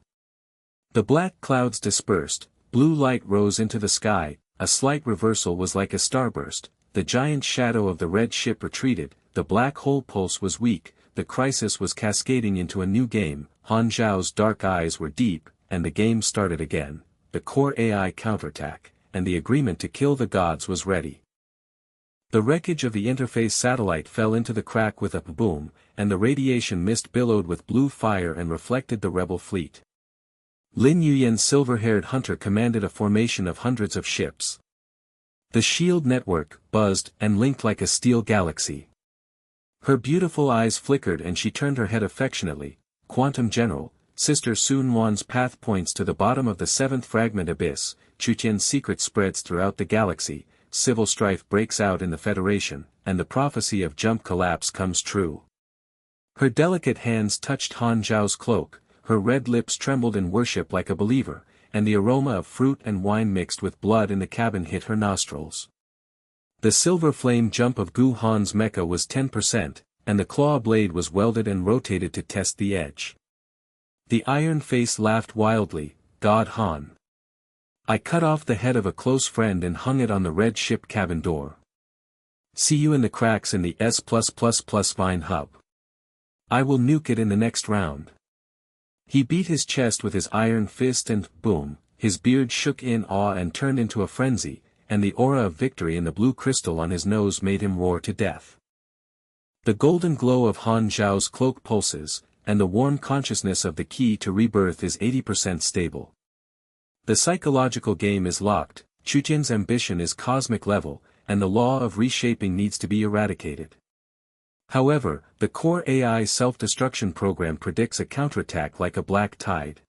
The black clouds dispersed, blue light rose into the sky, a slight reversal was like a starburst, the giant shadow of the red ship retreated, the black hole pulse was weak, the crisis was cascading into a new game, Han Xiao's dark eyes were deep, and the game started again, the core AI counterattack, and the agreement to kill the gods was ready. The wreckage of the interface satellite fell into the crack with a boom, and the radiation mist billowed with blue fire and reflected the rebel fleet. Lin Yuyan's silver-haired hunter commanded a formation of hundreds of ships. The shield network buzzed and linked like a steel galaxy. Her beautiful eyes flickered and she turned her head affectionately, "Quantum General, Sister Sun Wan's path points to the bottom of the seventh fragment abyss, Chu Tian's secret spreads throughout the galaxy, civil strife breaks out in the Federation, and the prophecy of jump collapse comes true." Her delicate hands touched Han Xiao's cloak, her red lips trembled in worship like a believer, and the aroma of fruit and wine mixed with blood in the cabin hit her nostrils. The silver flame jump of Gu Han's mecha was 10%, and the claw blade was welded and rotated to test the edge. The iron face laughed wildly, "God Han. I cut off the head of a close friend and hung it on the red ship cabin door. See you in the cracks in the S+++ Vine hub. I will nuke it in the next round." He beat his chest with his iron fist and, boom, his beard shook in awe and turned into a frenzy, and the aura of victory in the blue crystal on his nose made him roar to death. The golden glow of Han Xiao's cloak pulses, and the warm consciousness of the key to rebirth is 80% stable. The psychological game is locked, Chu Tian's ambition is cosmic level, and the law of reshaping needs to be eradicated. However, the core AI self-destruction program predicts a counterattack like a black tide.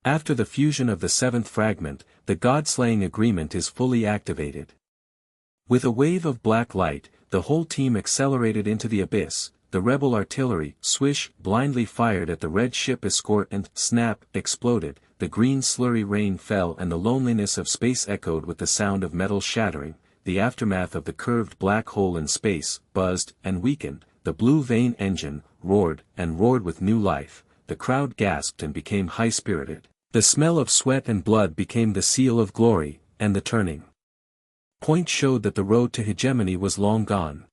After the fusion of the seventh fragment, the God-slaying agreement is fully activated. With a wave of black light, the whole team accelerated into the abyss, the rebel artillery, swish, blindly fired at the red ship escort and, snap, exploded, the green slurry rain fell and the loneliness of space echoed with the sound of metal shattering. The aftermath of the curved black hole in space, buzzed and weakened, the blue vein engine, roared with new life, the crowd gasped and became high-spirited, the smell of sweat and blood became the seal of glory, and the turning point showed that the road to hegemony was long gone.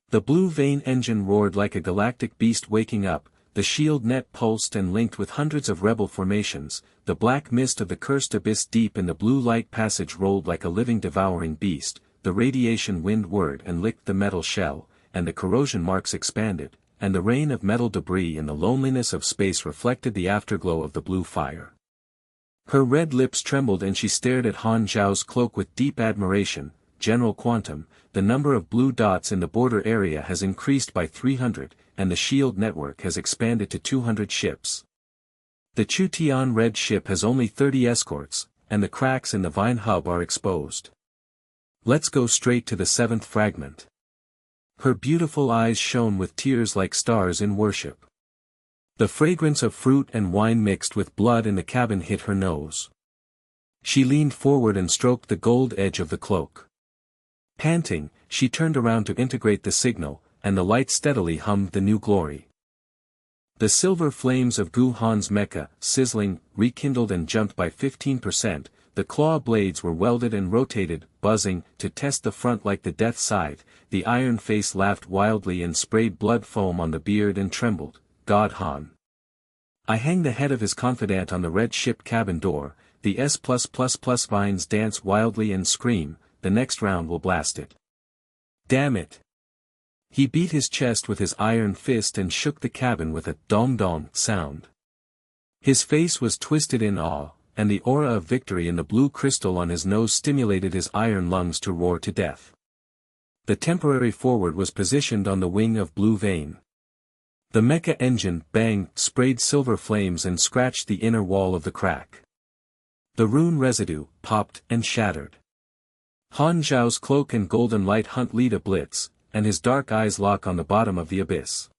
The blue vein engine roared like a galactic beast waking up, the shield net pulsed and linked with hundreds of rebel formations, the black mist of the cursed abyss deep in the blue light passage rolled like a living devouring beast, the radiation wind whirred and licked the metal shell, and the corrosion marks expanded, and the rain of metal debris in the loneliness of space reflected the afterglow of the blue fire. Her red lips trembled and she stared at Han Xiao's cloak with deep admiration. "General Quantum, the number of blue dots in the border area has increased by 300, and the shield network has expanded to 200 ships. The Chu Tian red ship has only 30 escorts, and the cracks in the Vine hub are exposed. Let's go straight to the seventh fragment." Her beautiful eyes shone with tears like stars in worship. The fragrance of fruit and wine mixed with blood in the cabin hit her nose. She leaned forward and stroked the gold edge of the cloak. Panting, she turned around to integrate the signal, and the light steadily hummed the new glory. The silver flames of Gu Han's mecha, sizzling, rekindled and jumped by 15%, the claw blades were welded and rotated, buzzing, to test the front like the death scythe, the iron face laughed wildly and sprayed blood foam on the beard and trembled, "God Han. I hang the head of his confidant on the red ship cabin door, the S+++ vines dance wildly and scream, the next round will blast it. Damn it." He beat his chest with his iron fist and shook the cabin with a dong-dong sound. His face was twisted in awe, and the aura of victory in the blue crystal on his nose stimulated his iron lungs to roar to death. The temporary forward was positioned on the wing of Blue Vein. The mecha engine, bang, sprayed silver flames and scratched the inner wall of the crack. The rune residue, popped and shattered. Han Xiao's cloak and golden light hunt lead a blitz, and his dark eyes lock on the bottom of the abyss.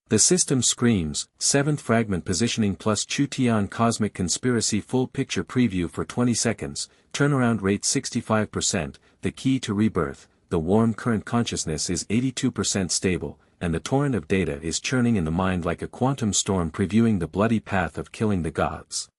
The system screams, 7th fragment positioning plus Chu Tian cosmic conspiracy full picture preview for 20 seconds, turnaround rate 65%, the key to rebirth, the warm current consciousness is 82% stable, and the torrent of data is churning in the mind like a quantum storm previewing the bloody path of killing the gods.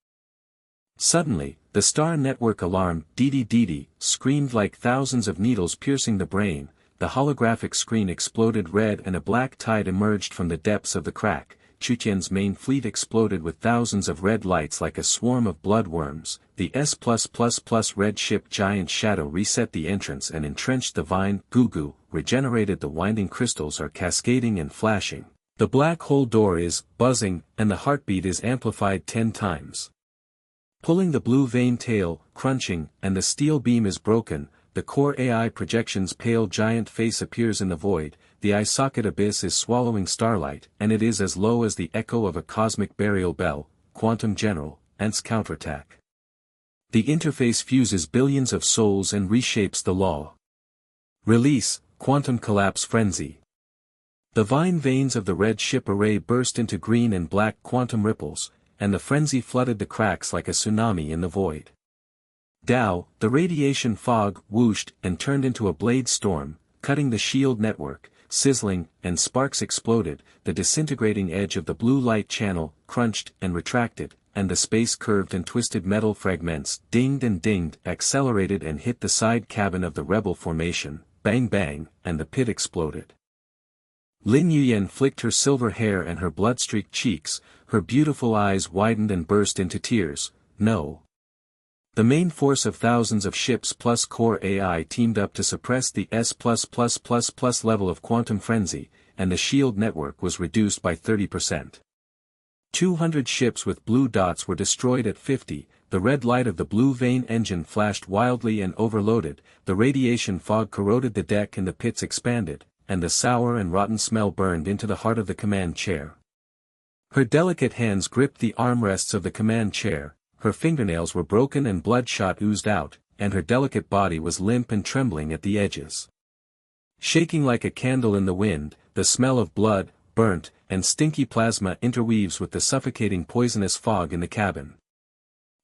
Suddenly, the star network alarm, dee screamed like thousands of needles piercing the brain. The holographic screen exploded red and a black tide emerged from the depths of the crack. Chu Tian's main fleet exploded with thousands of red lights like a swarm of bloodworms. The S+++ red ship Giant Shadow reset the entrance and entrenched the vine. Goo regenerated. The winding crystals are cascading and flashing. The black hole door is buzzing, and the heartbeat is amplified 10 times. Pulling the blue vein tail, crunching, and the steel beam is broken. The core AI projection's pale giant face appears in the void, the eye socket abyss is swallowing starlight, and it is as low as the echo of a cosmic burial bell. Quantum General, Ants counterattack. The interface fuses billions of souls and reshapes the law. Release, quantum collapse frenzy. The vine veins of the red ship array burst into green and black quantum ripples, and the frenzy flooded the cracks like a tsunami in the void. Dow, the radiation fog, whooshed and turned into a blade storm, cutting the shield network, sizzling, and sparks exploded. The disintegrating edge of the blue light channel crunched and retracted, and the space curved and twisted metal fragments dinged and dinged, accelerated and hit the side cabin of the rebel formation, bang bang, and the pit exploded. Lin Yuyan flicked her silver hair and her blood-streaked cheeks, her beautiful eyes widened and burst into tears. No. The main force of thousands of ships plus core AI teamed up to suppress the S+++ level of quantum frenzy, and the shield network was reduced by 30%. 200 ships with blue dots were destroyed at 50, the red light of the blue vein engine flashed wildly and overloaded, the radiation fog corroded the deck and the pits expanded, and the sour and rotten smell burned into the heart of the command chair. Her delicate hands gripped the armrests of the command chair. Her fingernails were broken and bloodshot oozed out, and her delicate body was limp and trembling at the edges. Shaking like a candle in the wind, the smell of blood, burnt, and stinky plasma interweaves with the suffocating poisonous fog in the cabin.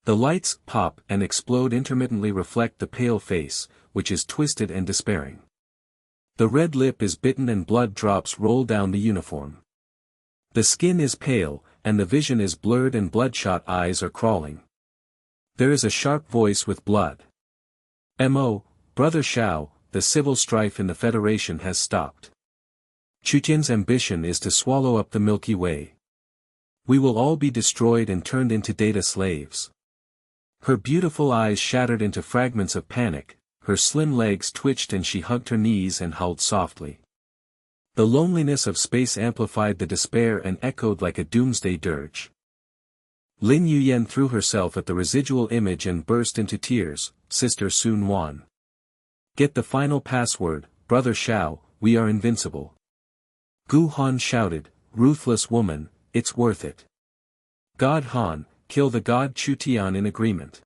The lights pop and explode intermittently reflect the pale face, which is twisted and despairing. The red lip is bitten and blood drops roll down the uniform. The skin is pale, and the vision is blurred and bloodshot eyes are crawling. There is a sharp voice with blood. "M.O., Brother Xiao, the civil strife in the Federation has stopped. Chu Tian's ambition is to swallow up the Milky Way. We will all be destroyed and turned into data slaves." Her beautiful eyes shattered into fragments of panic, her slim legs twitched and she hugged her knees and howled softly. The loneliness of space amplified the despair and echoed like a doomsday dirge. Lin Yuyan threw herself at the residual image and burst into tears. "Sister Sun Wan. Get the final password, Brother Xiao, we are invincible." Gu Han shouted, "Ruthless woman, it's worth it. God Han, kill the god Chu Tian in agreement."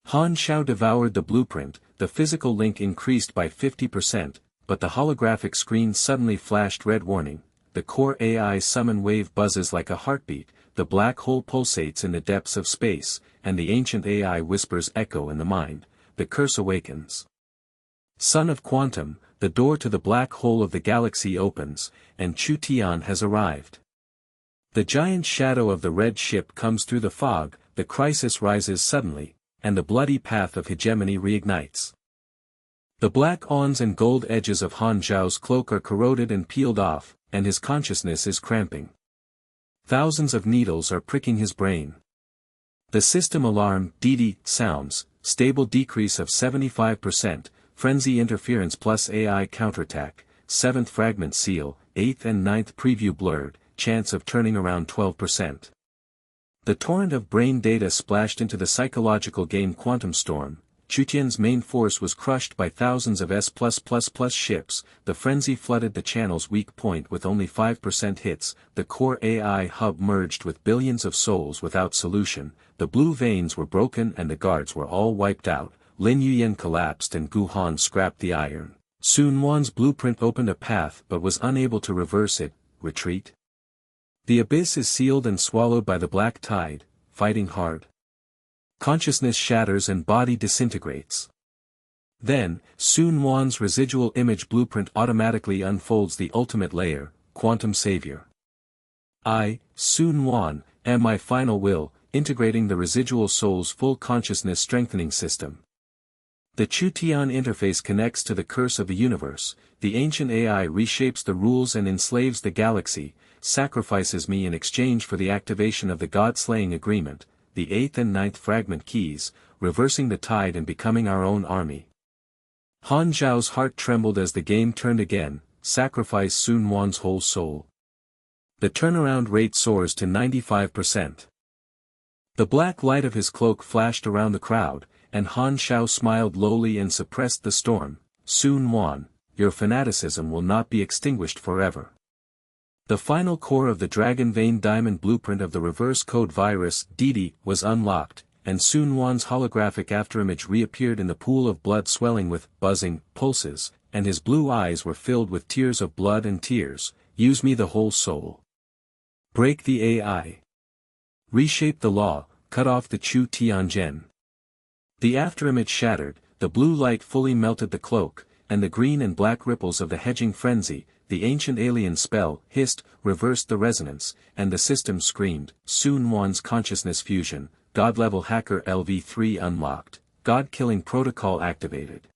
Han Xiao devoured the blueprint, the physical link increased by 50%, but the holographic screen suddenly flashed red warning. The core AI summon wave buzzes like a heartbeat, the black hole pulsates in the depths of space, and the ancient AI whispers echo in the mind. The curse awakens. Son of Quantum, the door to the black hole of the galaxy opens, and Chu Tian has arrived. The giant shadow of the red ship comes through the fog, the crisis rises suddenly, and the bloody path of hegemony reignites. The black awns and gold edges of Han Xiao's cloak are corroded and peeled off, and his consciousness is cramping. Thousands of needles are pricking his brain. The system alarm, DD, sounds, stable decrease of 75%, frenzy interference plus AI counterattack, 7th fragment seal, 8th and 9th preview blurred, chance of turning around 12%. The torrent of brain data splashed into the psychological game Quantum Storm. Chu Tian's main force was crushed by thousands of S+++ ships, the frenzy flooded the channel's weak point with only 5% hits, the core AI hub merged with billions of souls without solution, the blue veins were broken and the guards were all wiped out, Lin Yuyan collapsed and Gu Han scrapped the iron. Sun Wan's blueprint opened a path but was unable to reverse it. Retreat? The abyss is sealed and swallowed by the black tide, fighting hard. Consciousness shatters and body disintegrates. Then, Sun Wan's residual image blueprint automatically unfolds the ultimate layer, Quantum Savior. I, Sun Wan, am my final will, integrating the residual soul's full consciousness strengthening system. The Chu Tian interface connects to the curse of the universe, the ancient AI reshapes the rules and enslaves the galaxy, sacrifices me in exchange for the activation of the God-slaying agreement, the 8th and 9th fragment keys, reversing the tide and becoming our own army. Han Xiao's heart trembled as the game turned again, sacrifice Sun Wan's whole soul. The turnaround rate soars to 95%. The black light of his cloak flashed around the crowd, and Han Xiao smiled lowly and suppressed the storm. Sun Wan, your fanaticism will not be extinguished forever. The final core of the Dragon Vein Diamond blueprint of the reverse code virus, Didi, was unlocked, and Sun Wan's holographic afterimage reappeared in the pool of blood swelling with buzzing pulses, and his blue eyes were filled with tears of blood and tears. Use me the whole soul. Break the AI. Reshape the law, cut off the Chu Tian Gen. The afterimage shattered, the blue light fully melted the cloak, and the green and black ripples of the hedging frenzy, the ancient alien spell, hissed, reversed the resonance, and the system screamed. Sun Wan's consciousness fusion, God-level hacker LV3 unlocked, God-killing protocol activated.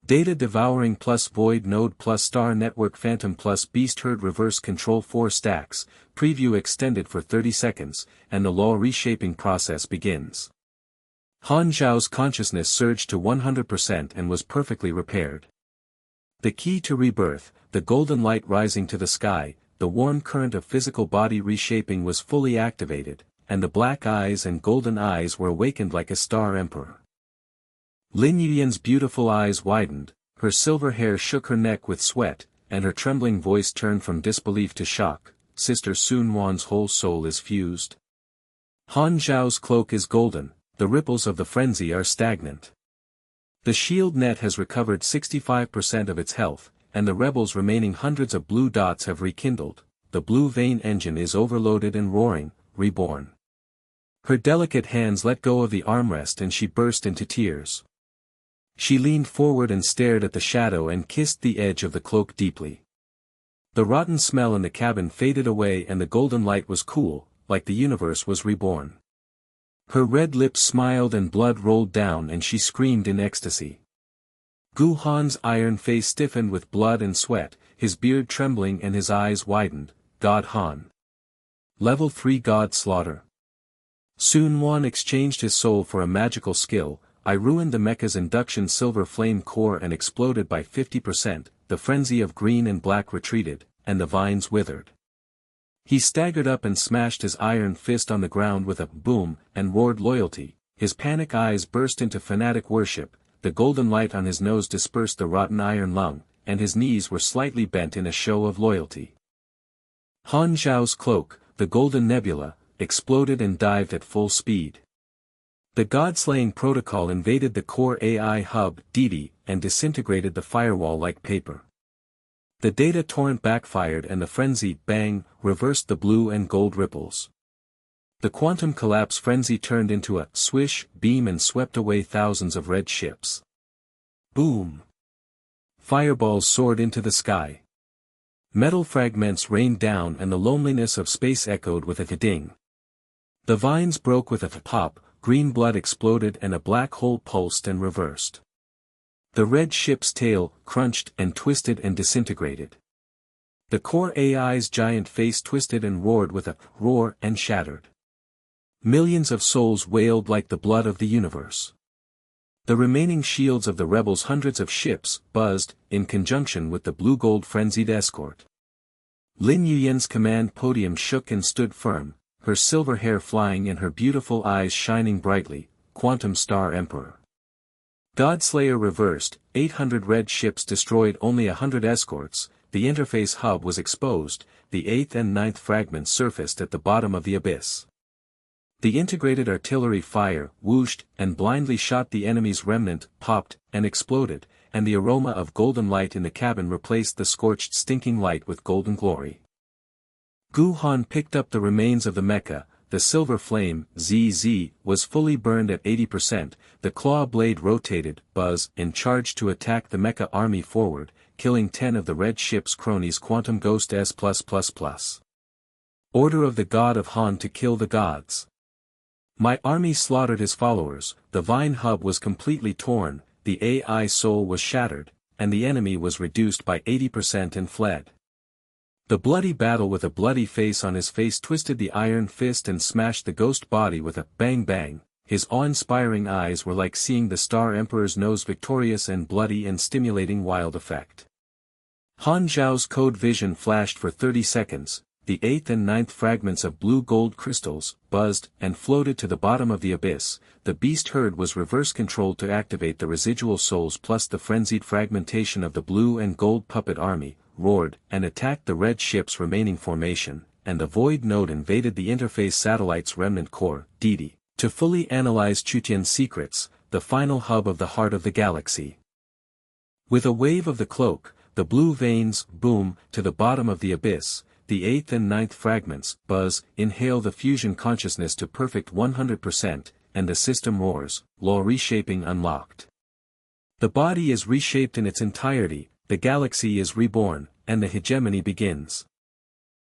Data devouring plus void node plus star network phantom plus beast herd reverse control 4 stacks, preview extended for 30 seconds, and the law reshaping process begins. Han Xiao's consciousness surged to 100% and was perfectly repaired. The key to rebirth, the golden light rising to the sky, the warm current of physical body reshaping was fully activated, and the black eyes and golden eyes were awakened like a star emperor. Lin Yuyan's beautiful eyes widened, her silver hair shook her neck with sweat, and her trembling voice turned from disbelief to shock. Sister Sun Wan's whole soul is fused. Han Xiao's cloak is golden, the ripples of the frenzy are stagnant. The shield net has recovered 65% of its health, and the rebels' remaining hundreds of blue dots have rekindled. The blue vein engine is overloaded and roaring, reborn. Her delicate hands let go of the armrest and she burst into tears. She leaned forward and stared at the shadow and kissed the edge of the cloak deeply. The rotten smell in the cabin faded away and the golden light was cool, like the universe was reborn. Her red lips smiled and blood rolled down and she screamed in ecstasy. Gu Han's iron face stiffened with blood and sweat, his beard trembling and his eyes widened. God Han. Level 3 God Slaughter. Sun Wan exchanged his soul for a magical skill. I ruined the mecha's induction silver flame core and exploded by 50%, the frenzy of green and black retreated, and the vines withered. He staggered up and smashed his iron fist on the ground with a boom, and roared loyalty. His panic eyes burst into fanatic worship, the golden light on his nose dispersed the rotten iron lung, and his knees were slightly bent in a show of loyalty. Han Xiao's cloak, the golden nebula, exploded and dived at full speed. The God-slaying protocol invaded the core AI hub, Didi, and disintegrated the firewall like paper. The data torrent backfired and the frenzy, bang, reversed the blue and gold ripples. The quantum collapse frenzy turned into a swish beam and swept away thousands of red ships. Boom! Fireballs soared into the sky. Metal fragments rained down and the loneliness of space echoed with a ding. The vines broke with a pop, green blood exploded and a black hole pulsed and reversed. The red ship's tail crunched and twisted and disintegrated. The core AI's giant face twisted and roared with a roar and shattered. Millions of souls wailed like the blood of the universe. The remaining shields of the rebels' hundreds of ships buzzed, in conjunction with the blue-gold frenzied escort. Lin Yuyan's command podium shook and stood firm, her silver hair flying and her beautiful eyes shining brightly, Quantum Star Emperor. Godslayer reversed, 800 red ships destroyed, only 100 escorts, the interface hub was exposed, the 8th and 9th fragments surfaced at the bottom of the abyss. The integrated artillery fire whooshed and blindly shot the enemy's remnant, popped, and exploded, and the aroma of golden light in the cabin replaced the scorched stinking light with golden glory. Gu Han picked up the remains of the mecha. The silver flame, ZZ, was fully burned at 80%, the claw blade rotated, buzz, and charged to attack the mecha army forward, killing 10 of the red ship's cronies. Quantum Ghost S+++. Order of the God of Han to kill the gods. My army slaughtered his followers, the vine hub was completely torn, the AI soul was shattered, and the enemy was reduced by 80% and fled. The bloody battle with a bloody face on his face twisted the iron fist and smashed the ghost body with a bang bang. His awe-inspiring eyes were like seeing the Star Emperor's nose, victorious and bloody and stimulating wild effect. Han Xiao's code vision flashed for 30 seconds, the 8th and 9th fragments of blue gold crystals, buzzed, and floated to the bottom of the abyss. The beast herd was reverse controlled to activate the residual souls plus the frenzied fragmentation of the blue and gold puppet army, roared, and attacked the red ship's remaining formation, and the void node invaded the interface satellite's remnant core, DD, to fully analyze Chu Tian's secrets, the final hub of the heart of the galaxy. With a wave of the cloak, the blue veins, boom, to the bottom of the abyss, the 8th and 9th fragments, buzz, inhale the fusion consciousness to perfect 100%, and the system roars, law reshaping unlocked. The body is reshaped in its entirety, the galaxy is reborn, and the hegemony begins.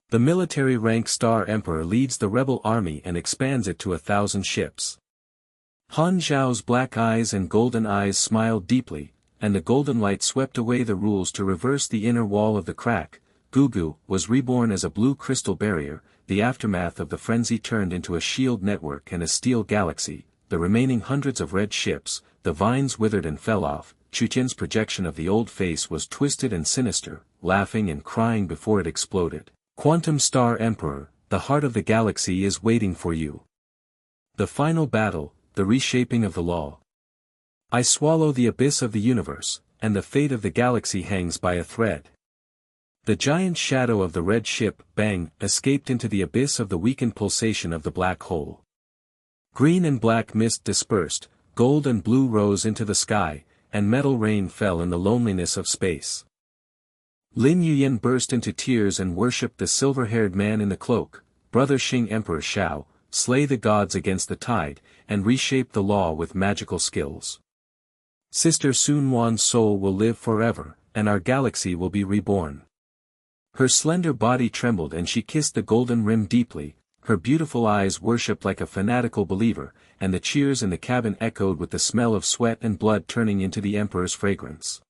The military rank Star Emperor leads the rebel army and expands it to 1,000 ships. Han Xiao's black eyes and golden eyes smiled deeply, and the golden light swept away the rules to reverse the inner wall of the crack. Gugu was reborn as a blue crystal barrier, the aftermath of the frenzy turned into a shield network and a steel galaxy, the remaining hundreds of red ships, the vines withered and fell off. Chu Tian's projection of the old face was twisted and sinister, laughing and crying before it exploded. Quantum Star Emperor, the heart of the galaxy is waiting for you. The final battle, the reshaping of the law. I swallow the abyss of the universe, and the fate of the galaxy hangs by a thread. The giant shadow of the red ship, bang, escaped into the abyss of the weakened pulsation of the black hole. Green and black mist dispersed, gold and blue rose into the sky, and metal rain fell in the loneliness of space. Lin Yuyan burst into tears and worshipped the silver-haired man in the cloak. Brother Xing Emperor Xiao, slay the gods against the tide, and reshape the law with magical skills. Sister Sun Wan's soul will live forever, and our galaxy will be reborn. Her slender body trembled and she kissed the golden rim deeply, her beautiful eyes worshipped like a fanatical believer, and the cheers in the cabin echoed with the smell of sweat and blood turning into the Emperor's fragrance.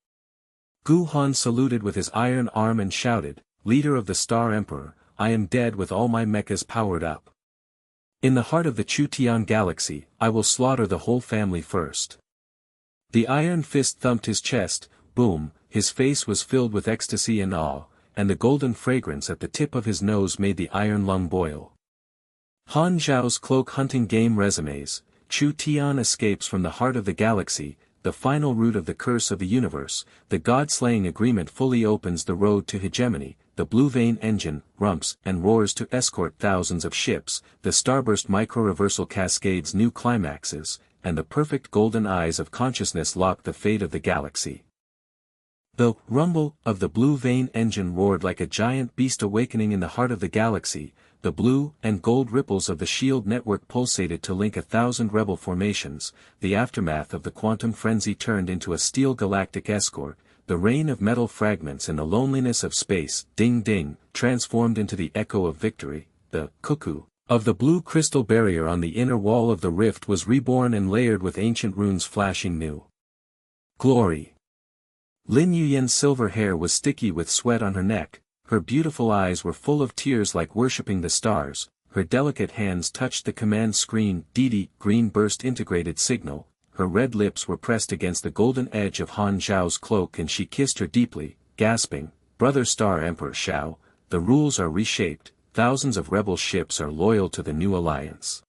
Gu Han saluted with his iron arm and shouted, "Leader of the Star Emperor, I am dead with all my mechas powered up. In the heart of the Chu Tian galaxy, I will slaughter the whole family first." The iron fist thumped his chest, boom, his face was filled with ecstasy and awe, and the golden fragrance at the tip of his nose made the iron lung boil. Han Xiao's cloak hunting game resumes. Chu Tian escapes from the heart of the galaxy, the final root of the curse of the universe. The god-slaying agreement fully opens the road to hegemony. The blue vein engine rumps and roars to escort thousands of ships. The starburst micro-reversal cascades new climaxes, and the perfect golden eyes of consciousness lock the fate of the galaxy. The rumble of the blue vein engine roared like a giant beast awakening in the heart of the galaxy. The blue and gold ripples of the shield network pulsated to link 1,000 rebel formations. The aftermath of the quantum frenzy turned into a steel galactic escort. The rain of metal fragments in the loneliness of space, ding ding, transformed into the echo of victory. The cuckoo of the blue crystal barrier on the inner wall of the rift was reborn and layered with ancient runes flashing new glory. Lin Yuyan's silver hair was sticky with sweat on her neck. Her beautiful eyes were full of tears like worshipping the stars, her delicate hands touched the command screen. DD, green burst integrated signal, her red lips were pressed against the golden edge of Han Xiao's cloak and she kissed her deeply, gasping, "Brother Star Emperor Xiao, the rules are reshaped, thousands of rebel ships are loyal to the new alliance.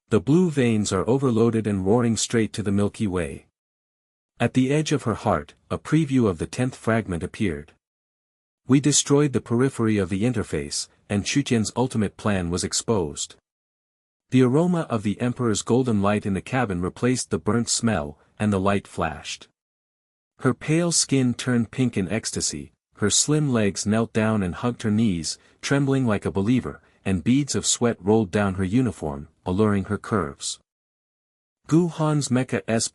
The blue veins are overloaded and roaring straight to the Milky Way. At the edge of her heart, a preview of the 10th fragment appeared. We destroyed the periphery of the interface, and Chu Tian's ultimate plan was exposed. The aroma of the Emperor's golden light in the cabin replaced the burnt smell, and the light flashed. Her pale skin turned pink in ecstasy, her slim legs knelt down and hugged her knees, trembling like a believer, and beads of sweat rolled down her uniform, alluring her curves. Gu Han's Mecha S++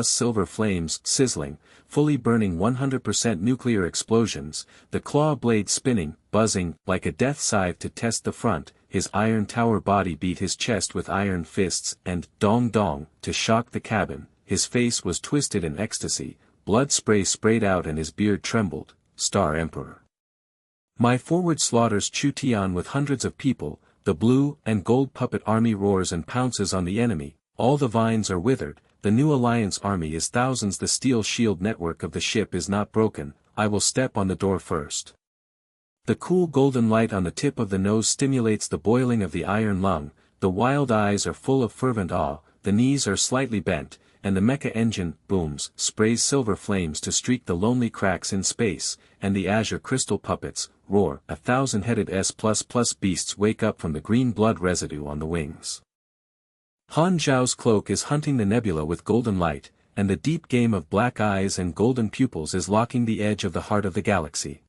silver flames sizzling, fully burning 100% nuclear explosions, the claw blade spinning, buzzing, like a death scythe to test the front, his iron tower body beat his chest with iron fists and, dong dong, to shock the cabin, his face was twisted in ecstasy, blood spray sprayed out and his beard trembled, Star Emperor. My forward slaughters Chu Tian with hundreds of people, the blue and gold puppet army roars and pounces on the enemy, all the vines are withered, the new alliance army is thousands, the steel shield network of the ship is not broken, I will step on the door first. The cool golden light on the tip of the nose stimulates the boiling of the iron lung, the wild eyes are full of fervent awe, the knees are slightly bent, and the mecha engine booms, sprays silver flames to streak the lonely cracks in space, and the azure crystal puppets roar. 1,000-headed S++ beasts wake up from the green blood residue on the wings. Han Xiao's cloak is hunting the nebula with golden light, and the deep game of black eyes and golden pupils is locking the edge of the heart of the galaxy.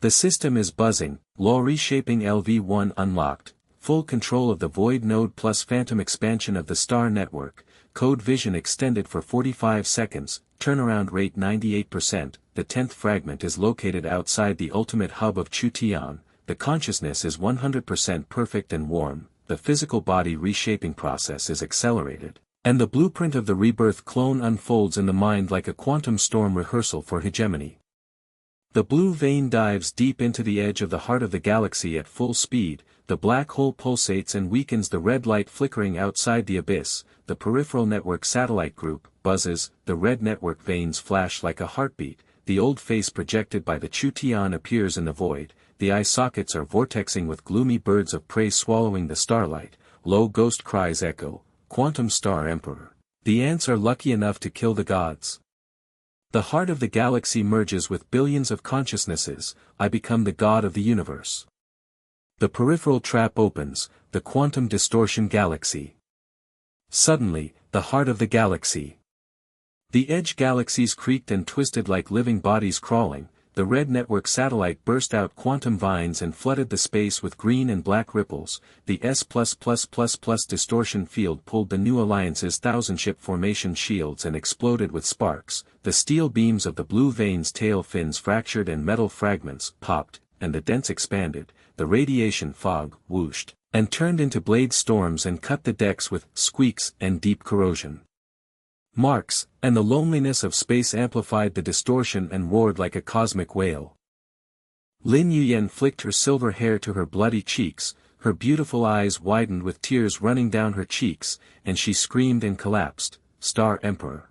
The system is buzzing, law reshaping LV1 unlocked, full control of the void node plus phantom expansion of the star network, code vision extended for 45 seconds, turnaround rate 98%, the 10th fragment is located outside the ultimate hub of Chu Tian, the consciousness is 100% perfect and warm, the physical body reshaping process is accelerated, and the blueprint of the rebirth clone unfolds in the mind like a quantum storm rehearsal for hegemony. The blue vein dives deep into the edge of the heart of the galaxy at full speed, the black hole pulsates and weakens, the red light flickering outside the abyss, the peripheral network satellite group buzzes, the red network veins flash like a heartbeat, the old face projected by the Chu Tian appears in the void, the eye sockets are vortexing with gloomy birds of prey swallowing the starlight, low ghost cries echo, quantum star emperor. The ants are lucky enough to kill the gods. The heart of the galaxy merges with billions of consciousnesses, I become the god of the universe. The peripheral trap opens, the quantum distortion galaxy. Suddenly, the heart of the galaxy. The edge galaxies creaked and twisted like living bodies crawling, the red network satellite burst out quantum vines and flooded the space with green and black ripples, the S+++ distortion field pulled the new alliance's 1,000-ship formation shields and exploded with sparks, the steel beams of the blue veins tail fins fractured and metal fragments popped, and the dents expanded, the radiation fog whooshed, and turned into blade storms and cut the decks with squeaks and deep corrosion marks, and the loneliness of space amplified the distortion and roared like a cosmic wail. Lin Yuyan flicked her silver hair to her bloody cheeks, her beautiful eyes widened with tears running down her cheeks, and she screamed and collapsed, Star Emperor.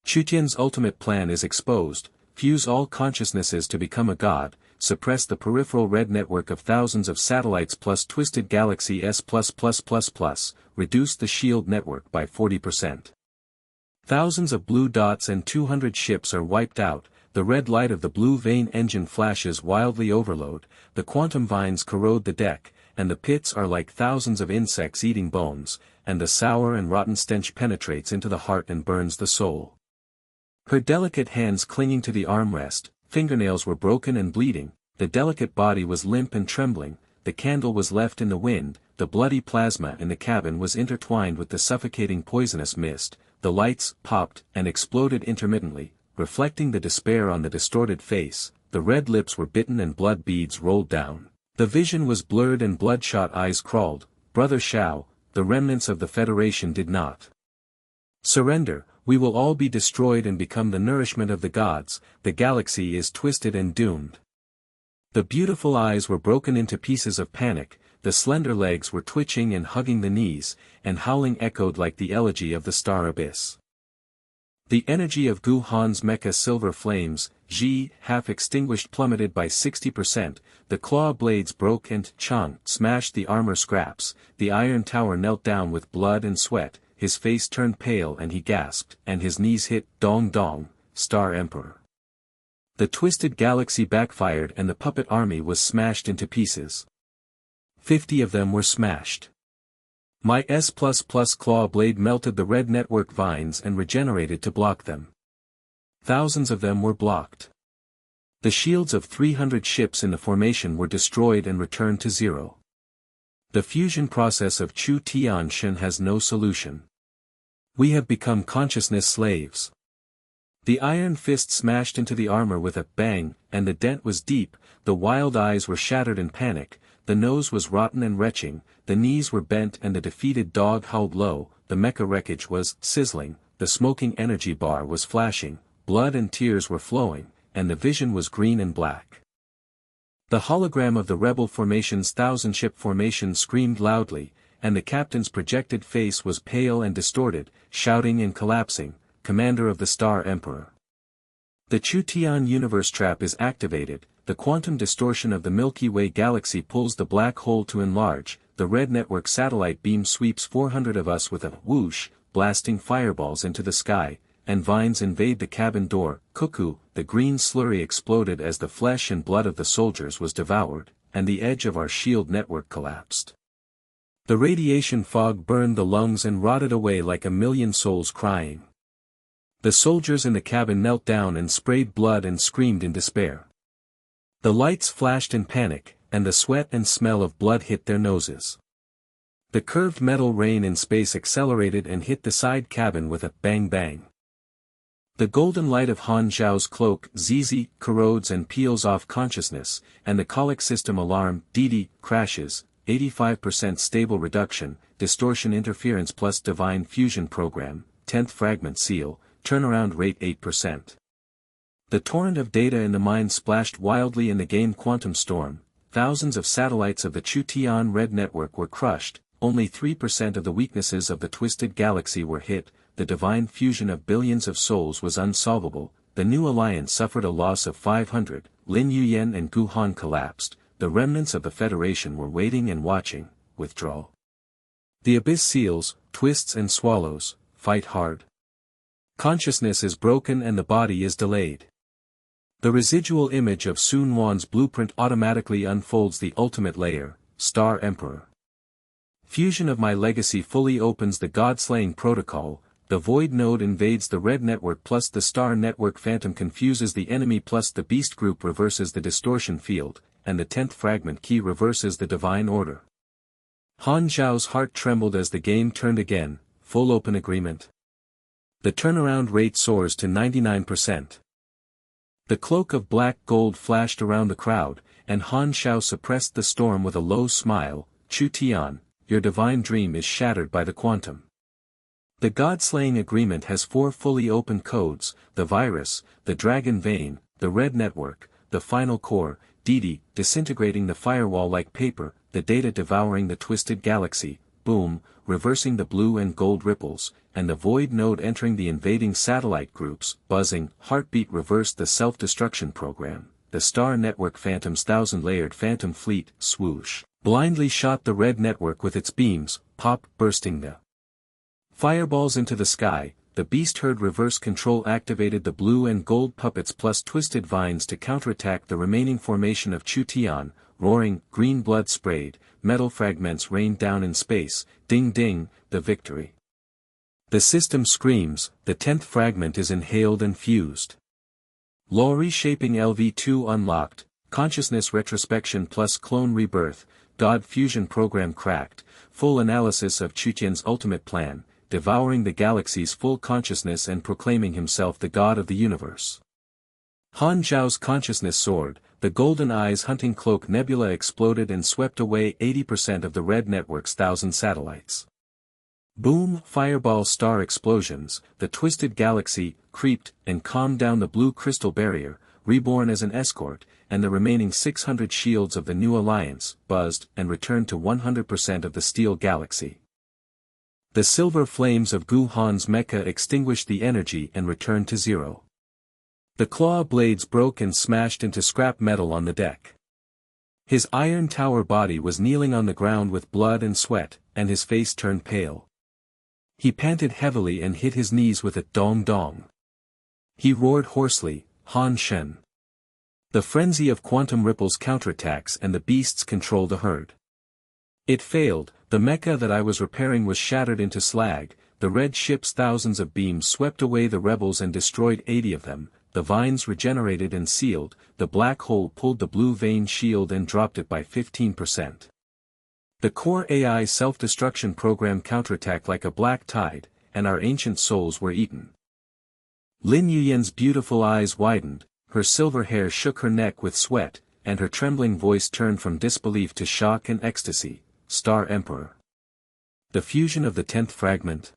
Chu Tian's ultimate plan is exposed, fuse all consciousnesses to become a god, suppress the peripheral red network of thousands of satellites plus twisted galaxy S++++, reduce the shield network by 40%. Thousands of blue dots and 200 ships are wiped out, the red light of the blue vein engine flashes wildly overload, the quantum vines corrode the deck, and the pits are like thousands of insects eating bones, and the sour and rotten stench penetrates into the heart and burns the soul. Her delicate hands clinging to the armrest, fingernails were broken and bleeding, the delicate body was limp and trembling, the candle was left in the wind, the bloody plasma in the cabin was intertwined with the suffocating poisonous mist, the lights popped and exploded intermittently, reflecting the despair on the distorted face, the red lips were bitten and blood beads rolled down. The vision was blurred and bloodshot eyes crawled, Brother Xiao, the remnants of the Federation did not surrender, we will all be destroyed and become the nourishment of the gods, the galaxy is twisted and doomed. The beautiful eyes were broken into pieces of panic, the slender legs were twitching and hugging the knees, and howling echoed like the elegy of the star abyss. The energy of Gu Han's mecha silver flames, Ji, half extinguished plummeted by 60%, the claw blades broke and Chang smashed the armor scraps, the iron tower knelt down with blood and sweat, his face turned pale and he gasped, and his knees hit, dong dong, Star Emperor. The twisted galaxy backfired and the puppet army was smashed into pieces. 50 of them were smashed. My S++ claw blade melted the red network vines and regenerated to block them. Thousands of them were blocked. The shields of 300 ships in the formation were destroyed and returned to zero. The fusion process of Chu Tian has no solution. We have become consciousness slaves. The iron fist smashed into the armor with a bang, and the dent was deep, the wild eyes were shattered in panic, the nose was rotten and retching, the knees were bent and the defeated dog howled low, the mecha wreckage was sizzling, the smoking energy bar was flashing, blood and tears were flowing, and the vision was green and black. The hologram of the rebel formation's thousand-ship formation screamed loudly, and the captain's projected face was pale and distorted, shouting and collapsing, "Commander of the Star Emperor." The Chu Tian universe trap is activated, the quantum distortion of the Milky Way galaxy pulls the black hole to enlarge, the red network satellite beam sweeps 400 of us with a whoosh, blasting fireballs into the sky, and vines invade the cabin door, cuckoo, the green slurry exploded as the flesh and blood of the soldiers was devoured, and the edge of our shield network collapsed. The radiation fog burned the lungs and rotted away like a million souls crying. The soldiers in the cabin knelt down and sprayed blood and screamed in despair. The lights flashed in panic, and the sweat and smell of blood hit their noses. The curved metal rain in space accelerated and hit the side cabin with a bang bang. The golden light of Han Xiao's cloak ZZ corrodes and peels off consciousness, and the colic system alarm DD crashes, 85% stable reduction, distortion interference plus divine fusion program, 10th fragment seal, turnaround rate 8%. The torrent of data in the mind splashed wildly in the game quantum storm, thousands of satellites of the Chu Tian red network were crushed, only 3% of the weaknesses of the twisted galaxy were hit, the divine fusion of billions of souls was unsolvable, the new alliance suffered a loss of 500, Lin Yuyan and Gu Han collapsed, the remnants of the Federation were waiting and watching, withdrawal. The abyss seals, twists and swallows, fight hard. Consciousness is broken and the body is delayed. The residual image of Sun Wan's blueprint automatically unfolds the ultimate layer, Star Emperor. Fusion of my legacy fully opens the God-slaying protocol, the void node invades the red network plus the star network phantom confuses the enemy plus the beast group reverses the distortion field, and the 10th fragment key reverses the divine order. Han Xiao's heart trembled as the game turned again, full open agreement. The turnaround rate soars to 99%. The cloak of black gold flashed around the crowd, and Han Xiao suppressed the storm with a low smile, Chu Tian, your divine dream is shattered by the quantum. The God-slaying agreement has 4 fully open codes, the virus, the dragon vein, the red network, the final core, DD, disintegrating the firewall like paper, the data devouring the twisted galaxy, boom, reversing the blue and gold ripples, and the void node entering the invading satellite groups, buzzing, heartbeat reversed the self-destruction program, the star network phantom's 1,000-layered phantom fleet, swoosh, blindly shot the red network with its beams, pop, bursting the fireballs into the sky, the beast herd reverse control activated the blue and gold puppets plus twisted vines to counterattack the remaining formation of Chu Tian, roaring, green blood sprayed, metal fragments rained down in space, ding ding, the victory. The system screams, the 10th fragment is inhaled and fused. Law reshaping LV2 unlocked, consciousness retrospection plus clone rebirth, God fusion program cracked, full analysis of Chu Tian's ultimate plan, devouring the galaxy's full consciousness and proclaiming himself the god of the universe. Han Xiao's consciousness soared, the golden eyes hunting cloak nebula exploded and swept away 80% of the red network's 1,000 satellites. Boom, fireball star explosions, the twisted galaxy, creeped, and calmed down the blue crystal barrier, reborn as an escort, and the remaining 600 shields of the new alliance, buzzed, and returned to 100% of the steel galaxy. The silver flames of Gu Han's mecha extinguished the energy and returned to zero. The claw blades broke and smashed into scrap metal on the deck. His iron tower body was kneeling on the ground with blood and sweat, and his face turned pale. He panted heavily and hit his knees with a dong dong. He roared hoarsely, Han Shen. The frenzy of quantum ripples counterattacks and the beasts control the herd. It failed, the mecha that I was repairing was shattered into slag, the red ship's thousands of beams swept away the rebels and destroyed 80 of them, the vines regenerated and sealed, the black hole pulled the blue vein shield and dropped it by 15%. The core AI self-destruction program counterattacked like a black tide, and our ancient souls were eaten. Lin Yuyan's beautiful eyes widened, her silver hair shook her neck with sweat, and her trembling voice turned from disbelief to shock and ecstasy. Star Emperor. The fusion of the 10th fragment.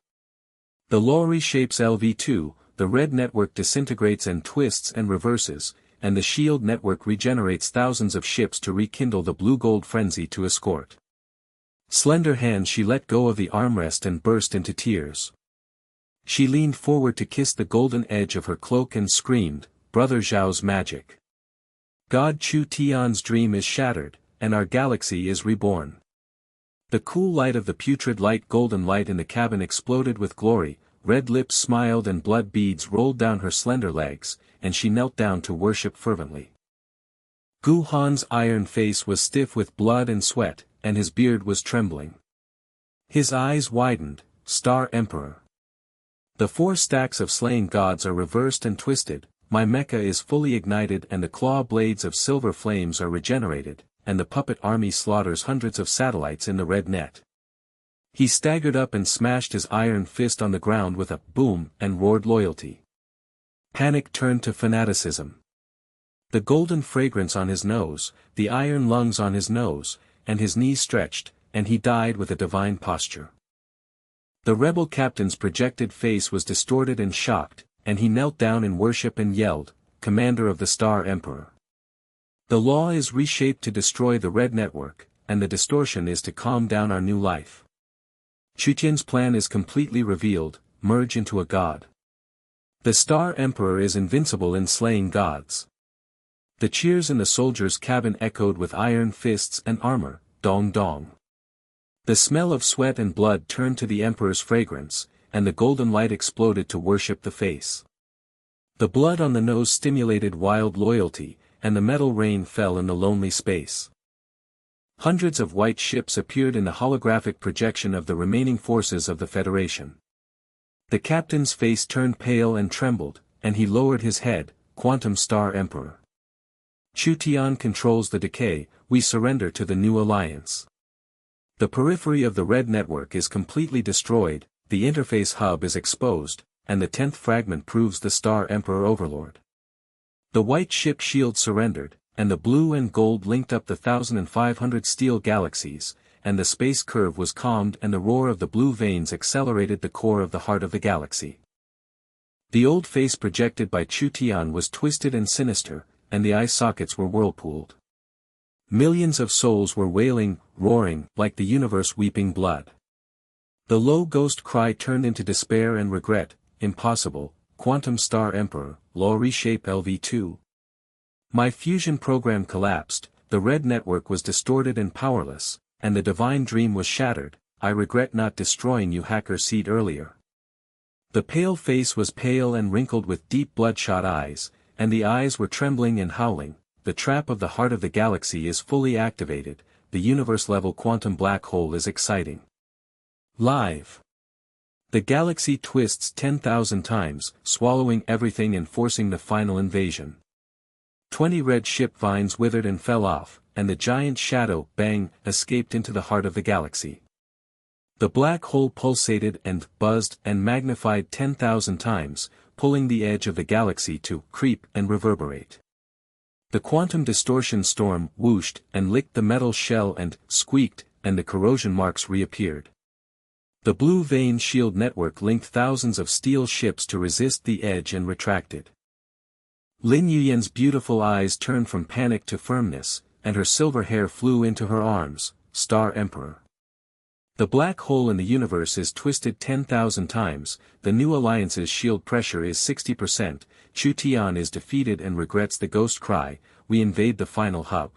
The law reshapes LV2, the red network disintegrates and twists and reverses, and the shield network regenerates thousands of ships to rekindle the blue-gold frenzy to escort. Slender hand she let go of the armrest and burst into tears. She leaned forward to kiss the golden edge of her cloak and screamed, Brother Zhao's magic. God Chu Tian's dream is shattered, and our galaxy is reborn. The cool light of the putrid light golden light in the cabin exploded with glory, red lips smiled and blood beads rolled down her slender legs, and she knelt down to worship fervently. Gu Han's iron face was stiff with blood and sweat, and his beard was trembling. His eyes widened, Star Emperor. The 4 stacks of slain gods are reversed and twisted, my mecha is fully ignited and the claw blades of silver flames are regenerated, and the puppet army slaughters hundreds of satellites in the red net. He staggered up and smashed his iron fist on the ground with a boom and roared loyalty. Panic turned to fanaticism. The golden fragrance on his nose, the iron lungs on his nose, and his knees stretched, and he died with a divine posture. The rebel captain's projected face was distorted and shocked, and he knelt down in worship and yelled, Commander of the Star Emperor. The law is reshaped to destroy the red network, and the distortion is to calm down our new life. Chu Tian's plan is completely revealed, merge into a god. The Star Emperor is invincible in slaying gods. The cheers in the soldiers' cabin echoed with iron fists and armor, dong dong. The smell of sweat and blood turned to the Emperor's fragrance, and the golden light exploded to worship the face. The blood on the nose stimulated wild loyalty, and the metal rain fell in the lonely space. Hundreds of white ships appeared in the holographic projection of the remaining forces of the Federation. The captain's face turned pale and trembled, and he lowered his head, Quantum Star Emperor. Chu Tian controls the decay, we surrender to the new alliance. The periphery of the red network is completely destroyed, the interface hub is exposed, and the 10th fragment proves the Star Emperor overlord. The white ship shield surrendered, and the blue and gold linked up the 1,500 steel galaxies, and the space curve was calmed and the roar of the blue veins accelerated the core of the heart of the galaxy. The old face projected by Chu Tian was twisted and sinister, and the eye sockets were whirlpooled. Millions of souls were wailing, roaring, like the universe weeping blood. The low ghost cry turned into despair and regret, impossible, Quantum Star Emperor, law reshape LV2. My fusion program collapsed, the red network was distorted and powerless, and the divine dream was shattered, I regret not destroying you hacker seed earlier. The pale face was pale and wrinkled with deep bloodshot eyes, and the eyes were trembling and howling, the trap of the heart of the galaxy is fully activated, the universe-level quantum black hole is exciting. Live. The galaxy twists 10,000 times, swallowing everything and forcing the final invasion. 20 red ship vines withered and fell off, and the giant shadow, Bang, escaped into the heart of the galaxy. The black hole pulsated and buzzed and magnified 10,000 times, pulling the edge of the galaxy to creep and reverberate. The quantum distortion storm whooshed and licked the metal shell and squeaked, and the corrosion marks reappeared. The blue vein shield network linked thousands of steel ships to resist the edge and retracted. Lin Yuyan's beautiful eyes turned from panic to firmness, and her silver hair flew into her arms, Star Emperor. The black hole in the universe is twisted 10,000 times, the new alliance's shield pressure is 60%, Chu Tian is defeated and regrets the ghost cry, we invade the final hub.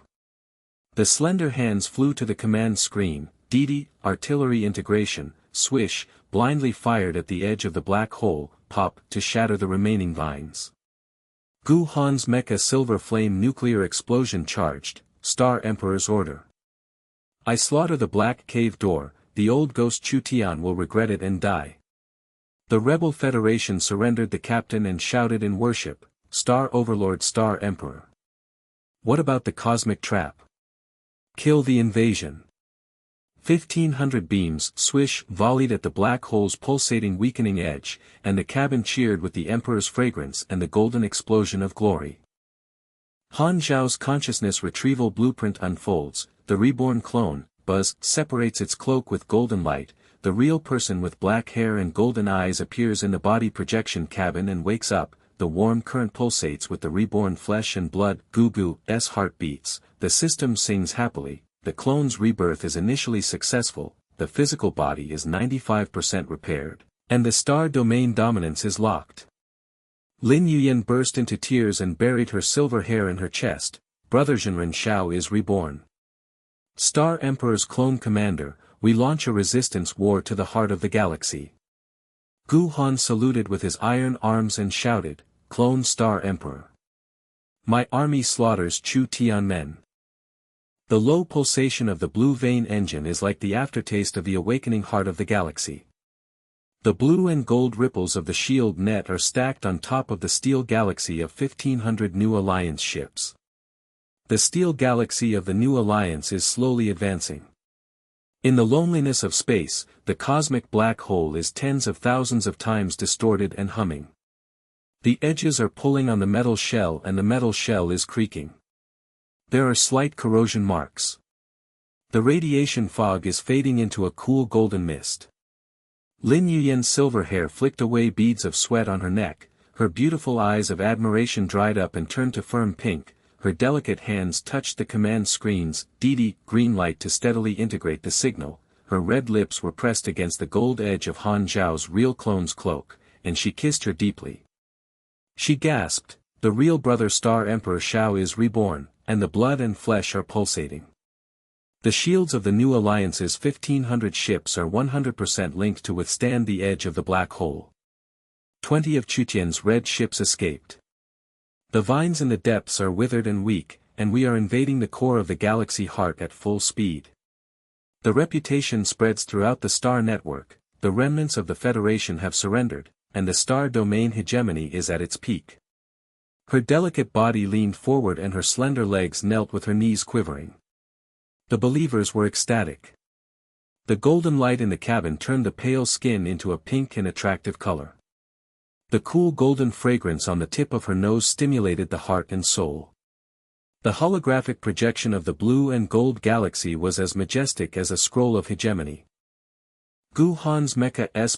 The slender hands flew to the command screen, DD, artillery integration, swish, blindly fired at the edge of the black hole, pop, to shatter the remaining vines. Gu Han's mecha silver flame nuclear explosion charged, Star Emperor's order. I slaughter the black cave door, the old ghost Chu Tian will regret it and die. The rebel federation surrendered the captain and shouted in worship, Star Overlord Star Emperor. What about the cosmic trap? Kill the invasion. 1,500 beams swish volleyed at the black hole's pulsating weakening edge, and the cabin cheered with the Emperor's fragrance and the golden explosion of glory. Han Xiao's consciousness retrieval blueprint unfolds, the reborn clone, Buzz, separates its cloak with golden light, the real person with black hair and golden eyes appears in the body projection cabin and wakes up, the warm current pulsates with the reborn flesh and blood, Gugu's heart beats, the system sings happily, the clone's rebirth is initially successful, the physical body is 95% repaired, and the star domain dominance is locked. Lin Yuyan burst into tears and buried her silver hair in her chest, brother Han Xiao is reborn. Star Emperor's clone commander, we launch a resistance war to the heart of the galaxy. Gu Han saluted with his iron arms and shouted, Clone Star Emperor. My army slaughters Chu Tian men. The low pulsation of the blue vein engine is like the aftertaste of the awakening heart of the galaxy. The blue and gold ripples of the shield net are stacked on top of the steel galaxy of 1,500 new alliance ships. The steel galaxy of the new alliance is slowly advancing. In the loneliness of space, the cosmic black hole is tens of thousands of times distorted and humming. The edges are pulling on the metal shell and the metal shell is creaking. There are slight corrosion marks. The radiation fog is fading into a cool golden mist. Lin Yuyan's silver hair flicked away beads of sweat on her neck, her beautiful eyes of admiration dried up and turned to firm pink, her delicate hands touched the command screen's DD green light to steadily integrate the signal, her red lips were pressed against the gold edge of Han Xiao's real clone's cloak, and she kissed her deeply. She gasped, the real brother Star Emperor Xiao is reborn, and the blood and flesh are pulsating. The shields of the new alliance's 1,500 ships are 100% linked to withstand the edge of the black hole. 20 of Chu Tian's red ships escaped. The vines in the depths are withered and weak, and we are invading the core of the galaxy heart at full speed. The reputation spreads throughout the star network, the remnants of the Federation have surrendered, and the star domain hegemony is at its peak. Her delicate body leaned forward and her slender legs knelt with her knees quivering. The believers were ecstatic. The golden light in the cabin turned the pale skin into a pink and attractive color. The cool golden fragrance on the tip of her nose stimulated the heart and soul. The holographic projection of the blue and gold galaxy was as majestic as a scroll of hegemony. Gu Han's Mecha S++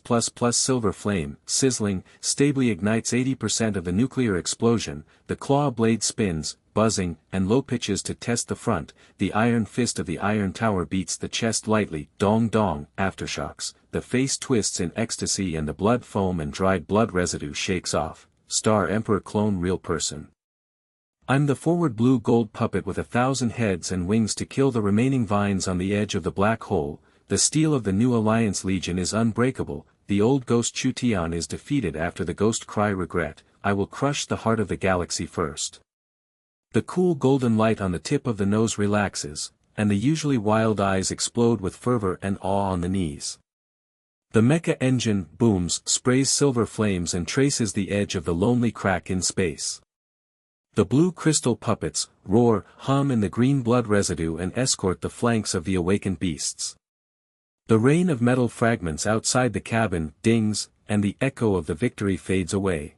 silver flame, sizzling, stably ignites 80% of the nuclear explosion, the claw blade spins, buzzing, and low pitches to test the front, the iron fist of the iron tower beats the chest lightly, dong dong, aftershocks, the face twists in ecstasy and the blood foam and dried blood residue shakes off, Star Emperor clone real person. I'm the forward blue gold puppet with 1,000 heads and wings to kill the remaining vines on the edge of the black hole, the steel of the new Alliance Legion is unbreakable, the old ghost Chu Tian is defeated after the ghost cry regret, I will crush the heart of the galaxy first. The cool golden light on the tip of the nose relaxes, and the usually wild eyes explode with fervor and awe on the knees. The mecha engine booms, sprays silver flames and traces the edge of the lonely crack in space. The blue crystal puppets roar, hum in the green blood residue and escort the flanks of the awakened beasts. The rain of metal fragments outside the cabin dings, and the echo of the victory fades away.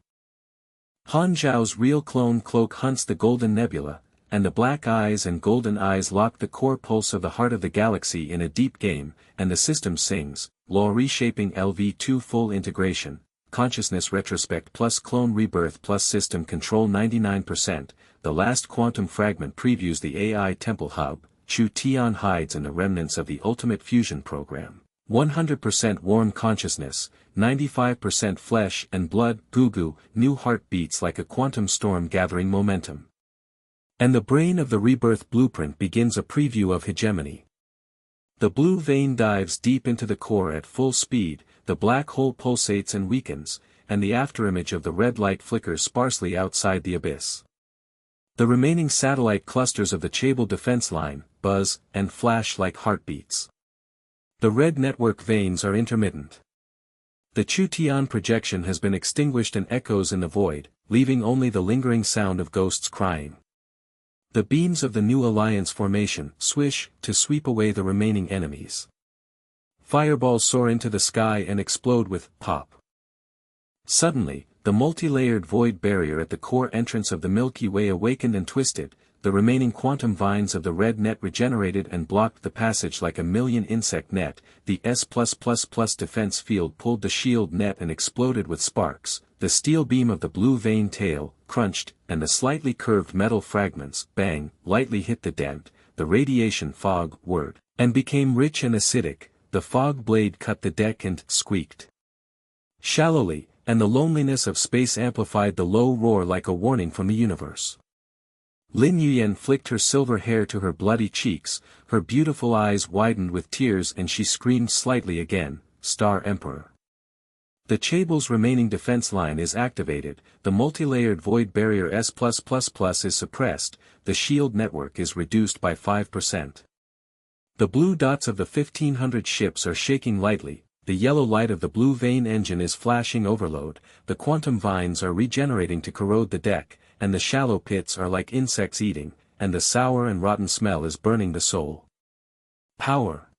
Han Xiao's real clone cloak hunts the golden nebula, and the black eyes and golden eyes lock the core pulse of the heart of the galaxy in a deep game, and the system sings, law reshaping LV2 full integration, consciousness retrospect plus clone rebirth plus system control 99%, the last quantum fragment previews the AI temple hub, Chu Tian hides in the remnants of the ultimate fusion program. 100% warm consciousness, 95% flesh and blood, goo-goo, new heart beats like a quantum storm gathering momentum. And the brain of the rebirth blueprint begins a preview of hegemony. The blue vein dives deep into the core at full speed, the black hole pulsates and weakens, and the afterimage of the red light flickers sparsely outside the abyss. The remaining satellite clusters of the Chable defense line buzz and flash like heartbeats. The red network veins are intermittent. The Chu Tian projection has been extinguished and echoes in the void, leaving only the lingering sound of ghosts crying. The beams of the new alliance formation swish to sweep away the remaining enemies. Fireballs soar into the sky and explode with pop. Suddenly, the multi-layered void barrier at the core entrance of the Milky Way awakened and twisted, the remaining quantum vines of the red net regenerated and blocked the passage like a million insect net, the S+++ defense field pulled the shield net and exploded with sparks, the steel beam of the blue vein tail crunched, and the slightly curved metal fragments, bang, lightly hit the dent, the radiation fog whirred, and became rich and acidic, the fog blade cut the deck and squeaked shallowly, and the loneliness of space amplified the low roar like a warning from the universe. Lin Yuyan flicked her silver hair to her bloody cheeks, her beautiful eyes widened with tears and she screamed slightly again, Star Emperor. The Chable's remaining defense line is activated, the multi-layered void barrier S+++ is suppressed, the shield network is reduced by 5%. The blue dots of the 1500 ships are shaking lightly, the yellow light of the blue vein engine is flashing overload, the quantum vines are regenerating to corrode the deck, and the shallow pits are like insects eating, and the sour and rotten smell is burning the soul. Power.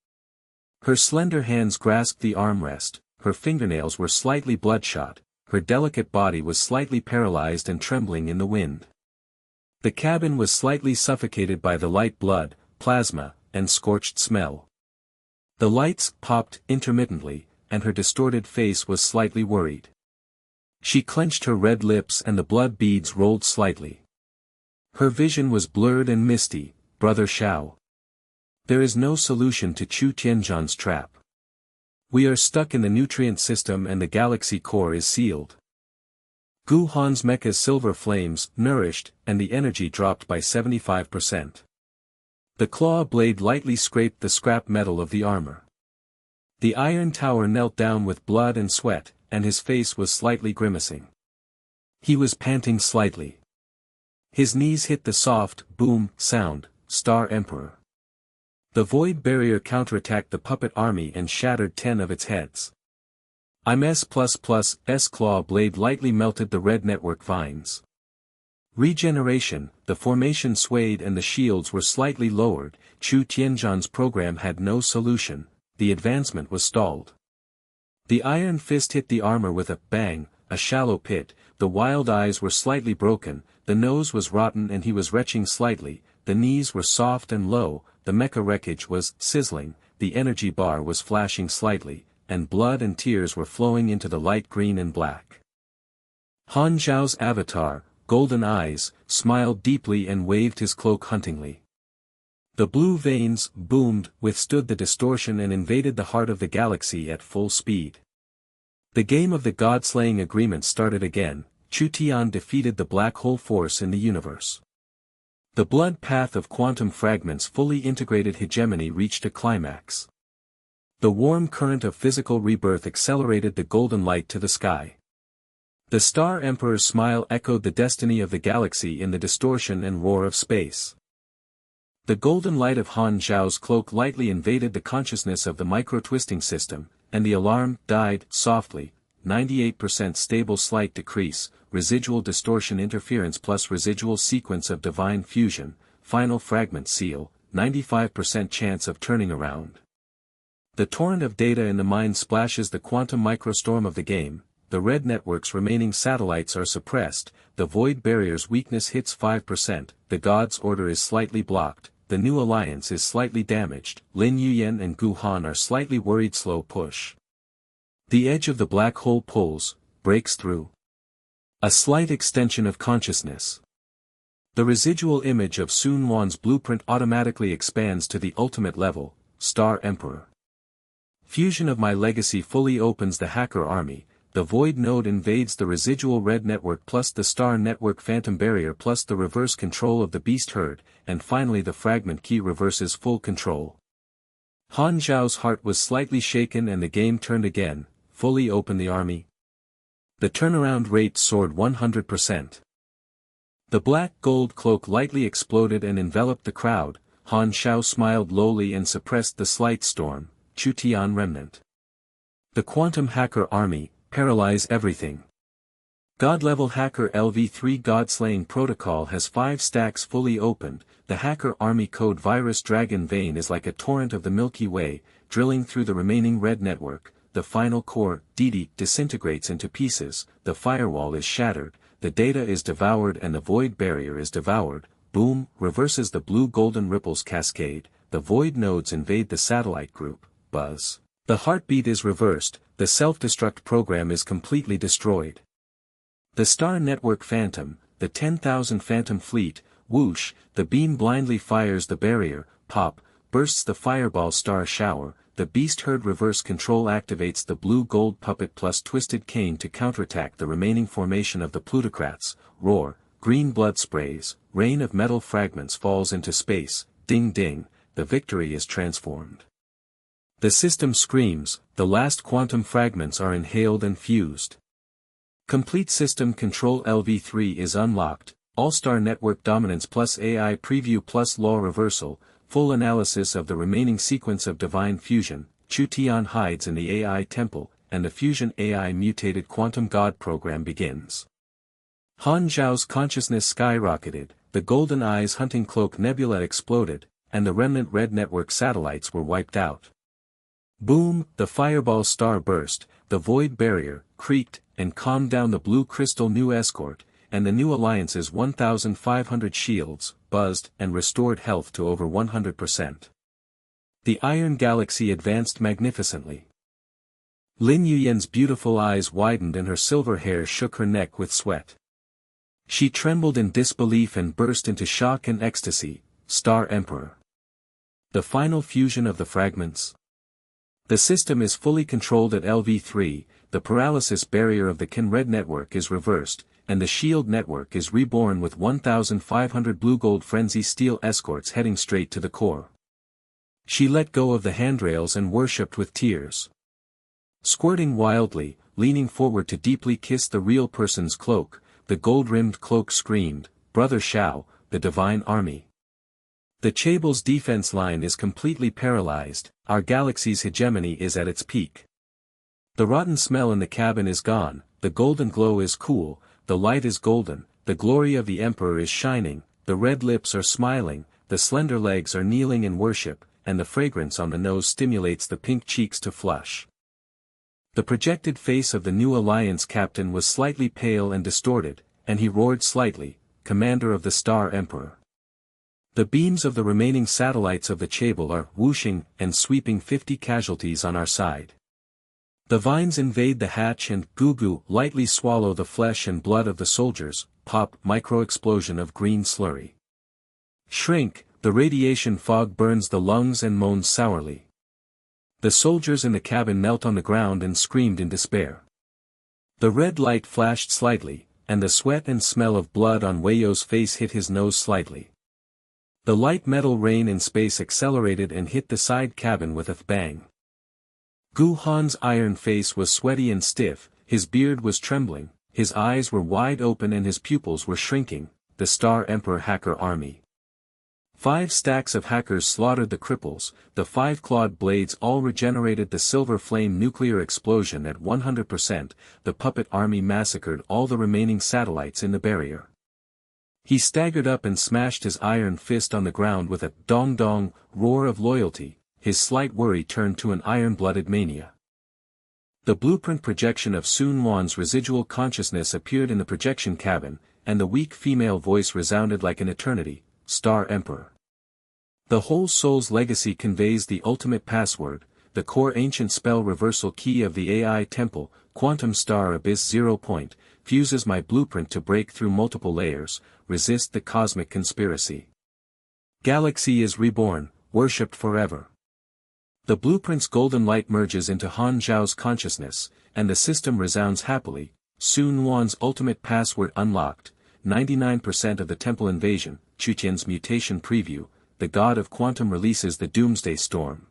Her slender hands grasped the armrest, her fingernails were slightly bloodshot, her delicate body was slightly paralyzed and trembling in the wind. The cabin was slightly suffocated by the light blood, plasma, and scorched smell. The lights popped intermittently, and her distorted face was slightly worried. She clenched her red lips and the blood beads rolled slightly. Her vision was blurred and misty, Brother Xiao. There is no solution to Chu Tian's trap. We are stuck in the nutrient system and the galaxy core is sealed. Gu Han's mecha's silver flames nourished, and the energy dropped by 75%. The claw blade lightly scraped the scrap metal of the armor. The iron tower knelt down with blood and sweat, and his face was slightly grimacing. He was panting slightly. His knees hit the soft, boom, sound, Star Emperor. The void barrier counterattacked the puppet army and shattered 10 of its heads. I'm S++, S claw blade lightly melted the red network vines. Regeneration, the formation swayed and the shields were slightly lowered, Chu Tian's program had no solution, the advancement was stalled. The iron fist hit the armor with a bang, a shallow pit, the wild eyes were slightly broken, the nose was rotten and he was retching slightly, the knees were soft and low, the mecha wreckage was sizzling, the energy bar was flashing slightly, and blood and tears were flowing into the light green and black. Han Xiao's avatar, golden eyes, smiled deeply and waved his cloak huntingly. The blue veins, boomed, withstood the distortion and invaded the heart of the galaxy at full speed. The game of the god-slaying agreement started again, Chu Tian defeated the black hole force in the universe. The blood path of quantum fragments fully integrated hegemony reached a climax. The warm current of physical rebirth accelerated the golden light to the sky. The Star Emperor's smile echoed the destiny of the galaxy in the distortion and roar of space. The golden light of Han Xiao's cloak lightly invaded the consciousness of the micro-twisting system, and the alarm died softly, 98% stable slight decrease, residual distortion interference plus residual sequence of divine fusion, final fragment seal, 95% chance of turning around. The torrent of data in the mind splashes the quantum microstorm of the game. The red network's remaining satellites are suppressed, the void barrier's weakness hits 5%, the God's order is slightly blocked, the new alliance is slightly damaged, Lin Yuyan and Gu Han are slightly worried slow push. The edge of the black hole pulls, breaks through. A slight extension of consciousness. The residual image of Sun Wan's blueprint automatically expands to the ultimate level, Star Emperor. Fusion of my legacy fully opens the hacker army. The void node invades the residual red network plus the star network phantom barrier plus the reverse control of the beast herd, and finally the fragment key reverses full control. Han Xiao's heart was slightly shaken and the game turned again. Fully open the army. The turnaround rate soared 100%. The black gold cloak lightly exploded and enveloped the crowd. Han Xiao smiled lowly and suppressed the slight storm. Chu Tian remnant. The quantum hacker army, paralyze everything. God-level hacker LV3 God-slaying protocol has 5 stacks fully opened. The hacker army code virus dragon vein is like a torrent of the Milky Way, drilling through the remaining red network. The final core, DD, disintegrates into pieces. The firewall is shattered. The data is devoured and the void barrier is devoured. Boom, reverses the blue-golden ripples cascade. The void nodes invade the satellite group. Buzz. The heartbeat is reversed. The self-destruct program is completely destroyed. The star network phantom, the 10,000 phantom fleet, whoosh, the beam blindly fires the barrier, pop, bursts the fireball star shower. The beast herd reverse control activates the blue-gold puppet plus twisted cane to counterattack the remaining formation of the plutocrats. Roar, green blood sprays, rain of metal fragments falls into space. Ding ding, the victory is transformed. The system screams, the last quantum fragments are inhaled and fused. Complete system control LV3 is unlocked. All-star network dominance plus AI preview plus law reversal. Full analysis of the remaining sequence of divine fusion. Chu Tian hides in the AI temple, and the fusion AI mutated quantum god program begins. Han Xiao's consciousness skyrocketed, the golden eyes hunting cloak nebula exploded, and the remnant red network satellites were wiped out. Boom, the fireball star burst, the void barrier, creaked, and calmed down the blue crystal new escort, and the new alliance's 1,500 shields, buzzed and restored health to over 100%. The Iron Galaxy advanced magnificently. Lin Yuyan's beautiful eyes widened and her silver hair shook her neck with sweat. She trembled in disbelief and burst into shock and ecstasy. Star Emperor. The final fusion of the fragments. The system is fully controlled at LV3, the paralysis barrier of the Kin Red network is reversed, and the shield network is reborn with 1,500 blue-gold frenzy steel escorts heading straight to the core. She let go of the handrails and worshipped with tears. Squirting wildly, leaning forward to deeply kiss the real person's cloak, the gold-rimmed cloak screamed, Brother Xiao, the divine army. The Chable's defense line is completely paralyzed, our galaxy's hegemony is at its peak. The rotten smell in the cabin is gone, the golden glow is cool, the light is golden, the glory of the Emperor is shining, the red lips are smiling, the slender legs are kneeling in worship, and the fragrance on the nose stimulates the pink cheeks to flush. The projected face of the new alliance captain was slightly pale and distorted, and he roared slightly, Commander of the Star Emperor. The beams of the remaining satellites of the Chable are whooshing and sweeping 50 casualties on our side. The vines invade the hatch and goo-goo lightly swallow the flesh and blood of the soldiers, pop micro-explosion of green slurry. Shrink, the radiation fog burns the lungs and moans sourly. The soldiers in the cabin knelt on the ground and screamed in despair. The red light flashed slightly, and the sweat and smell of blood on Weiyo's face hit his nose slightly. The light metal rain in space accelerated and hit the side cabin with a bang. Gu Han's iron face was sweaty and stiff, his beard was trembling, his eyes were wide open and his pupils were shrinking. The Star Emperor hacker army. 5 stacks of hackers slaughtered the cripples, the 5 clawed blades all regenerated the silver flame nuclear explosion at 100%, the puppet army massacred all the remaining satellites in the barrier. He staggered up and smashed his iron fist on the ground with a dong-dong roar of loyalty, his slight worry turned to an iron-blooded mania. The blueprint projection of Sun Wan's residual consciousness appeared in the projection cabin, and the weak female voice resounded like an eternity, Star Emperor. The whole soul's legacy conveys the ultimate password, the core ancient spell reversal key of the AI temple, Quantum Star Abyss 0. Fuses my blueprint to break through multiple layers, resist the cosmic conspiracy. Galaxy is reborn, worshipped forever. The blueprint's golden light merges into Han Xiao's consciousness, and the system resounds happily. Sun Wan's ultimate password unlocked, 99% of the temple invasion. Chu Tian's mutation preview, the god of quantum releases the doomsday storm.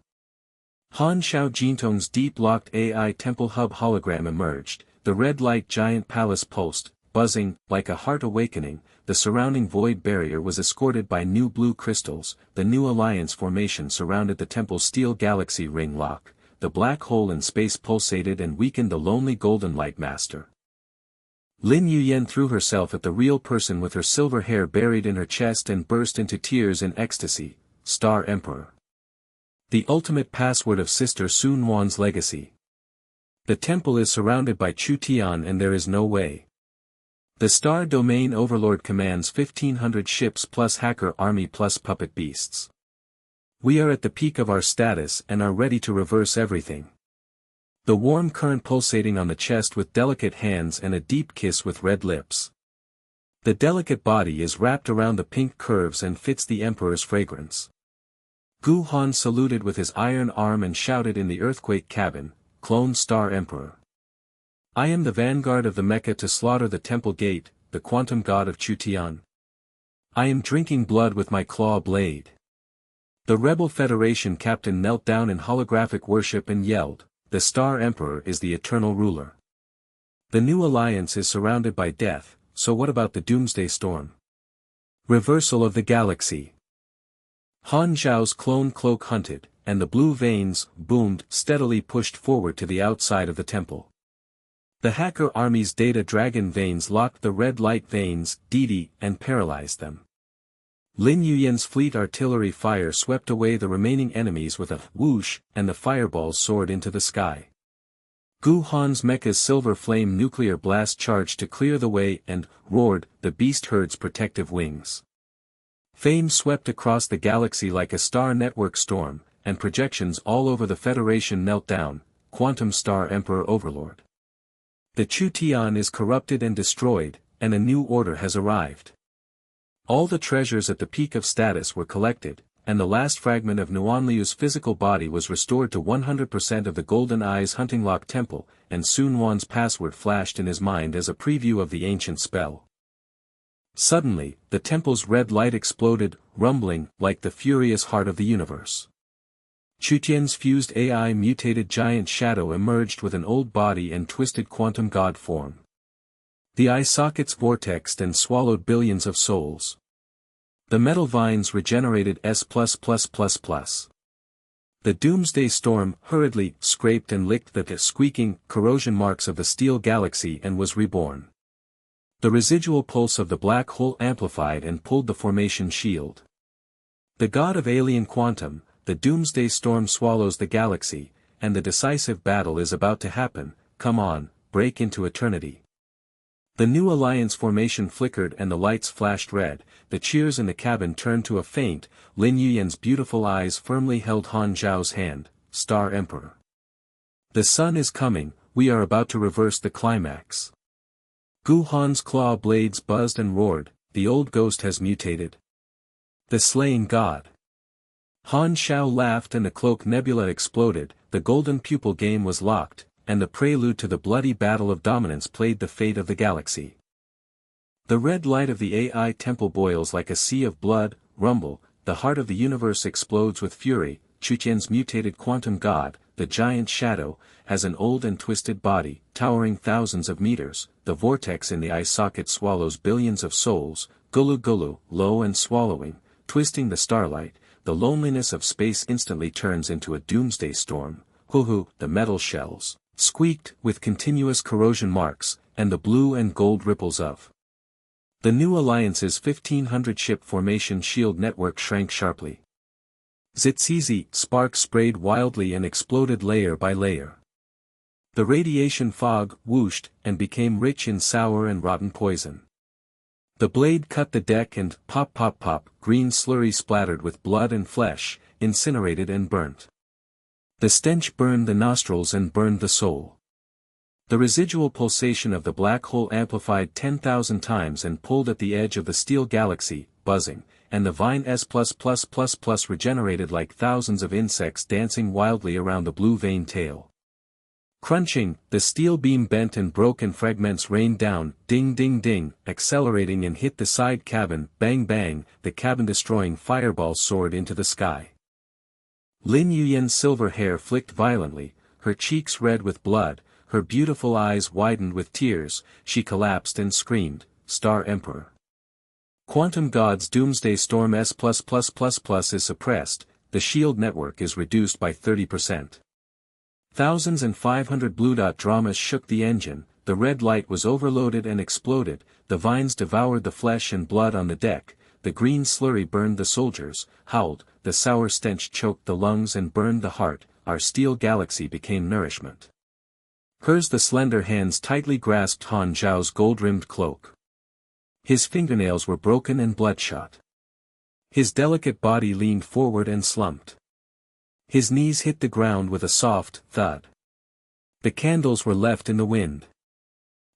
Han Xiao Jintong's deep-locked AI temple hub hologram emerged, the red light giant palace pulsed, buzzing, like a heart awakening. The surrounding void barrier was escorted by new blue crystals. The new alliance formation surrounded the temple's steel galaxy ring lock. The black hole in space pulsated and weakened the lonely golden light master. Lin Yuyan threw herself at the real person with her silver hair buried in her chest and burst into tears in ecstasy. Star Emperor. The ultimate password of Sister Sun Wan's legacy. The temple is surrounded by Chu Tian and there is no way. The Star Domain Overlord commands 1,500 ships plus hacker army plus puppet beasts. We are at the peak of our status and are ready to reverse everything. The warm current pulsating on the chest with delicate hands and a deep kiss with red lips. The delicate body is wrapped around the pink curves and fits the Emperor's fragrance. Gu Han saluted with his iron arm and shouted in the earthquake cabin, "Clone Star Emperor. I am the vanguard of the mecha to slaughter the temple gate, the quantum god of Chu Tian. I am drinking blood with my claw blade." The Rebel Federation captain knelt down in holographic worship and yelled, "The Star Emperor is the eternal ruler." The new alliance is surrounded by death, so what about the doomsday storm? Reversal of the galaxy. Han Xiao's clone cloak hunted, and the blue veins, boomed, steadily pushed forward to the outside of the temple. The hacker army's data dragon veins locked the red light veins, DD, and paralyzed them. Lin Yuyan's fleet artillery fire swept away the remaining enemies with a whoosh, and the fireballs soared into the sky. Gu Han's mecha's silver flame nuclear blast charged to clear the way and roared the beast herd's protective wings. Fame swept across the galaxy like a star network storm, and projections all over the Federation knelt down. Quantum Star Emperor Overlord. The Chu Tian is corrupted and destroyed, and a new order has arrived. All the treasures at the peak of status were collected, and the last fragment of Nuanliu's physical body was restored to 100% of the Golden Eyes Hunting Lock Temple, and Sun Wan's password flashed in his mind as a preview of the ancient spell. Suddenly, the temple's red light exploded, rumbling like the furious heart of the universe. Chu Tian's fused AI mutated giant shadow emerged with an old body and twisted quantum god form. The eye sockets vortexed and swallowed billions of souls. The metal vines regenerated S++++. The doomsday storm hurriedly scraped and licked the squeaking corrosion marks of the steel galaxy and was reborn. The residual pulse of the black hole amplified and pulled the formation shield. The god of alien quantum, the doomsday storm swallows the galaxy, and the decisive battle is about to happen. Come on, break into eternity. The new alliance formation flickered and the lights flashed red. The cheers in the cabin turned to a faint. Lin Yuyan's beautiful eyes firmly held Han Xiao's hand. Star Emperor. The sun is coming, we are about to reverse the climax. Gu Han's claw blades buzzed and roared, the old ghost has mutated. The slaying god. Han Xiao laughed and the cloak nebula exploded. The golden pupil game was locked, and the prelude to the bloody battle of dominance played the fate of the galaxy. The red light of the AI temple boils like a sea of blood. Rumble, the heart of the universe explodes with fury. Chu Tian's mutated quantum god, the giant shadow, has an old and twisted body, towering thousands of meters. The vortex in the eye socket swallows billions of souls. Gulu gulu, low and swallowing, twisting the starlight. The loneliness of space instantly turns into a doomsday storm. Hoo-hoo, the metal shells squeaked with continuous corrosion marks, and the blue and gold ripples of the new alliance's 1,500 ship formation shield network shrank sharply. Zitsizi, sparks sprayed wildly and exploded layer by layer. The radiation fog whooshed and became rich in sour and rotten poison. The blade cut the deck and pop pop pop, green slurry splattered with blood and flesh, incinerated and burnt. The stench burned the nostrils and burned the soul. The residual pulsation of the black hole amplified 10,000 times and pulled at the edge of the steel galaxy, buzzing, and the vine S++++ regenerated like thousands of insects dancing wildly around the blue vein tail. Crunching, the steel beam bent and broke and fragments rained down, ding ding ding, accelerating and hit the side cabin, bang bang, the cabin-destroying fireballs soared into the sky. Lin Yuyan's silver hair flicked violently, her cheeks red with blood, her beautiful eyes widened with tears, she collapsed and screamed, Star Emperor. Quantum God's Doomsday Storm S+++ is suppressed, the shield network is reduced by 30%. 1,500 blue dot dramas shook the engine, the red light was overloaded and exploded, the vines devoured the flesh and blood on the deck, the green slurry burned the soldiers, howled, the sour stench choked the lungs and burned the heart, our steel galaxy became nourishment. Hers the slender hands tightly grasped Han Xiao's gold-rimmed cloak. His fingernails were broken and bloodshot. His delicate body leaned forward and slumped. His knees hit the ground with a soft thud. The candles were left in the wind.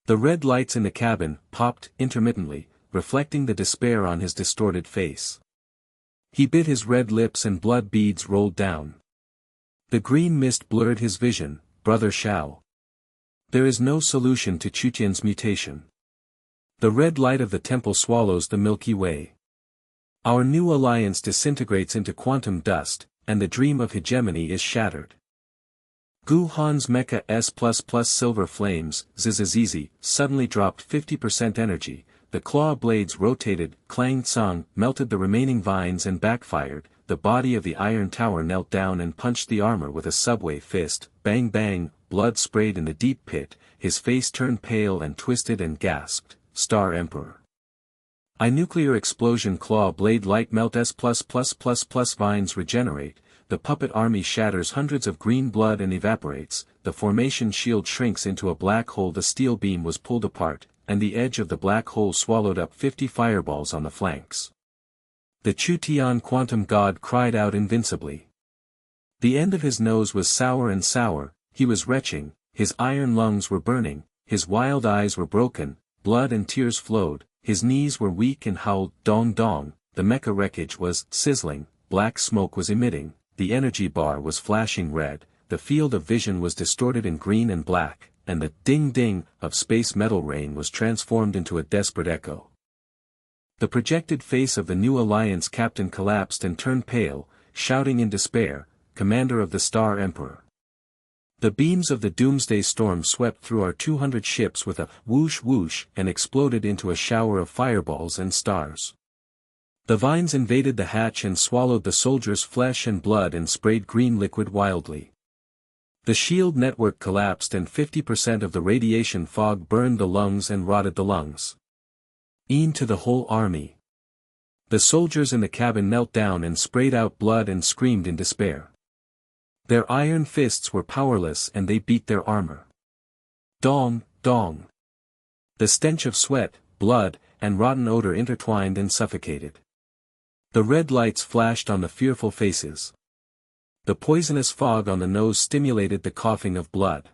The red lights in the cabin popped intermittently, reflecting the despair on his distorted face. He bit his red lips and blood beads rolled down. The green mist blurred his vision, Brother Xiao. There is no solution to Chu Tian's mutation. The red light of the temple swallows the Milky Way. Our new alliance disintegrates into quantum dust, and the dream of hegemony is shattered. Gu Han's mecha S++ silver flames, Zizizizi, suddenly dropped 50% energy, the claw blades rotated, Clang Tsang melted the remaining vines and backfired, the body of the iron tower knelt down and punched the armor with a subway fist, bang bang, blood sprayed in the deep pit, his face turned pale and twisted and gasped, Star Emperor. I nuclear explosion claw blade light melt S++++ vines regenerate, the puppet army shatters hundreds of green blood and evaporates, the formation shield shrinks into a black hole the steel beam was pulled apart, and the edge of the black hole swallowed up 50 fireballs on the flanks. The Chu Tian quantum god cried out invincibly. The end of his nose was sour and sour, he was retching, his iron lungs were burning, his wild eyes were broken, blood and tears flowed, his knees were weak and howled, dong dong, the mecha wreckage was sizzling, black smoke was emitting, the energy bar was flashing red, the field of vision was distorted in green and black, and the ding-ding of space metal rain was transformed into a desperate echo. The projected face of the new alliance captain collapsed and turned pale, shouting in despair, Commander of the Star Emperor. The beams of the Doomsday Storm swept through our 200 ships with a whoosh whoosh and exploded into a shower of fireballs and stars. The vines invaded the hatch and swallowed the soldiers' flesh and blood and sprayed green liquid wildly. The shield network collapsed and 50% of the radiation fog burned the lungs and rotted the lungs. E'en to the whole army. The soldiers in the cabin knelt down and sprayed out blood and screamed in despair. Their iron fists were powerless and they beat their armor. Dong, dong. The stench of sweat, blood, and rotten odor intertwined and suffocated. The red lights flashed on the fearful faces. The poisonous fog on the nose stimulated the coughing of blood.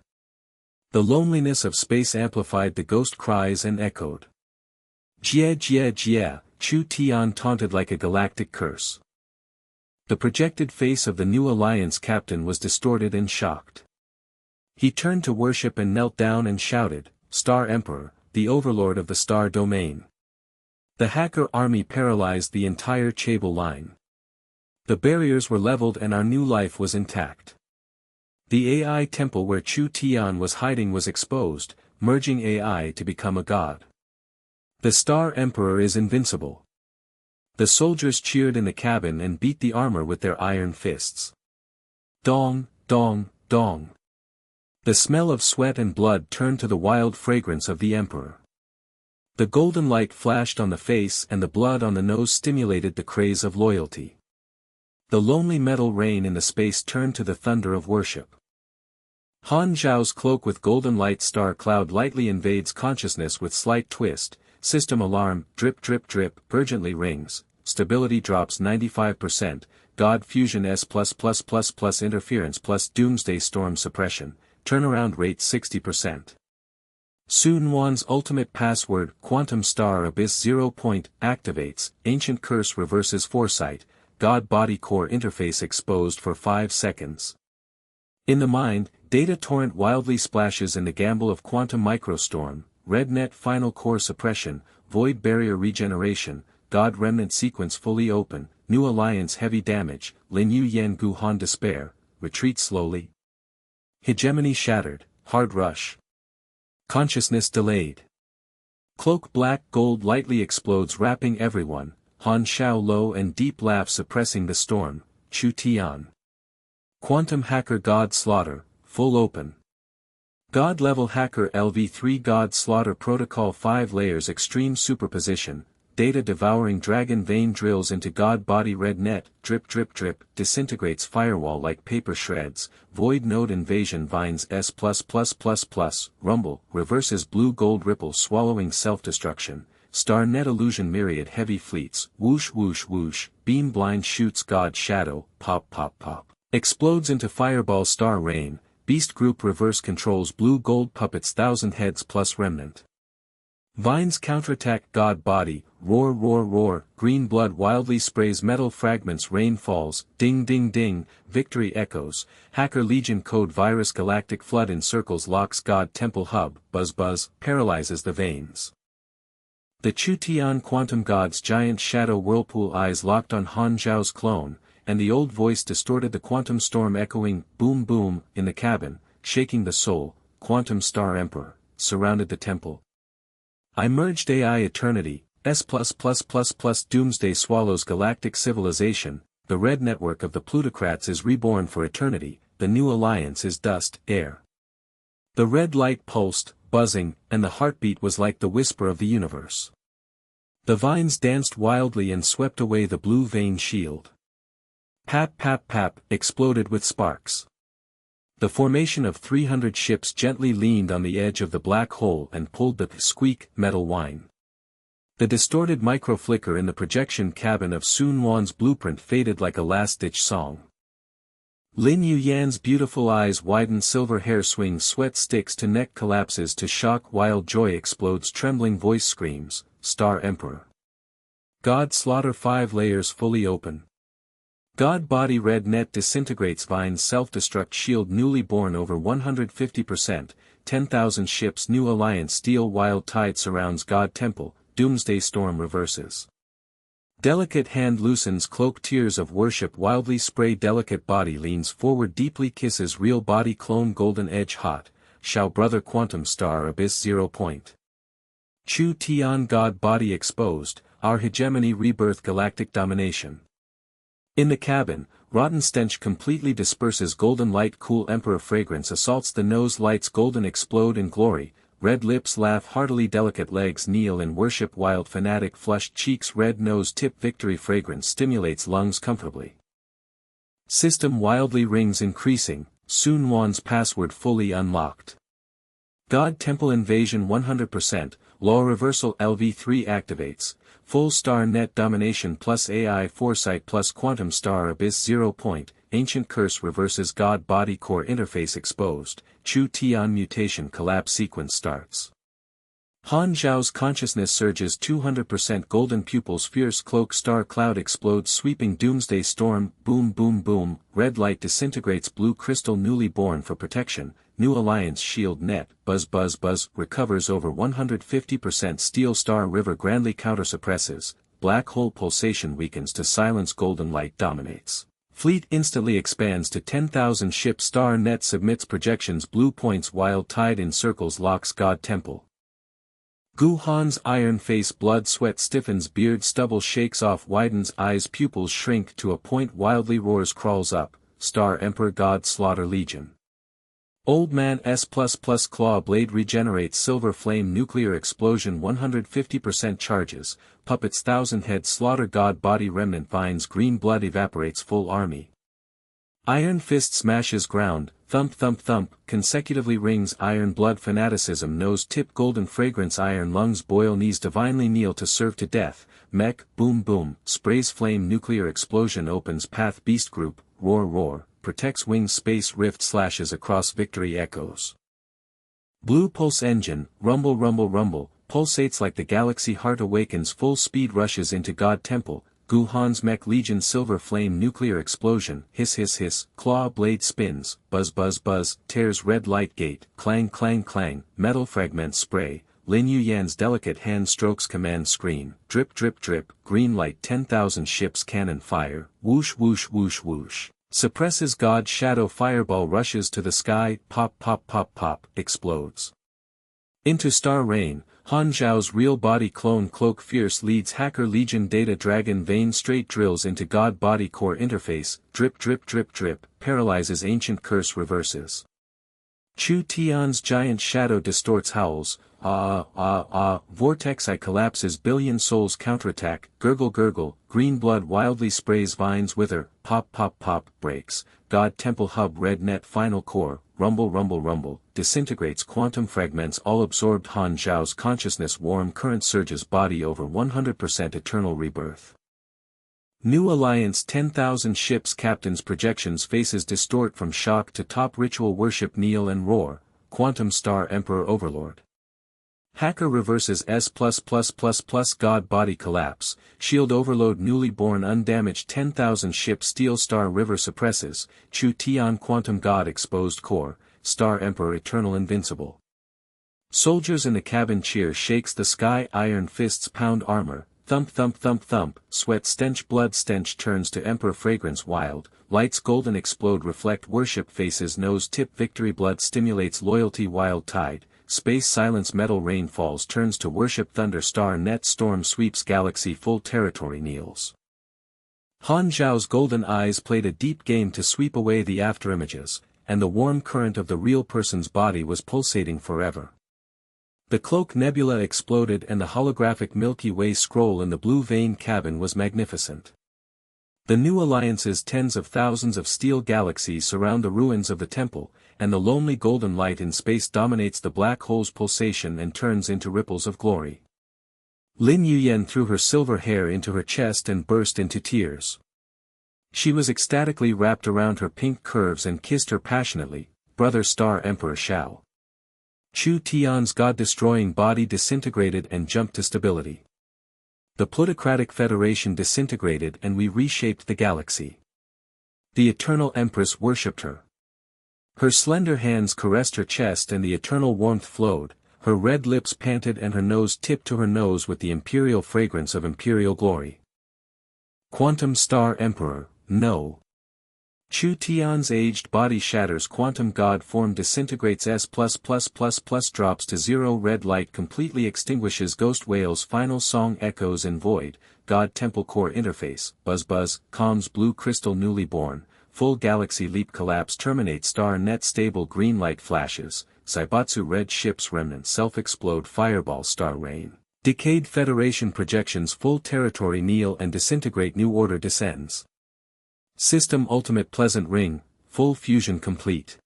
The loneliness of space amplified the ghost cries and echoed. Jie jie jie, Chu Tian taunted like a galactic curse. The projected face of the new alliance captain was distorted and shocked. He turned to worship and knelt down and shouted, Star Emperor, the overlord of the star domain. The hacker army paralyzed the entire Chable line. The barriers were leveled and our new life was intact. The AI temple where Chu Tian was hiding was exposed, merging AI to become a god. The Star Emperor is invincible. The soldiers cheered in the cabin and beat the armor with their iron fists. Dong, dong, dong. The smell of sweat and blood turned to the wild fragrance of the Emperor. The golden light flashed on the face and the blood on the nose stimulated the craze of loyalty. The lonely metal rain in the space turned to the thunder of worship. Han Xiao's cloak with golden light star cloud lightly invades consciousness with slight twist, system alarm, drip drip drip, urgently rings, stability drops 95%, God fusion S++++ interference plus doomsday storm suppression, turnaround rate 60%. Sun Wan's ultimate password, Quantum Star Abyss 0. Activates, Ancient Curse reverses Foresight, God-Body Core interface exposed for 5 seconds. In the mind, data torrent wildly splashes in the gamble of quantum microstorm, RedNet final core suppression, void barrier regeneration, God remnant sequence fully open, new alliance heavy damage, Lin Yuyan Guhan despair, retreat slowly. Hegemony shattered, hard rush. Consciousness delayed. Cloak black gold lightly explodes wrapping everyone, Han Xiao low and deep laugh suppressing the storm, Chu Tian. Quantum hacker God slaughter, full open. God level hacker LV3 God slaughter protocol 5 layers extreme superposition, data devouring dragon vein drills into God body red net, drip drip drip, disintegrates firewall like paper shreds, void node invasion vines S++++, rumble, reverses blue gold ripple swallowing self-destruction, star net illusion myriad heavy fleets, whoosh whoosh whoosh, beam blind shoots God shadow, pop pop pop, explodes into fireball star rain, beast group reverse controls blue gold puppets thousand heads plus remnant. Vines counterattack God body, roar roar roar, green blood wildly sprays metal fragments rain falls, ding ding ding, victory echoes, hacker legion code virus galactic flood encircles locks God temple hub, buzz buzz, paralyzes the veins. The Chu Tian quantum god's giant shadow whirlpool eyes locked on Han Xiao's clone, and the old voice distorted the quantum storm echoing, boom boom, in the cabin, shaking the soul, quantum star emperor, surrounded the temple. I merged AI eternity, S++++, doomsday swallows galactic civilization, the red network of the plutocrats is reborn for eternity, the new alliance is dust, air. The red light pulsed, buzzing, and the heartbeat was like the whisper of the universe. The vines danced wildly and swept away the blue vein shield. Pap pap pap, exploded with sparks. The formation of 300 ships gently leaned on the edge of the black hole and pulled the squeak metal whine. The distorted micro-flicker in the projection cabin of Sun Wan's blueprint faded like a last-ditch song. Lin Yuyan's beautiful eyes widen silver hair swings sweat sticks to neck collapses to shock wild joy explodes trembling voice screams, Star Emperor. God slaughter 5 layers fully open. God body red net disintegrates vines self-destruct shield newly born over 150%, 10,000 ships new alliance steel wild tide surrounds God temple, doomsday storm reverses. Delicate hand loosens cloak tears of worship wildly spray delicate body leans forward deeply kisses real body clone golden edge hot, Xiao brother quantum star abyss 0. Chu Tian God body exposed, our hegemony rebirth galactic domination. In the cabin, rotten stench completely disperses golden light cool emperor fragrance assaults the nose lights golden explode in glory, red lips laugh heartily delicate legs kneel in worship wild fanatic flushed cheeks red nose tip victory fragrance stimulates lungs comfortably. System wildly rings increasing, Sun Wan's password fully unlocked. God temple invasion 100%, law reversal LV3 activates. Full star net domination plus AI foresight plus quantum star abyss 0. Ancient curse reverses God body core interface exposed, Chu Tian mutation collapse sequence starts. Han Xiao's consciousness surges 200% golden pupils fierce cloak star cloud explodes sweeping doomsday storm boom boom boom, red light disintegrates blue crystal newly born for protection, new alliance shield net buzz buzz buzz recovers over 150% steel star river grandly counter-suppresses, black hole pulsation weakens to silence golden light dominates. Fleet instantly expands to 10,000 ship star net submits projections blue points wild tide encircles locks God temple. Guhan's iron face blood sweat stiffens beard stubble shakes off widens eyes pupils shrink to a point wildly roars crawls up, Star Emperor God slaughter legion. Old man S++ claw blade regenerates silver flame nuclear explosion 150% charges, puppets thousand head slaughter God body remnant vines green blood evaporates full army. Iron fist smashes ground, thump thump thump, consecutively rings iron blood fanaticism nose tip golden fragrance iron lungs boil knees divinely kneel to serve to death, mech, boom boom, sprays flame nuclear explosion opens path beast group, roar roar, protects wings space rift slashes across victory echoes. Blue pulse engine, rumble rumble rumble, pulsates like the galaxy heart awakens full speed rushes into God Temple, Gu Han's mech legion silver flame nuclear explosion, hiss hiss hiss, claw blade spins, buzz buzz buzz, tears red light gate, clang clang clang, metal fragments spray, Lin Yuyan's delicate hand strokes command scream, drip drip drip, green light 10,000 ships cannon fire, whoosh whoosh whoosh whoosh. Suppresses God shadow fireball rushes to the sky, pop pop pop pop, explodes. Into star rain, Han Xiao's real body clone cloak fierce leads hacker legion data dragon vein straight drills into God body core interface, drip drip drip drip, paralyzes ancient curse reverses. Chu Tian's giant shadow distorts howls, vortex I collapses billion souls counterattack, gurgle gurgle, green blood wildly sprays vines wither, pop pop pop, breaks, God Temple hub red net final core, rumble rumble rumble, disintegrates quantum fragments all absorbed Han Xiao's consciousness warm current surges body over 100% eternal rebirth. New Alliance 10,000 ships captains projections faces distort from shock to top ritual worship kneel and roar, quantum star emperor overlord. Hacker reverses S++++ God body collapse, shield overload newly born undamaged 10,000 ship steel star river suppresses, Chu Tian quantum God exposed core, star emperor eternal invincible. Soldiers in the cabin cheer shakes the sky iron fists pound armor, thump thump thump thump, sweat stench blood stench turns to emperor fragrance wild, lights golden explode reflect worship faces nose tip victory blood stimulates loyalty wild tide, space silence metal rain falls turns to worship thunder star net storm sweeps galaxy full territory kneels. Han Xiao's golden eyes played a deep game to sweep away the afterimages, and the warm current of the real person's body was pulsating forever. The cloak nebula exploded and the holographic Milky Way scroll in the blue vein cabin was magnificent. The New Alliance's tens of thousands of steel galaxies surround the ruins of the temple, and the lonely golden light in space dominates the black hole's pulsation and turns into ripples of glory. Lin Yuyan threw her silver hair into her chest and burst into tears. She was ecstatically wrapped around her pink curves and kissed her passionately, brother star Emperor Xiao. Chu Tian's god-destroying body disintegrated and jumped to stability. The plutocratic federation disintegrated and we reshaped the galaxy. The eternal empress worshipped her. Her slender hands caressed her chest and the eternal warmth flowed, her red lips panted and her nose tipped to her nose with the imperial fragrance of imperial glory. Quantum Star Emperor, no. Chu Tian's aged body shatters quantum god form disintegrates S++++ drops to zero red light completely extinguishes ghost whale's final song echoes in void, god temple core interface, buzz buzz, comms blue crystal newly born, full galaxy leap collapse terminate star net stable green light flashes, Zaibatsu red ships remnant self-explode fireball star rain, decayed federation projections full territory kneel and disintegrate new order descends. System ultimate pleasant ring, full fusion complete.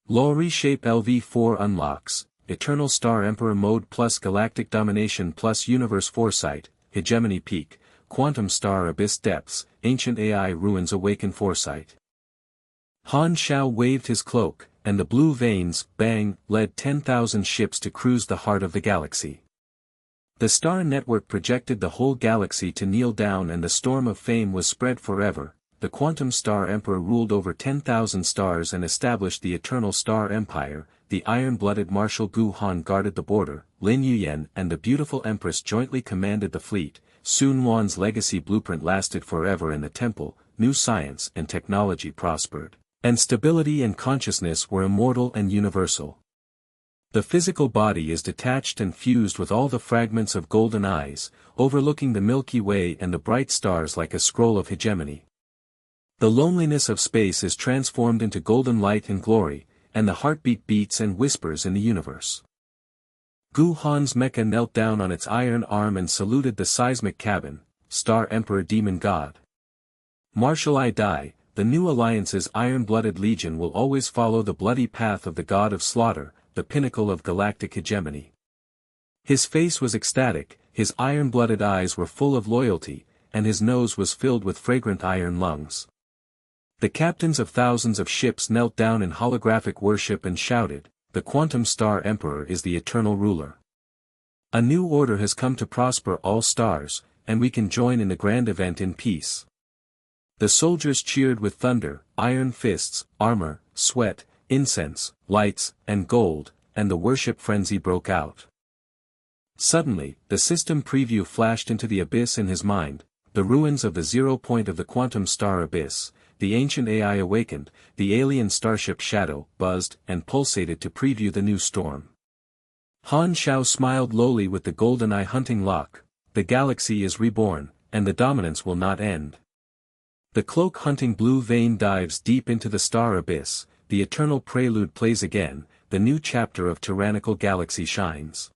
Law reshape LV4 unlocks, eternal star emperor mode plus galactic domination plus universe foresight, hegemony peak, quantum star abyss depths, ancient AI ruins awaken foresight. Han Xiao waved his cloak, and the blue veins, bang, led 10,000 ships to cruise the heart of the galaxy. The star network projected the whole galaxy to kneel down and the storm of fame was spread forever. The Quantum Star Emperor ruled over 10,000 stars and established the Eternal Star Empire, the iron-blooded Marshal Gu Han guarded the border, Lin Yuyan and the beautiful Empress jointly commanded the fleet, Sun Wan's legacy blueprint lasted forever in the temple, new science and technology prospered, and stability and consciousness were immortal and universal. The physical body is detached and fused with all the fragments of golden eyes, overlooking the Milky Way and the bright stars like a scroll of hegemony. The loneliness of space is transformed into golden light and glory, and the heartbeat beats and whispers in the universe. Gu Han's mecha knelt down on its iron arm and saluted the seismic cabin, Star Emperor Demon God. Marshal I die, the New Alliance's iron-blooded legion will always follow the bloody path of the God of Slaughter, the pinnacle of galactic hegemony. His face was ecstatic, his iron-blooded eyes were full of loyalty, and his nose was filled with fragrant iron lungs. The captains of thousands of ships knelt down in holographic worship and shouted, the quantum star emperor is the eternal ruler. A new order has come to prosper all stars, and we can join in the grand event in peace. The soldiers cheered with thunder, iron fists, armor, sweat, incense, lights, and gold, and the worship frenzy broke out. Suddenly, the system preview flashed into the abyss in his mind, the ruins of the 0 point of the quantum star abyss. The ancient AI awakened, the alien starship Shadow buzzed and pulsated to preview the new storm. Han Xiao smiled lowly with the golden eye hunting lock. The galaxy is reborn, and the dominance will not end. The cloak hunting blue vein dives deep into the star abyss, the eternal prelude plays again, the new chapter of tyrannical galaxy shines.